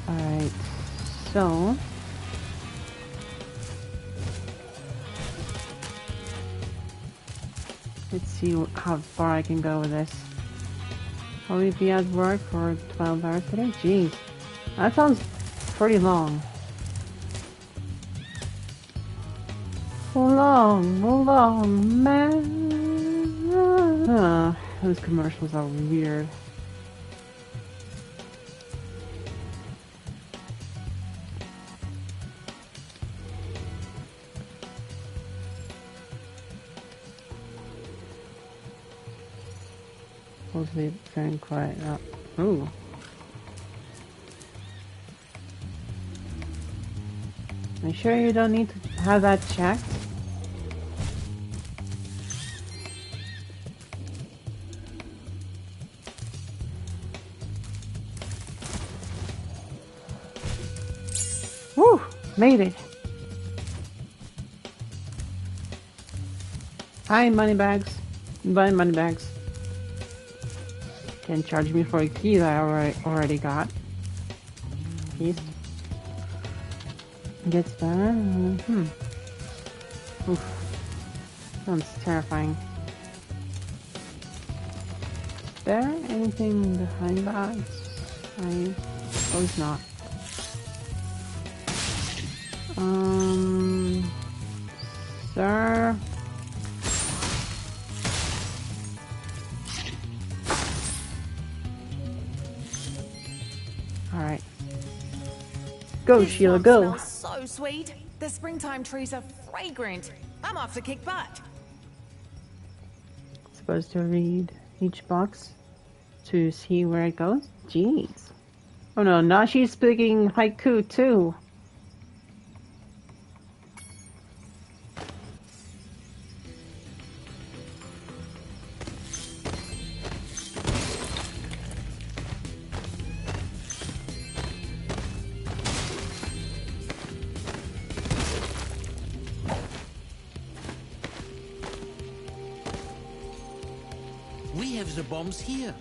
Alright, so let's see how far I can go with this. Will we be at work for 12 hours today? Jeez, that sounds pretty long. Long, man. Those commercials are weird. Hopefully it's going quiet up. Ooh. Are you sure you don't need to have that checked? Woo! Made it! Hi, moneybags. Buy moneybags. Can't charge me for a key that I already got. Keys. Gets better. Oof. Sounds terrifying. Is there anything behind that? I suppose not. Sir. Alright. Go, This Sheila, swamp go. smells so sweet. The springtime trees are fragrant. I'm off to kick butt. Supposed to read each box to see where it goes? Jeez. Oh no, now she's speaking haiku too. We have the bombs here.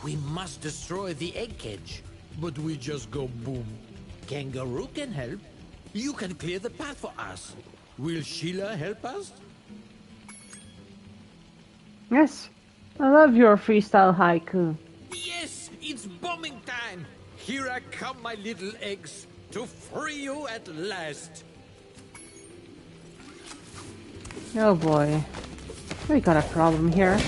We must destroy the egg cage. But we just go boom. Kangaroo can help. You can clear the path for us. Will Sheila help us? Yes. I love your freestyle haiku. Yes, it's bombing time. Here I come, my little eggs, to free you at last. Oh boy. We got a problem here.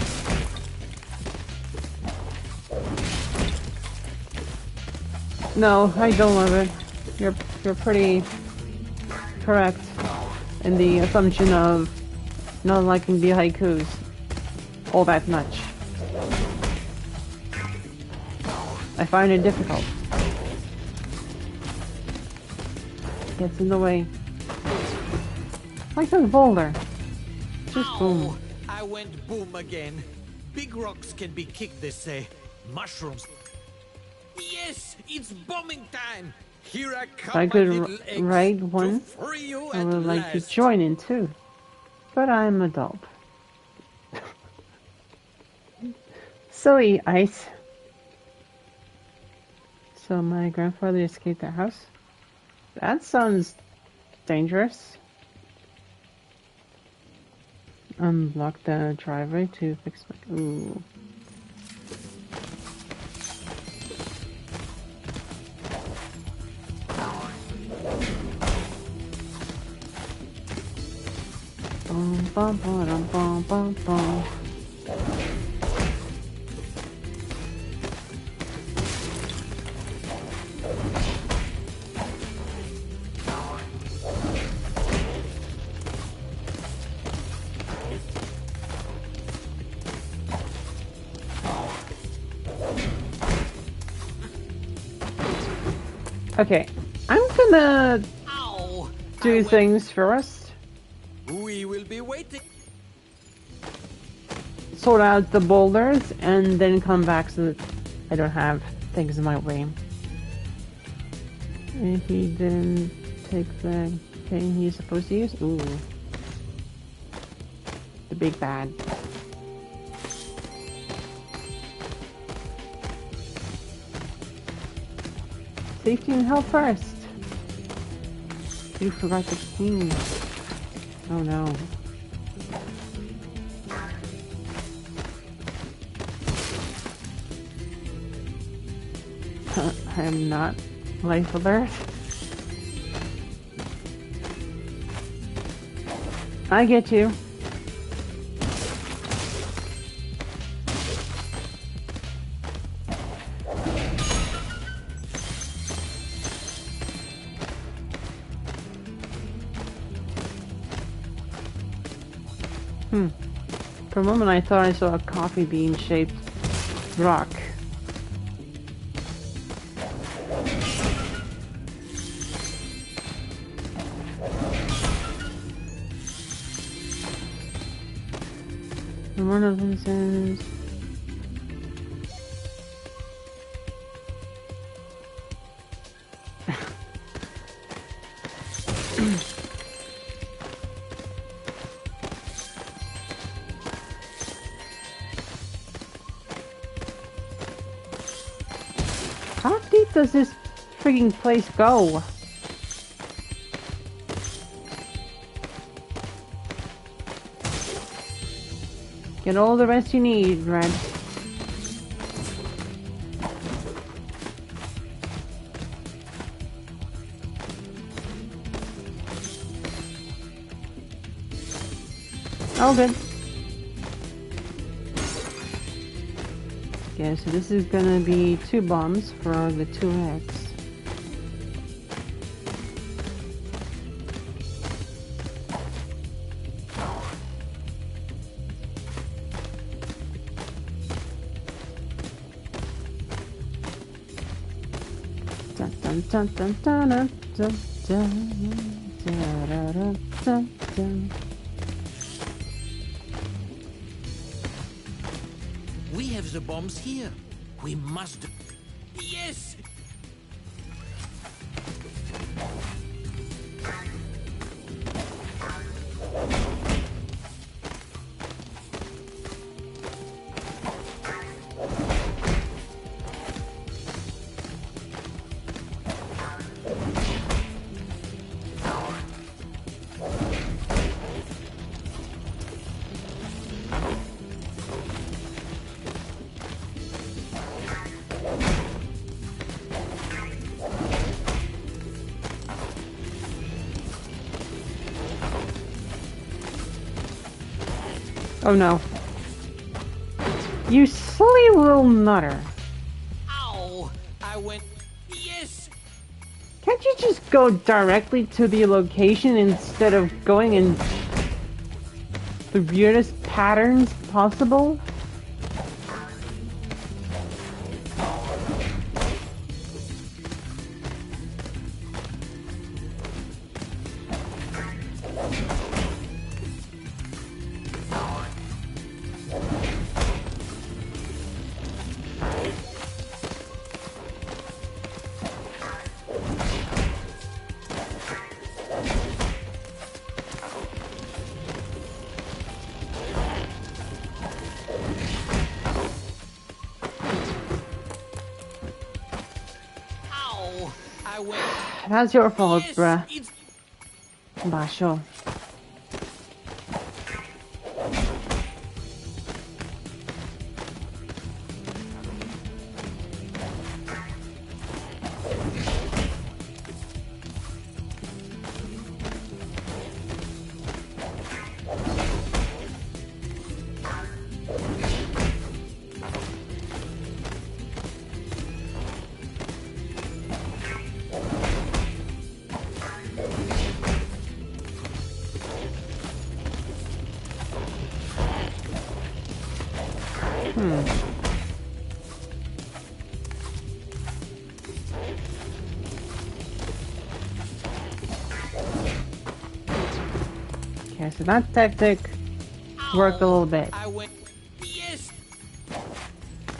No, I don't love it. You're pretty correct in the assumption of not liking the haikus all that much. I find it difficult. Gets in the way. Like this boulder. Just boom. I went boom again. Big rocks can be kicked, they say. Mushrooms. Yes, it's bombing time. Here I come, If I my could little eggs, ride one, to free you I at would like to last. join in too. But I'm adult. Silly ice. So my grandfather escaped the house? That sounds dangerous. Unblock the driveway to fix my... Ooh. Bum, bum, bum, bum, bum, bum. Okay, I'm gonna do things first. We will be waiting. Sort out the boulders and then come back so that I don't have things in my way. And he didn't take the thing he's supposed to use. Ooh. The big bad. Safety and health first. You forgot the king. Oh no. I am not life alert. I get you. For a moment I thought I saw a coffee bean shaped rock. And one of them says... How deep does this frigging place go? Get all the rest you need, Red. Oh, good. Okay, so this is gonna be 2 bombs for the 2X. Dun dun dun dun dun dun dun dun dun dun. We have the bombs here. We must... Yes! Oh no. You silly little nutter. Ow! I went... Yes! Can't you just go directly to the location instead of going in the weirdest patterns possible? That's your fault, bruh. Basho. Okay, so that tactic worked a little bit. I'm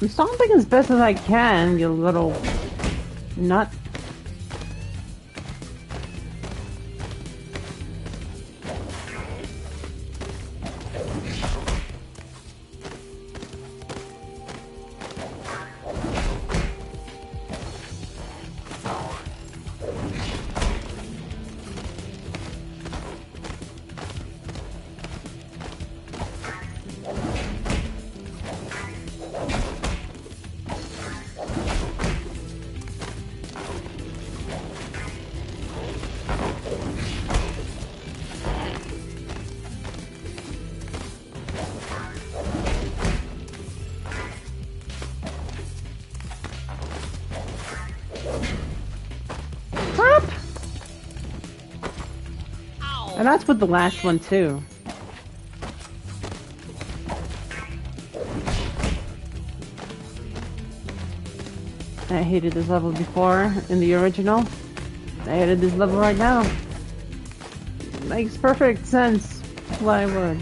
stomping as best as I can, you little nut. And that's with the last one too. I hated this level before in the original. I hated this level right now. Makes perfect sense why I would.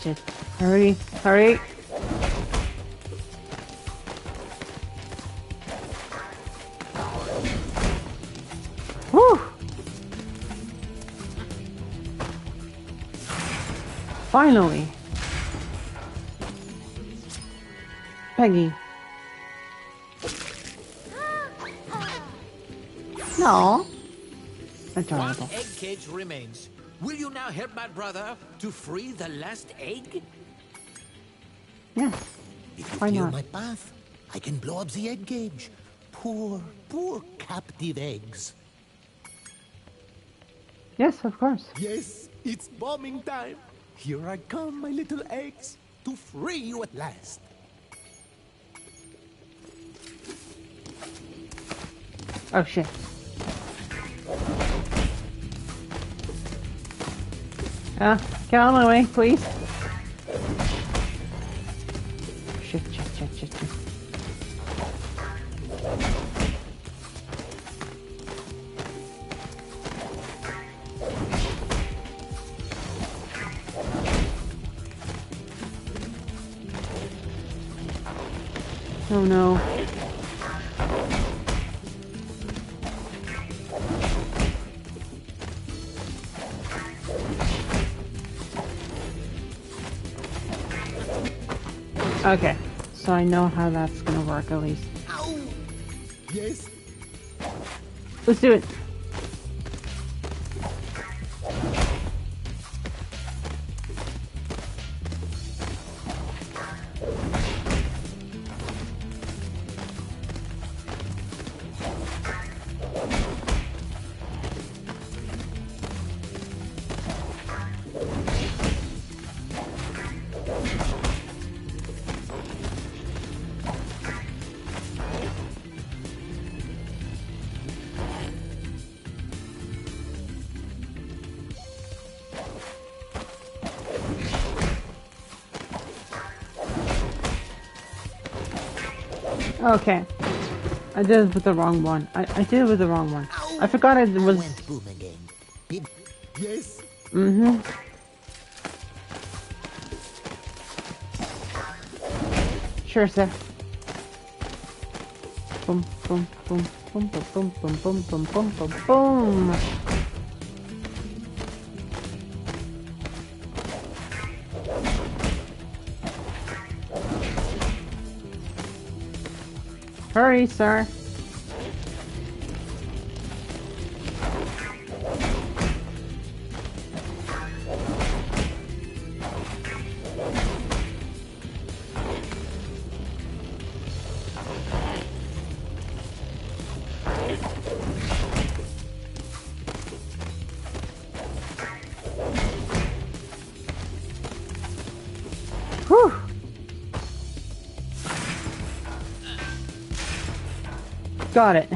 Shit. Hurry. Whew. Finally. Peggy. No. Adorable. One egg cage remains. Will you now help my brother to free the last egg? Yeah. If you Why clear not? my path, I can blow up the egg cage. Poor captive eggs. Yes, of course. Yes, it's bombing time. Here I come, my little eggs, to free you at last. Oh shit. Get out of my way, please. Shit. Oh no. Okay, so I know how that's gonna work at least. Ow! Yes. Let's do it. Okay. I did it with the wrong one. I did it with the wrong one. I forgot it was... Boom again. Yes. Mm-hmm. Sure, sir. Boom, boom, boom, boom, boom, boom, boom, boom, boom, boom, boom. Hurry, sir. Whew. Got it.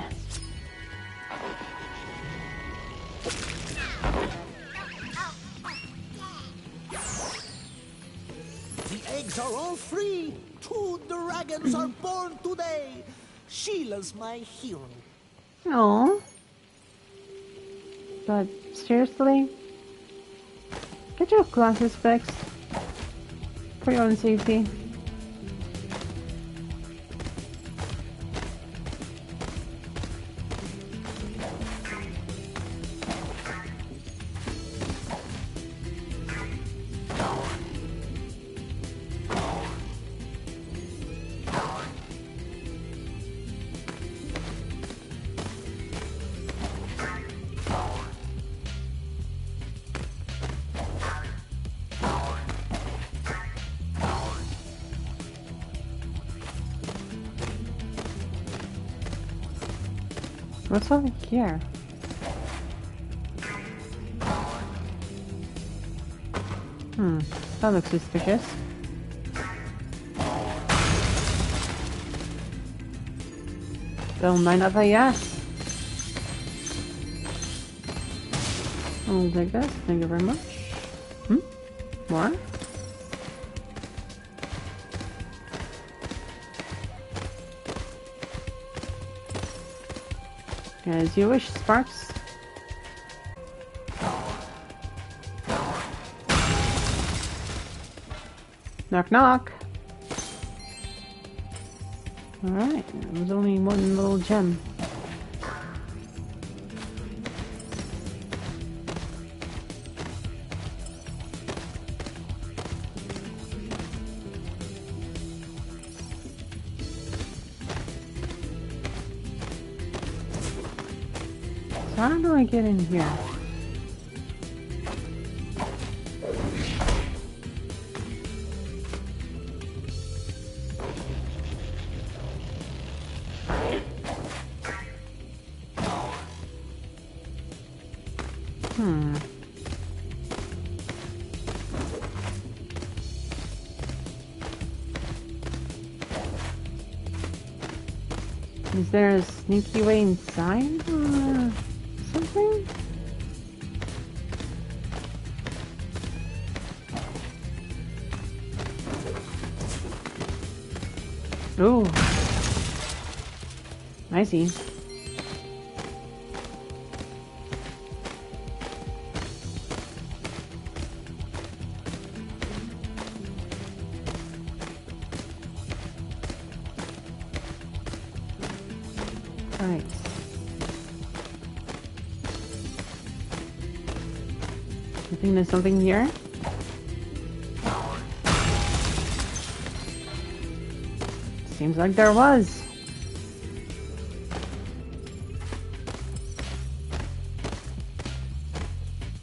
The eggs are all free. 2 dragons are born today. Sheila's my hero. No. But seriously? Get your glasses fixed. For your own safety. What's over here? That looks suspicious. Don't mind if I ask. I'll take this. Thank you very much. More? As you wish, Sparks. Knock knock. Alright, there was only one little gem. So how do I get in here? Is there a sneaky way inside or something? Ooh. I see. Right. I think there's something here. Seems like there was.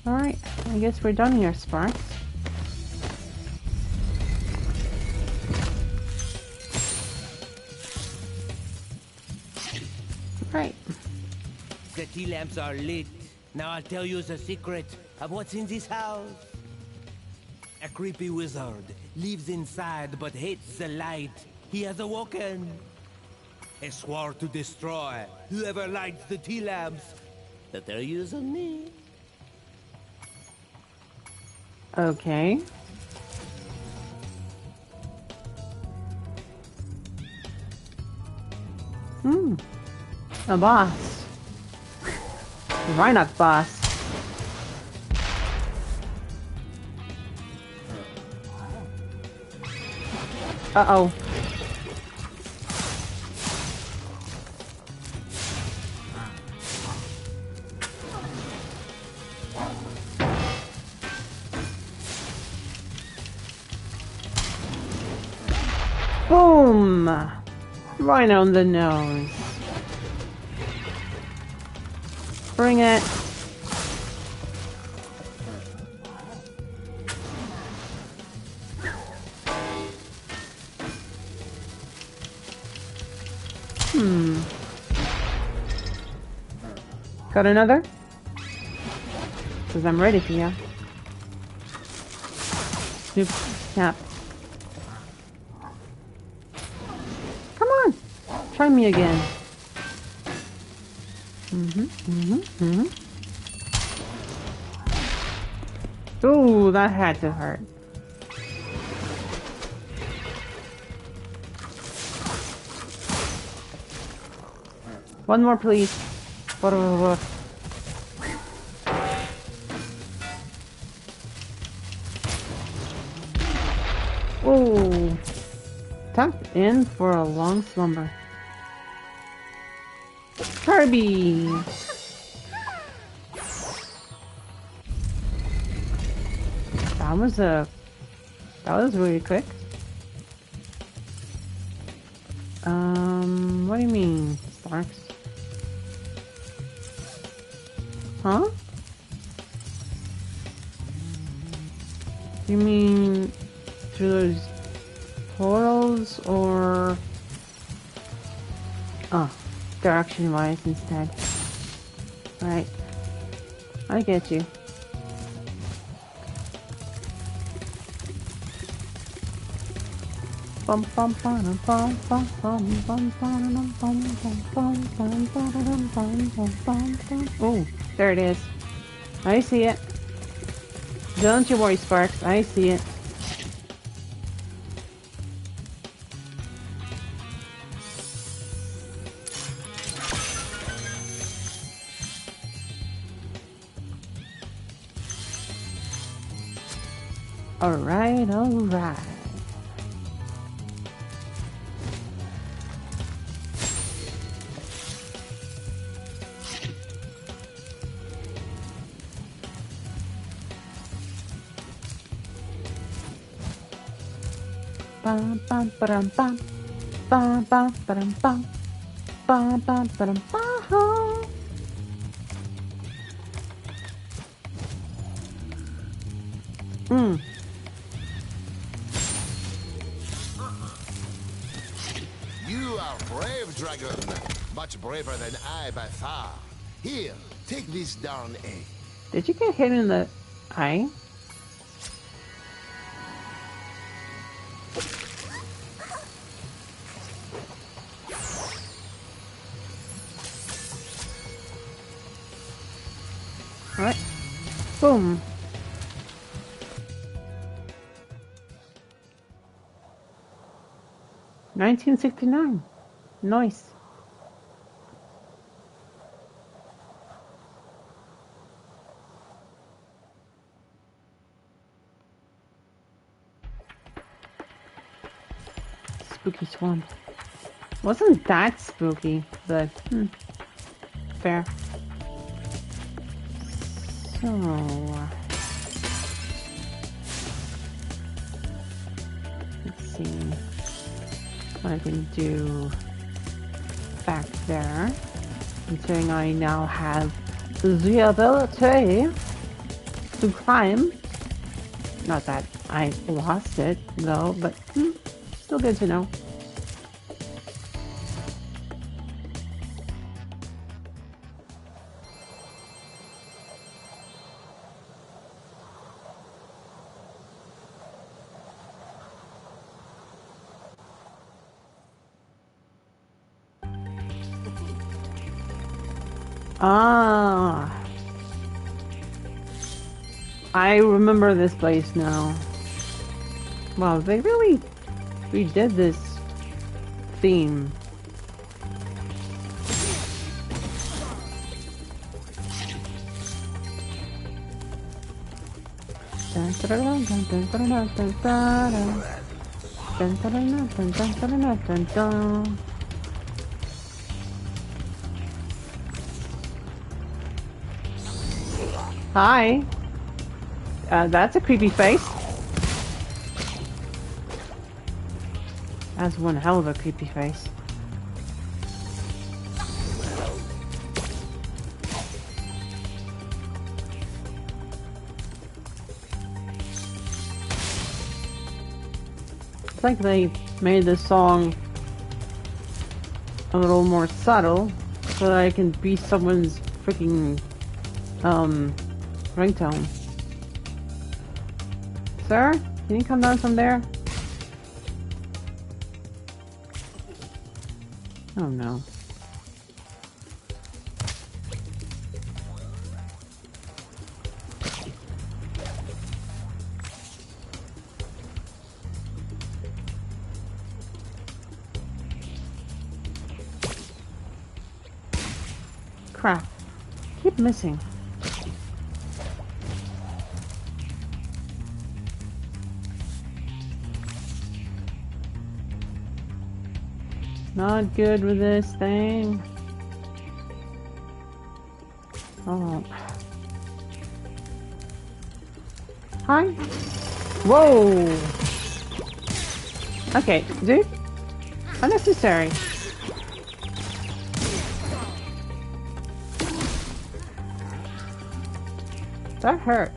Alright, I guess we're done here, Sparks. Right. The tea lamps are lit. Now I'll tell you the secret of what's in this house. A creepy wizard lives inside but hates the light. He has awoken. He swore to destroy whoever lights the tea lamps. That they're using me. Okay. A boss. Rhinoc boss. Uh-oh. Boom! Right on the nose. Bring it. Got another? Because I'm ready for you. Snoop, snap. Come on! Try me again. Ooh, that had to hurt. One more, please. Oh, tucked in for a long slumber. Kirby! That was really quick. What do you mean, Sparks? Huh? You mean through those portals or... Oh, direction-wise instead. Right. I get you. Oh, there it is. I see it. Don't you worry, Sparks. I see it. Alright, alright. Bum bum ba-dum bum. Bum bum ba-dum bum. Bum bum ba-dum bum. You are brave, dragon. Much braver than I by far. Here, take this darn egg. Did you get hit in the eye? Alright. Boom. $19.69. Nice. Spooky swamp. Wasn't that spooky, but fair. So let's see what I can do back there. Considering I now have the ability to climb. Not that I lost it though, but still good to know. Ah, I remember this place now. Wow, they really redid this theme. Hi. That's a creepy face. That's one hell of a creepy face. It's like they made this song a little more subtle so that I can be someone's freaking ringtone. Sir, can you come down from there? Oh no. Crap. Keep missing. Not good with this thing. Oh. Hi. Whoa. Okay, dude. Unnecessary. That hurt.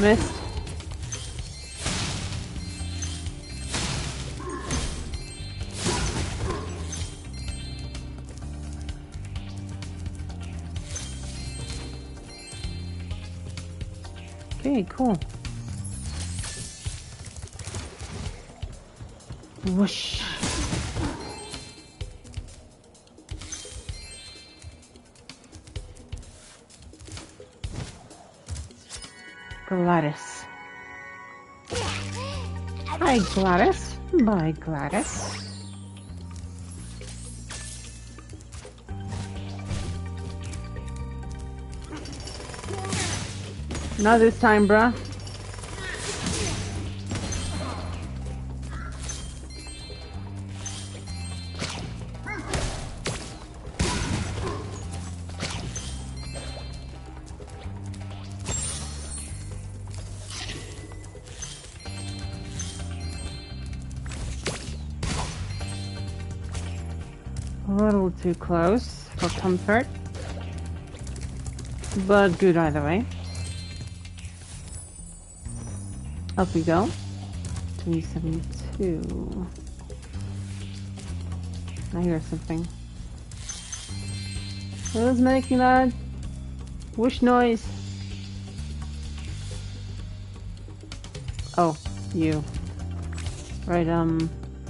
Missed. Okay, cool. Whoosh. Gladys. Hi, Gladys. Bye, Gladys. Not this time, bruh. A little too close for comfort, but good either way. Up we go. 372. I hear something. Who's making that whoosh noise? Oh, you. Right,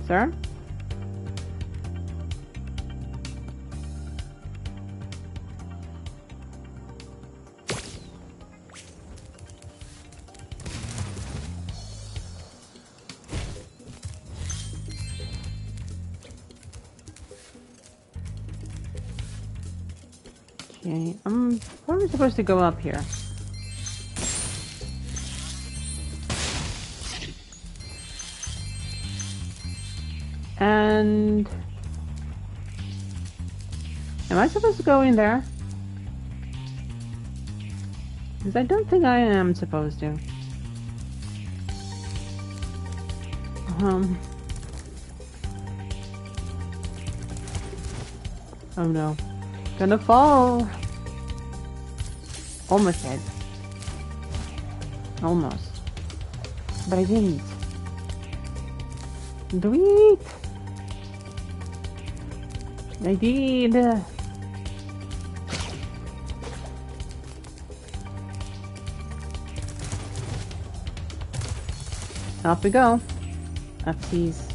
sir? Okay, I'm probably supposed to go up here. And am I supposed to go in there? Because I don't think I am supposed to. Oh no. Gonna fall. Almost dead. Almost. But I didn't. Sweet. I did. Off we go. Up these.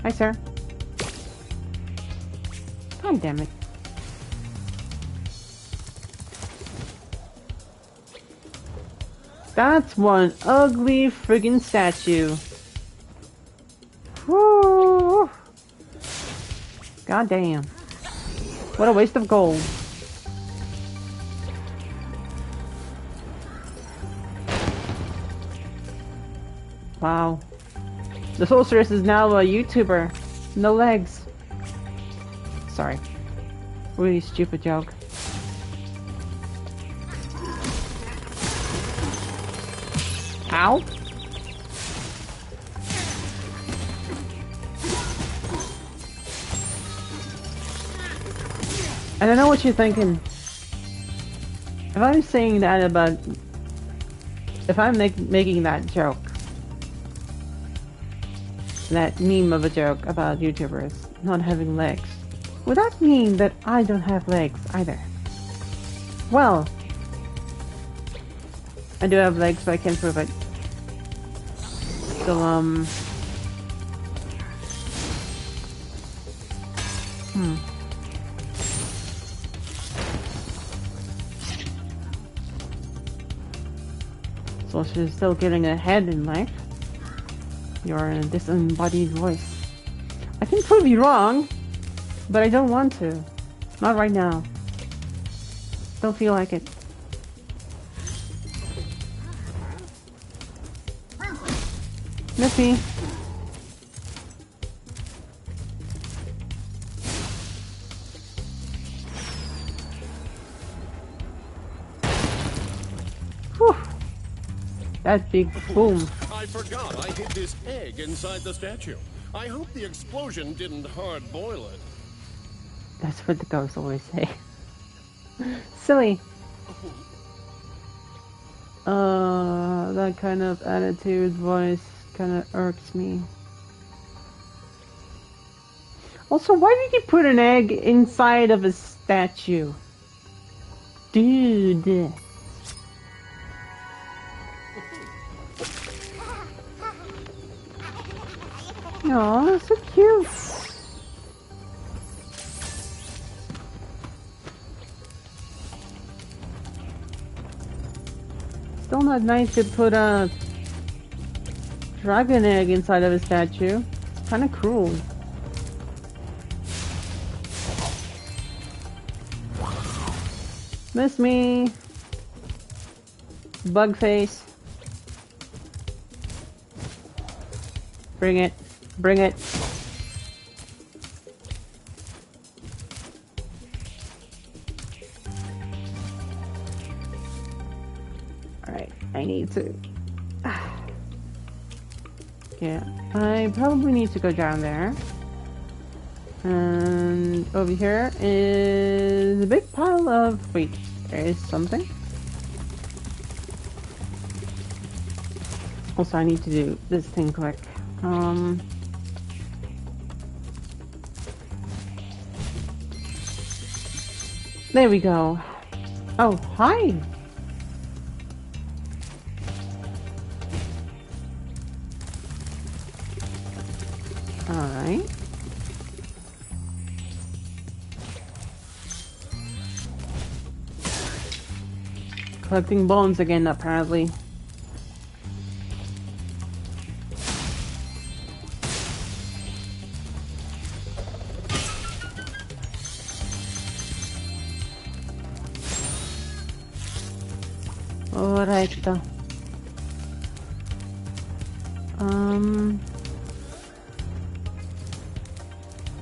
Hi, sir. God damn it. That's one ugly friggin' statue. Woo! God damn. What a waste of gold. Wow. The sorceress is now a YouTuber. No legs. Sorry. Really stupid joke. Ow. I don't know what you're thinking. If I'm saying that about... If I'm making that joke, that meme of a joke about YouTubers not having legs, would that mean that I don't have legs either? Well, I do have legs, but I can't prove it. So, So she's still getting ahead in life. You're a disembodied voice. I can prove you wrong, but I don't want to. Not right now. Don't feel like it. Miss me. Whew. That big boom. I forgot I hid this egg inside the statue. I hope the explosion didn't hard boil it. That's what the ghosts always say. Silly. That kind of attitude, voice kind of irks me. Also, why did you put an egg inside of a statue? Dude. Aw, so cute. Still not nice to put a dragon egg inside of a statue. Kind of cruel. Miss me. Bug face. Bring it. Bring it. Alright, I need to... Yeah, I probably need to go down there. And over here is a big pile of... Wait, there is something? Also, I need to do this thing quick. There we go. Oh, hi! Alright. Collecting bones again, apparently. Alright.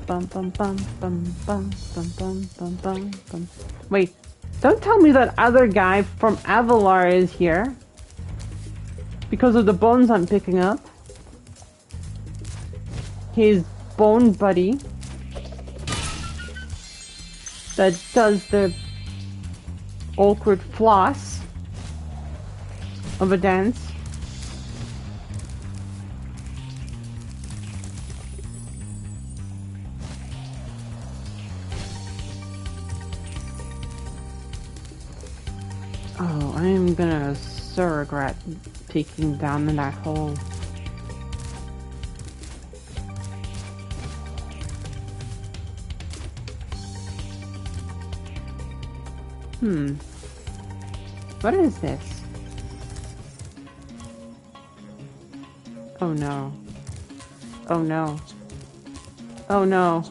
Bum bum bum bum bum bum bum bum bum bum. Wait, don't tell me that other guy from Avalar is here. Because of the bones I'm picking up. His bone buddy. That does the awkward floss of a dance. Oh, I am gonna so regret peeking down in that hole. What is this? Oh no. Oh no. Oh no.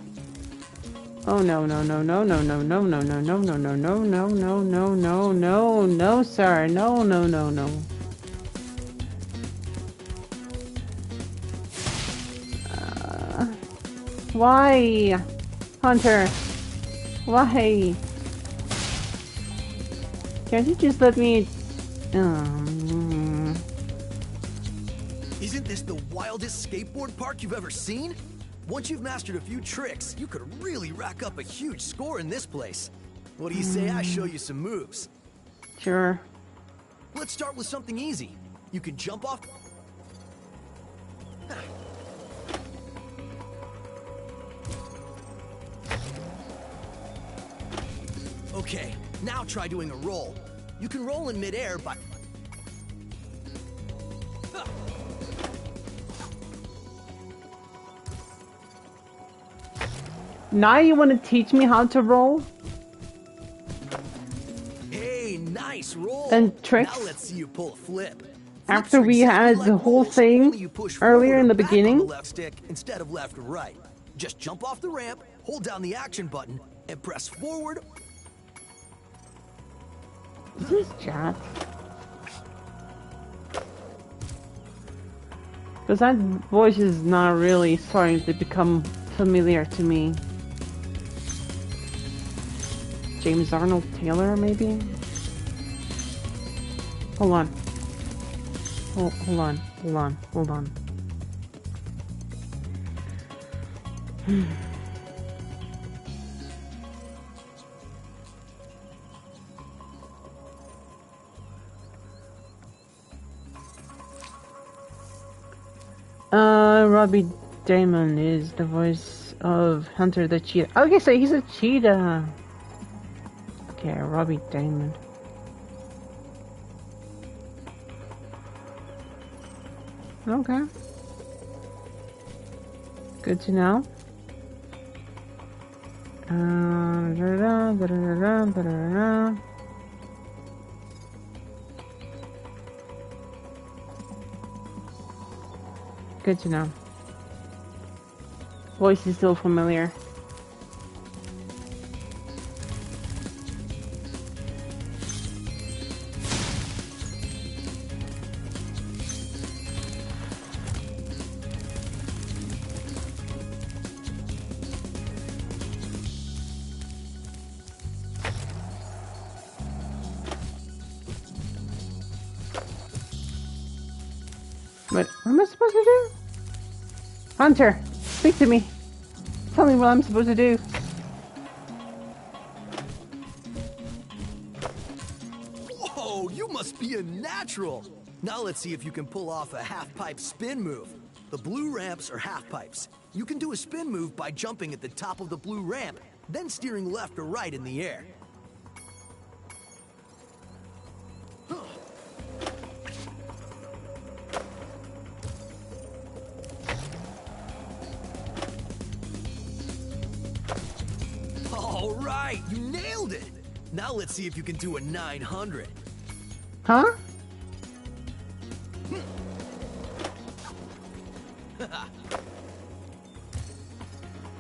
Oh no no no no no no no no no no no no no no no no no no no sir, no no no no. Why? Hunter? Why? Can't you just let me... Isn't this the wildest skateboard park you've ever seen? Once you've mastered a few tricks, you could really rack up a huge score in this place. What do you say I show you some moves? Sure. Let's start with something easy. You can jump off... Okay, now try doing a roll. You can roll in midair by... Now you want to teach me how to roll? Hey, nice roll. And tricks? Now let's see you pull a flip. After we had the whole thing earlier in the beginning? On the left stick instead of left or right. Just jump off the ramp, hold down the action button, and press forward. Is this chat? Because that voice is not really starting to become familiar to me. James Arnold Taylor, maybe? Hold on. Hold on. Hold on. Hold on. Robbie Damon is the voice of Hunter the Cheetah. Okay, so he's a cheetah. Okay, Robbie Diamond. Okay. Good to know. Good to know. Voice is still familiar. What am I supposed to do? Hunter, speak to me. Tell me what I'm supposed to do. Whoa, you must be a natural. Now let's see if you can pull off a half-pipe spin move. The blue ramps are half-pipes. You can do a spin move by jumping at the top of the blue ramp, then steering left or right in the air. All right, you nailed it. Now let's see if you can do a 900. Huh?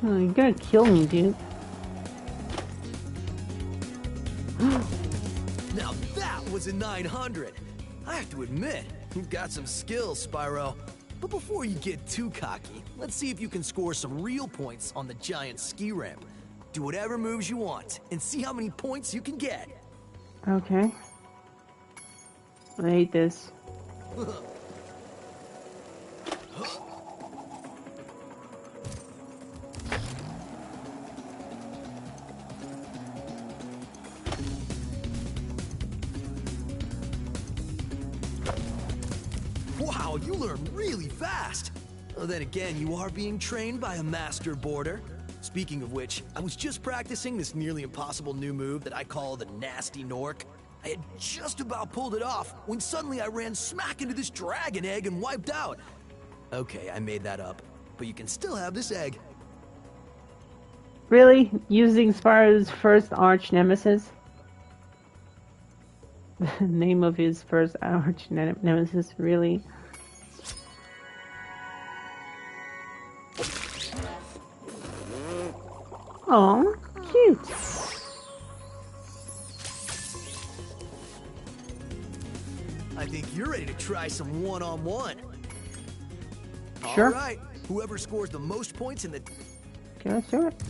Oh, you're gonna kill me, dude. Now that was a 900. I have to admit, you've got some skills, Spyro. But before you get too cocky, let's see if you can score some real points on the giant ski ramp. Do whatever moves you want, and see how many points you can get. Okay. I hate this. Wow, you learn really fast. Then again, you are being trained by a master boarder. Speaking of which, I was just practicing this nearly impossible new move that I call the Nasty Nork. I had just about pulled it off when suddenly I ran smack into this dragon egg and wiped out. Okay, I made that up, but you can still have this egg. Really? Using Spyro's first arch nemesis? The name of his first arch nemesis, really? Aw, cute. I think you're ready to try some one-on-one. Sure. All right, whoever scores the most points in the... Okay, let's do it.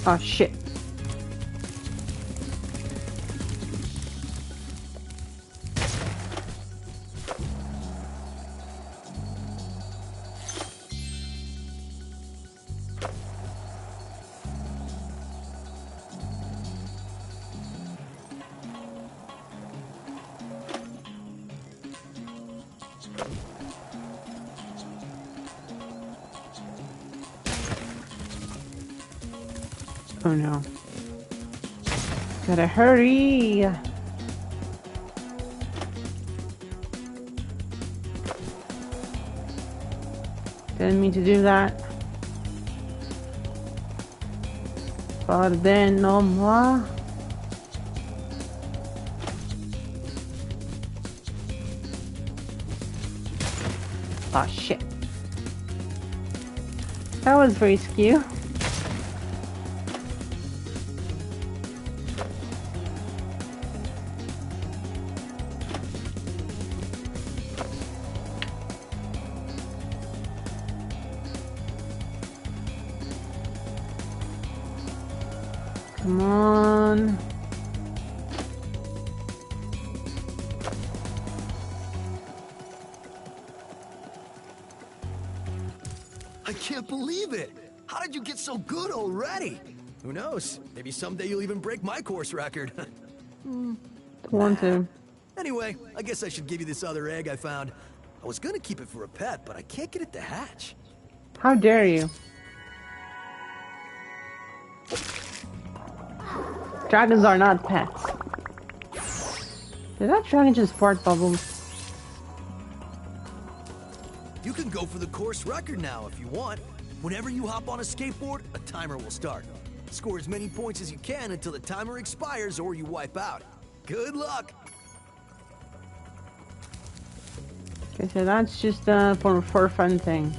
Oh shit. Oh no. Gotta hurry! Didn't mean to do that. But then no more. Oh shit. That was very skew. Come on. I can't believe it! How did you get so good already? Who knows? Maybe someday you'll even break my course record. Want to. Anyway, I guess I should give you this other egg I found. I was gonna keep it for a pet, but I can't get it to hatch. How dare you? Dragons are not pets. Did that dragon just fart bubbles? You can go for the course record now if you want. Whenever you hop on a skateboard, a timer will start. Score as many points as you can until the timer expires or you wipe out. Good luck! Okay, so that's just for a fun thing.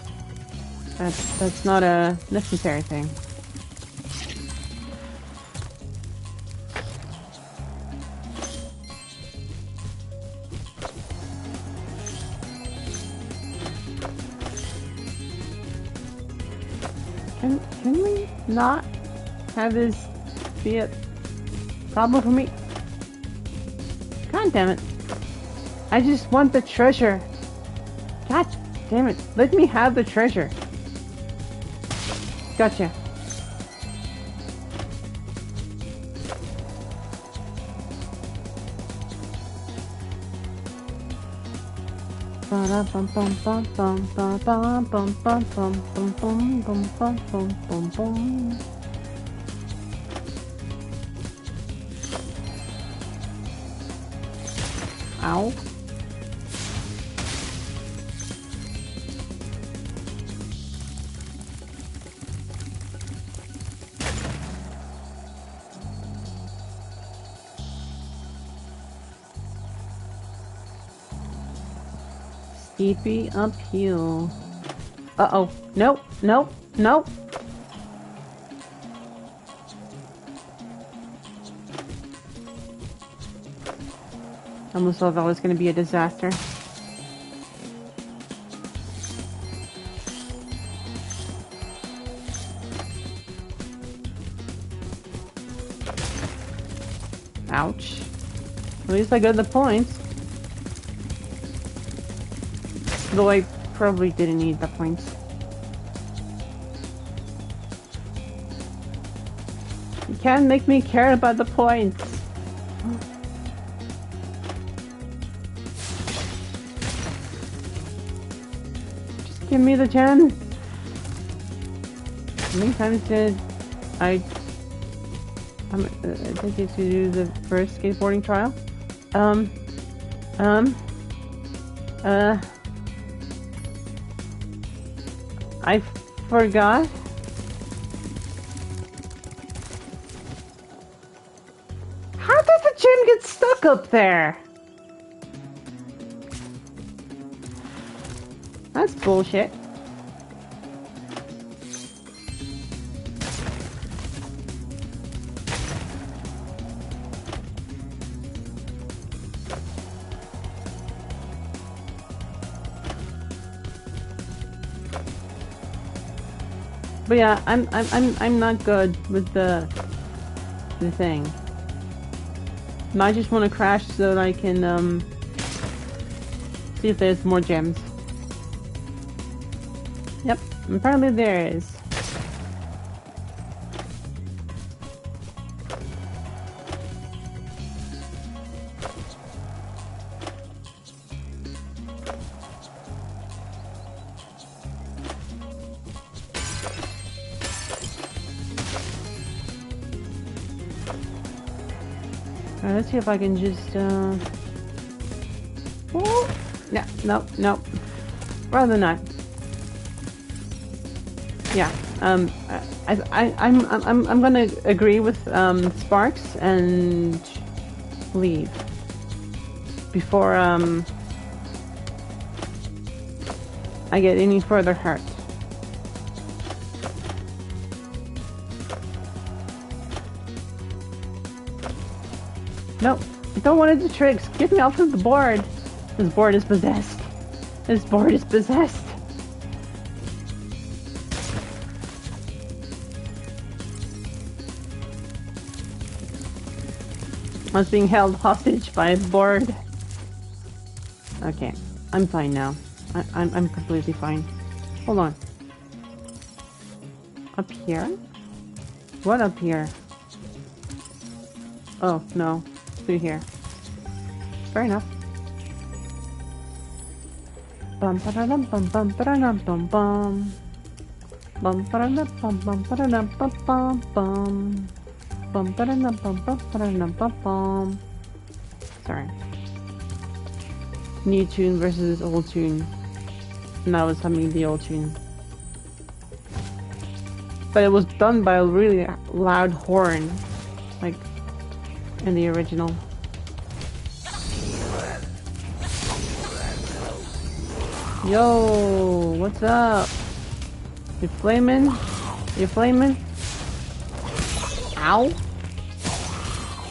That's not a necessary thing. Can we not have this be a problem for me? God damn it. I just want the treasure. God damn it. Let me have the treasure. Gotcha. Ow. Steepy uphill. Uh-oh. Nope, nope, nope. I almost thought that was going to be a disaster. Ouch. At least I got the points. Though I probably didn't need the points. You can't make me care about the points. Just give me the gem. How many times did I take you to do the first skateboarding trial? I forgot. How did the gem get stuck up there? That's bullshit. But yeah, I'm not good with the thing. I just want to crash so that I can see if there's more gems. Yep, apparently there is. Alright, let's see if I can just, oh, no. Rather not. Yeah, I'm gonna agree with, Sparks and leave. Before, I get any further hurt. No, I don't want to do tricks. Get me off of the board. This board is possessed. This board is possessed. I was being held hostage by a board. Okay, I'm fine now. I'm completely fine. Hold on. Up here? What up here? Oh, no. Through here. Fair enough. Bum ba da dum bum bum ba da dum bum bum. Bum ba da dum bum bum ba da dum bum bum bum. Bum ba da dum bum bum ba da dum bum bum. Sorry. New tune versus old tune. And I was humming the old tune. But it was done by a really loud horn. Like in the original. Yo, what's up? You flaming? You flaming? Ow!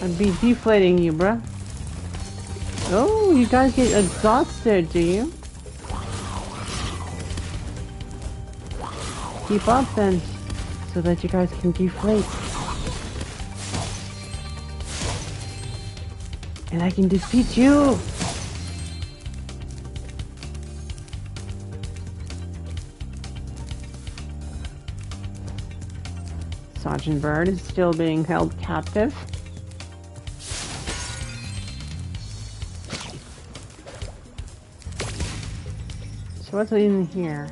I'd be deflating you, bruh. Oh, you guys get exhausted, do you? Keep up then, so that you guys can deflate. And I can defeat you! Sergeant Bird is still being held captive. So what's in here?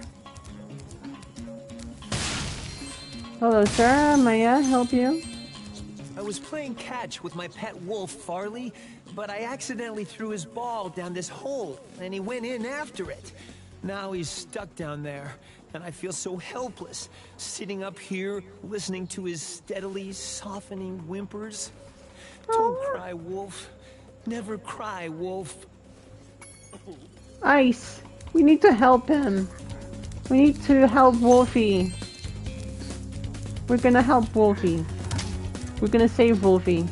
Hello, sir. May I help you? I was playing catch with my pet wolf, Farley, but I accidentally threw his ball down this hole, and he went in after it. Now he's stuck down there, and I feel so helpless, sitting up here, listening to his steadily softening whimpers. Don't cry, Wolf. Never cry, Wolf. Ice, we need to help him. We need to help Wolfie. We're gonna help Wolfie. We're gonna save Wolfie.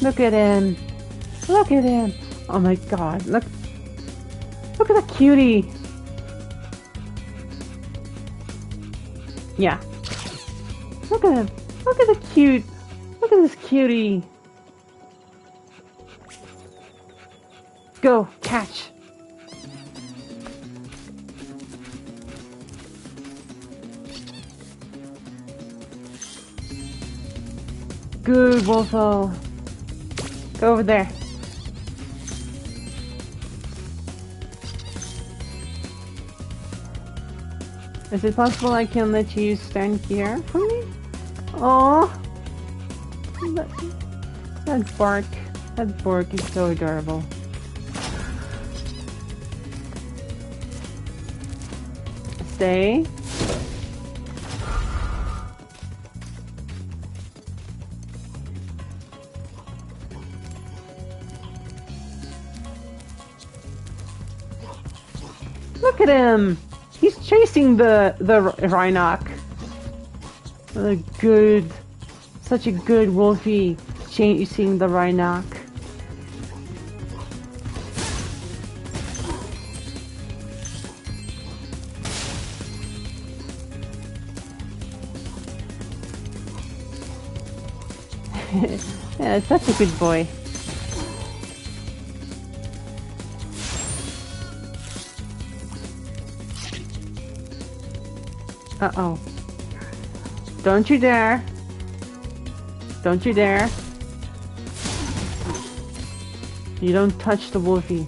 Look at him. Look at him. Oh my god. Look at that cutie. Yeah. Look at him. Look at the cute. Look at this cutie. Go, catch. Good, Wolfo. Go over there. Is it possible I can let you stand here for me? Aww. That bark. That bark is so adorable. Stay. Look at him! He's chasing the Rhinoc. What a good, such a good Wolfie chasing the Rhinoc. Yeah, such a good boy. Uh-oh. Don't you dare. Don't you dare. You don't touch the Wolfie.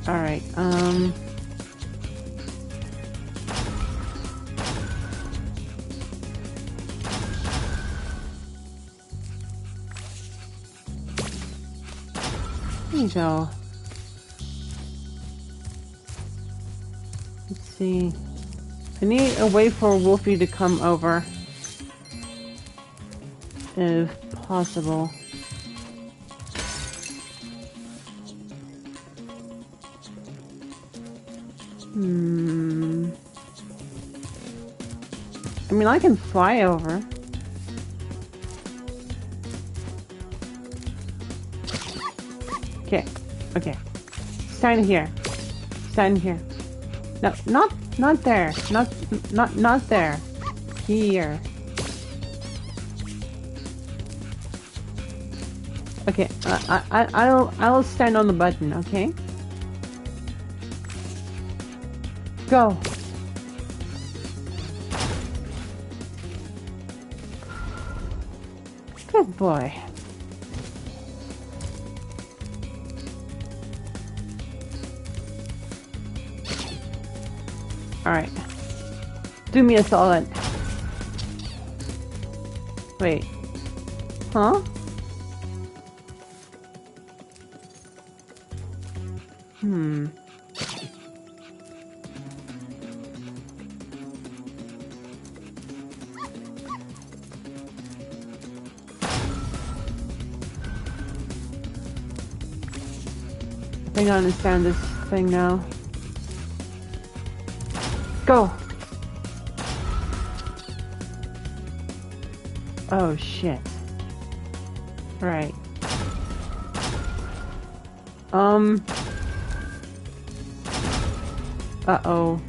Alright, There you go. Let's see. I need a way for Wolfie to come over. If possible. I mean, I can fly over. Okay. Stand here. Stand here. No, not there. Not there. Here. Okay, I'll stand on the button, okay? Go. Good boy. Alright. Do me a solid. Wait. Huh? I think I understand this thing now. Go! Oh shit. Right. Uh-oh.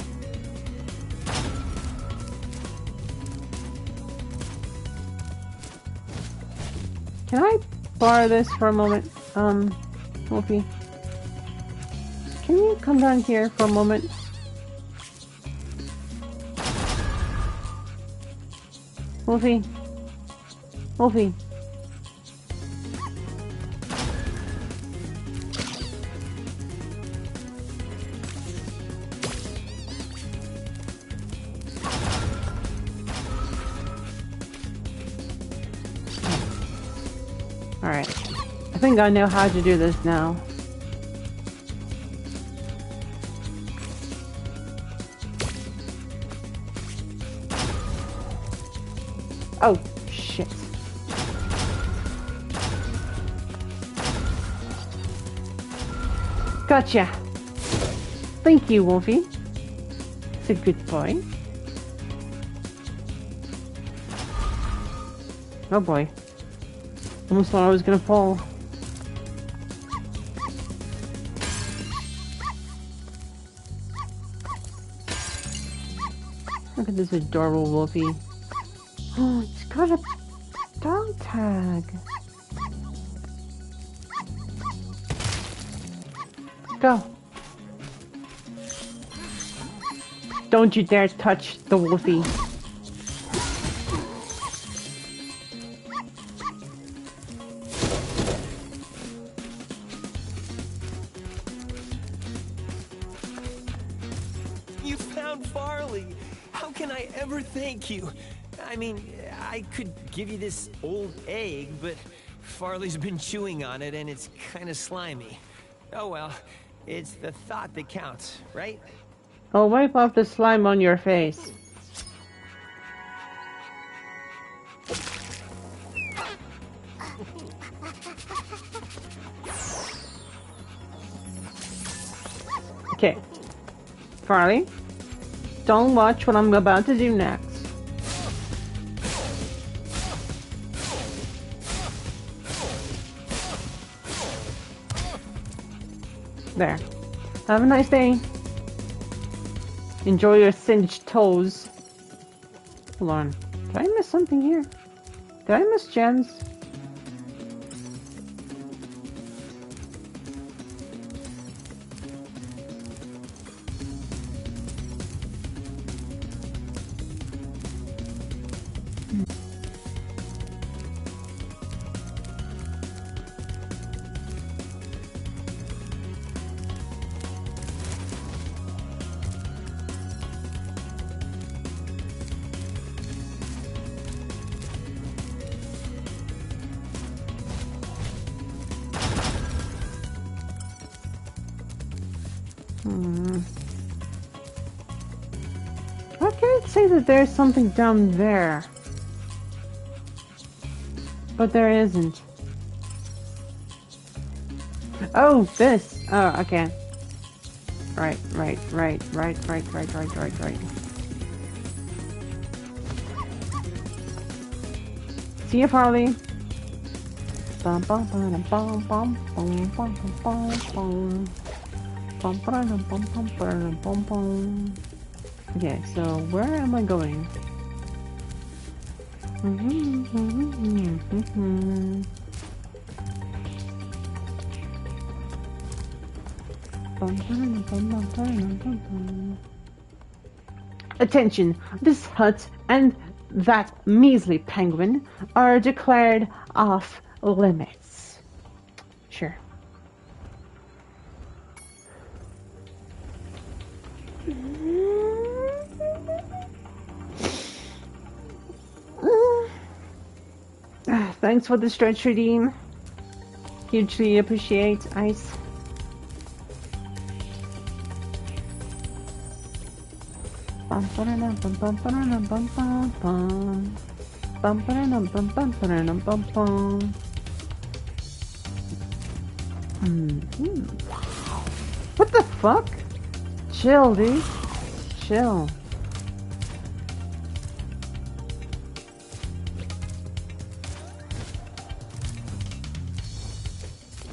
Can I borrow this for a moment? Wolfie. Can you come down here for a moment? Wolfie. Wolfie. Alright. I think I know how to do this now. Oh, shit. Gotcha. Thank you, Wolfie. It's a good boy. Oh boy. Almost thought I was gonna fall. Look at this adorable Wolfie. Oh, it's got a dog tag. Go. Don't you dare touch the Wolfie. You found Farley. How can I ever thank you? I mean, I could give you this old egg, but Farley's been chewing on it and it's kind of slimy. Oh well, it's the thought that counts, right? I'll wipe off the slime on your face. Okay. Farley, don't watch what I'm about to do next. There. Have a nice day. Enjoy your singed toes. Hold on. Did I miss something here? Did I miss gems? I can't say that there's something down there. But there isn't. Oh, this! Oh, okay. Right. See you, Farley. Bum bum bum bum bum bum bum bum bum. Bum bum bum bum bum bum. Okay, so where am I going? Attention! This hut and that measly penguin are declared off limits. Sure. Thanks for the stretch redeem. Hugely appreciate, Ice. Bum bum bum bum bum bum bum bum. Bum bum bum bum bum bum bum. What the fuck? Chill, dude. Chill.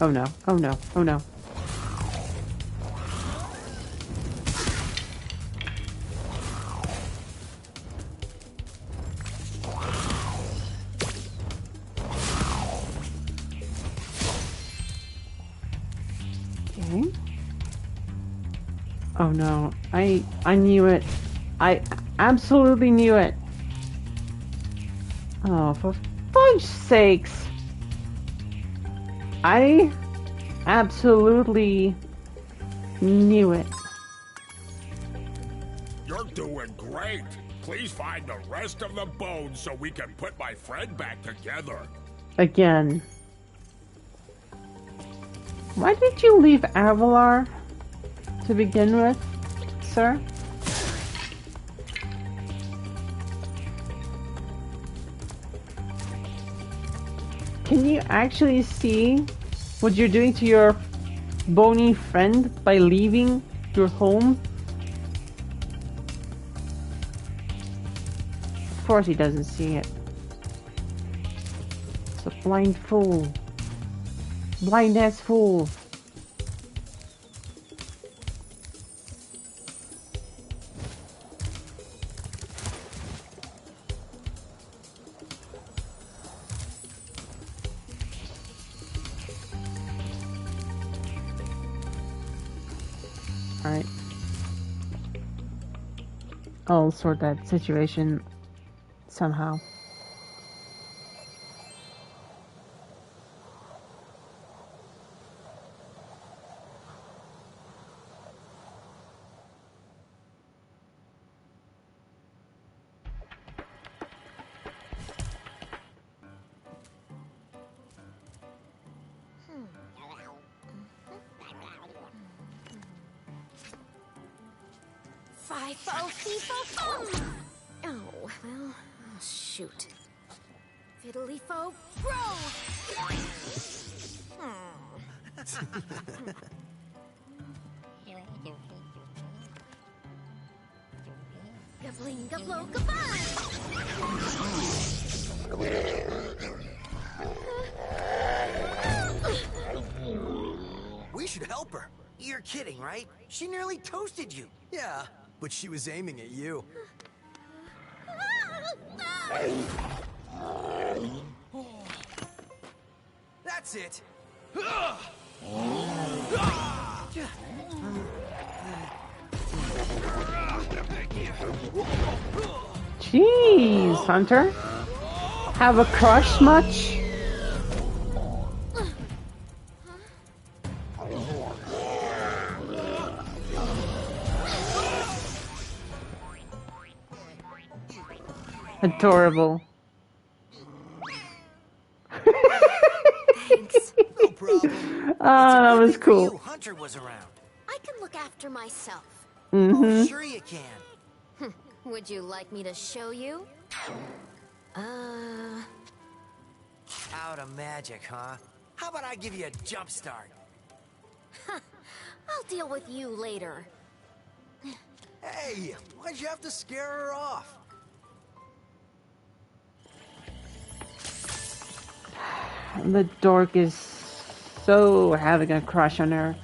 Oh no, oh no, oh no. Okay. Oh no, I knew it. I absolutely knew it. Oh, for fuck's sakes. I absolutely knew it. You're doing great. Please find the rest of the bones so we can put my friend back together. Again. Why did you leave Avalar to begin with, sir? Can you actually see what you're doing to your bony friend by leaving your home? Of course he doesn't see it. It's a blind fool. Blind ass fool. Alright. I'll sort that situation somehow. Fi-fo-fee-fo-fum! Oh, well, oh, shoot. Fiddly-fo, bro! Gabling, gablo, gabay! We should help her. You're kidding, right? She nearly toasted you. Yeah, but she was aiming at you. That's it. Jeez, Hunter. Have a crush much? Adorable. Thanks. No problem. Oh, that was cool. Hunter was around. I can look after myself. Oh, sure you can. Would you like me to show you? Out of magic, huh? How about I give you a jump start? I'll deal with you later. Hey, why'd you have to scare her off? The dork is so having a crush on her.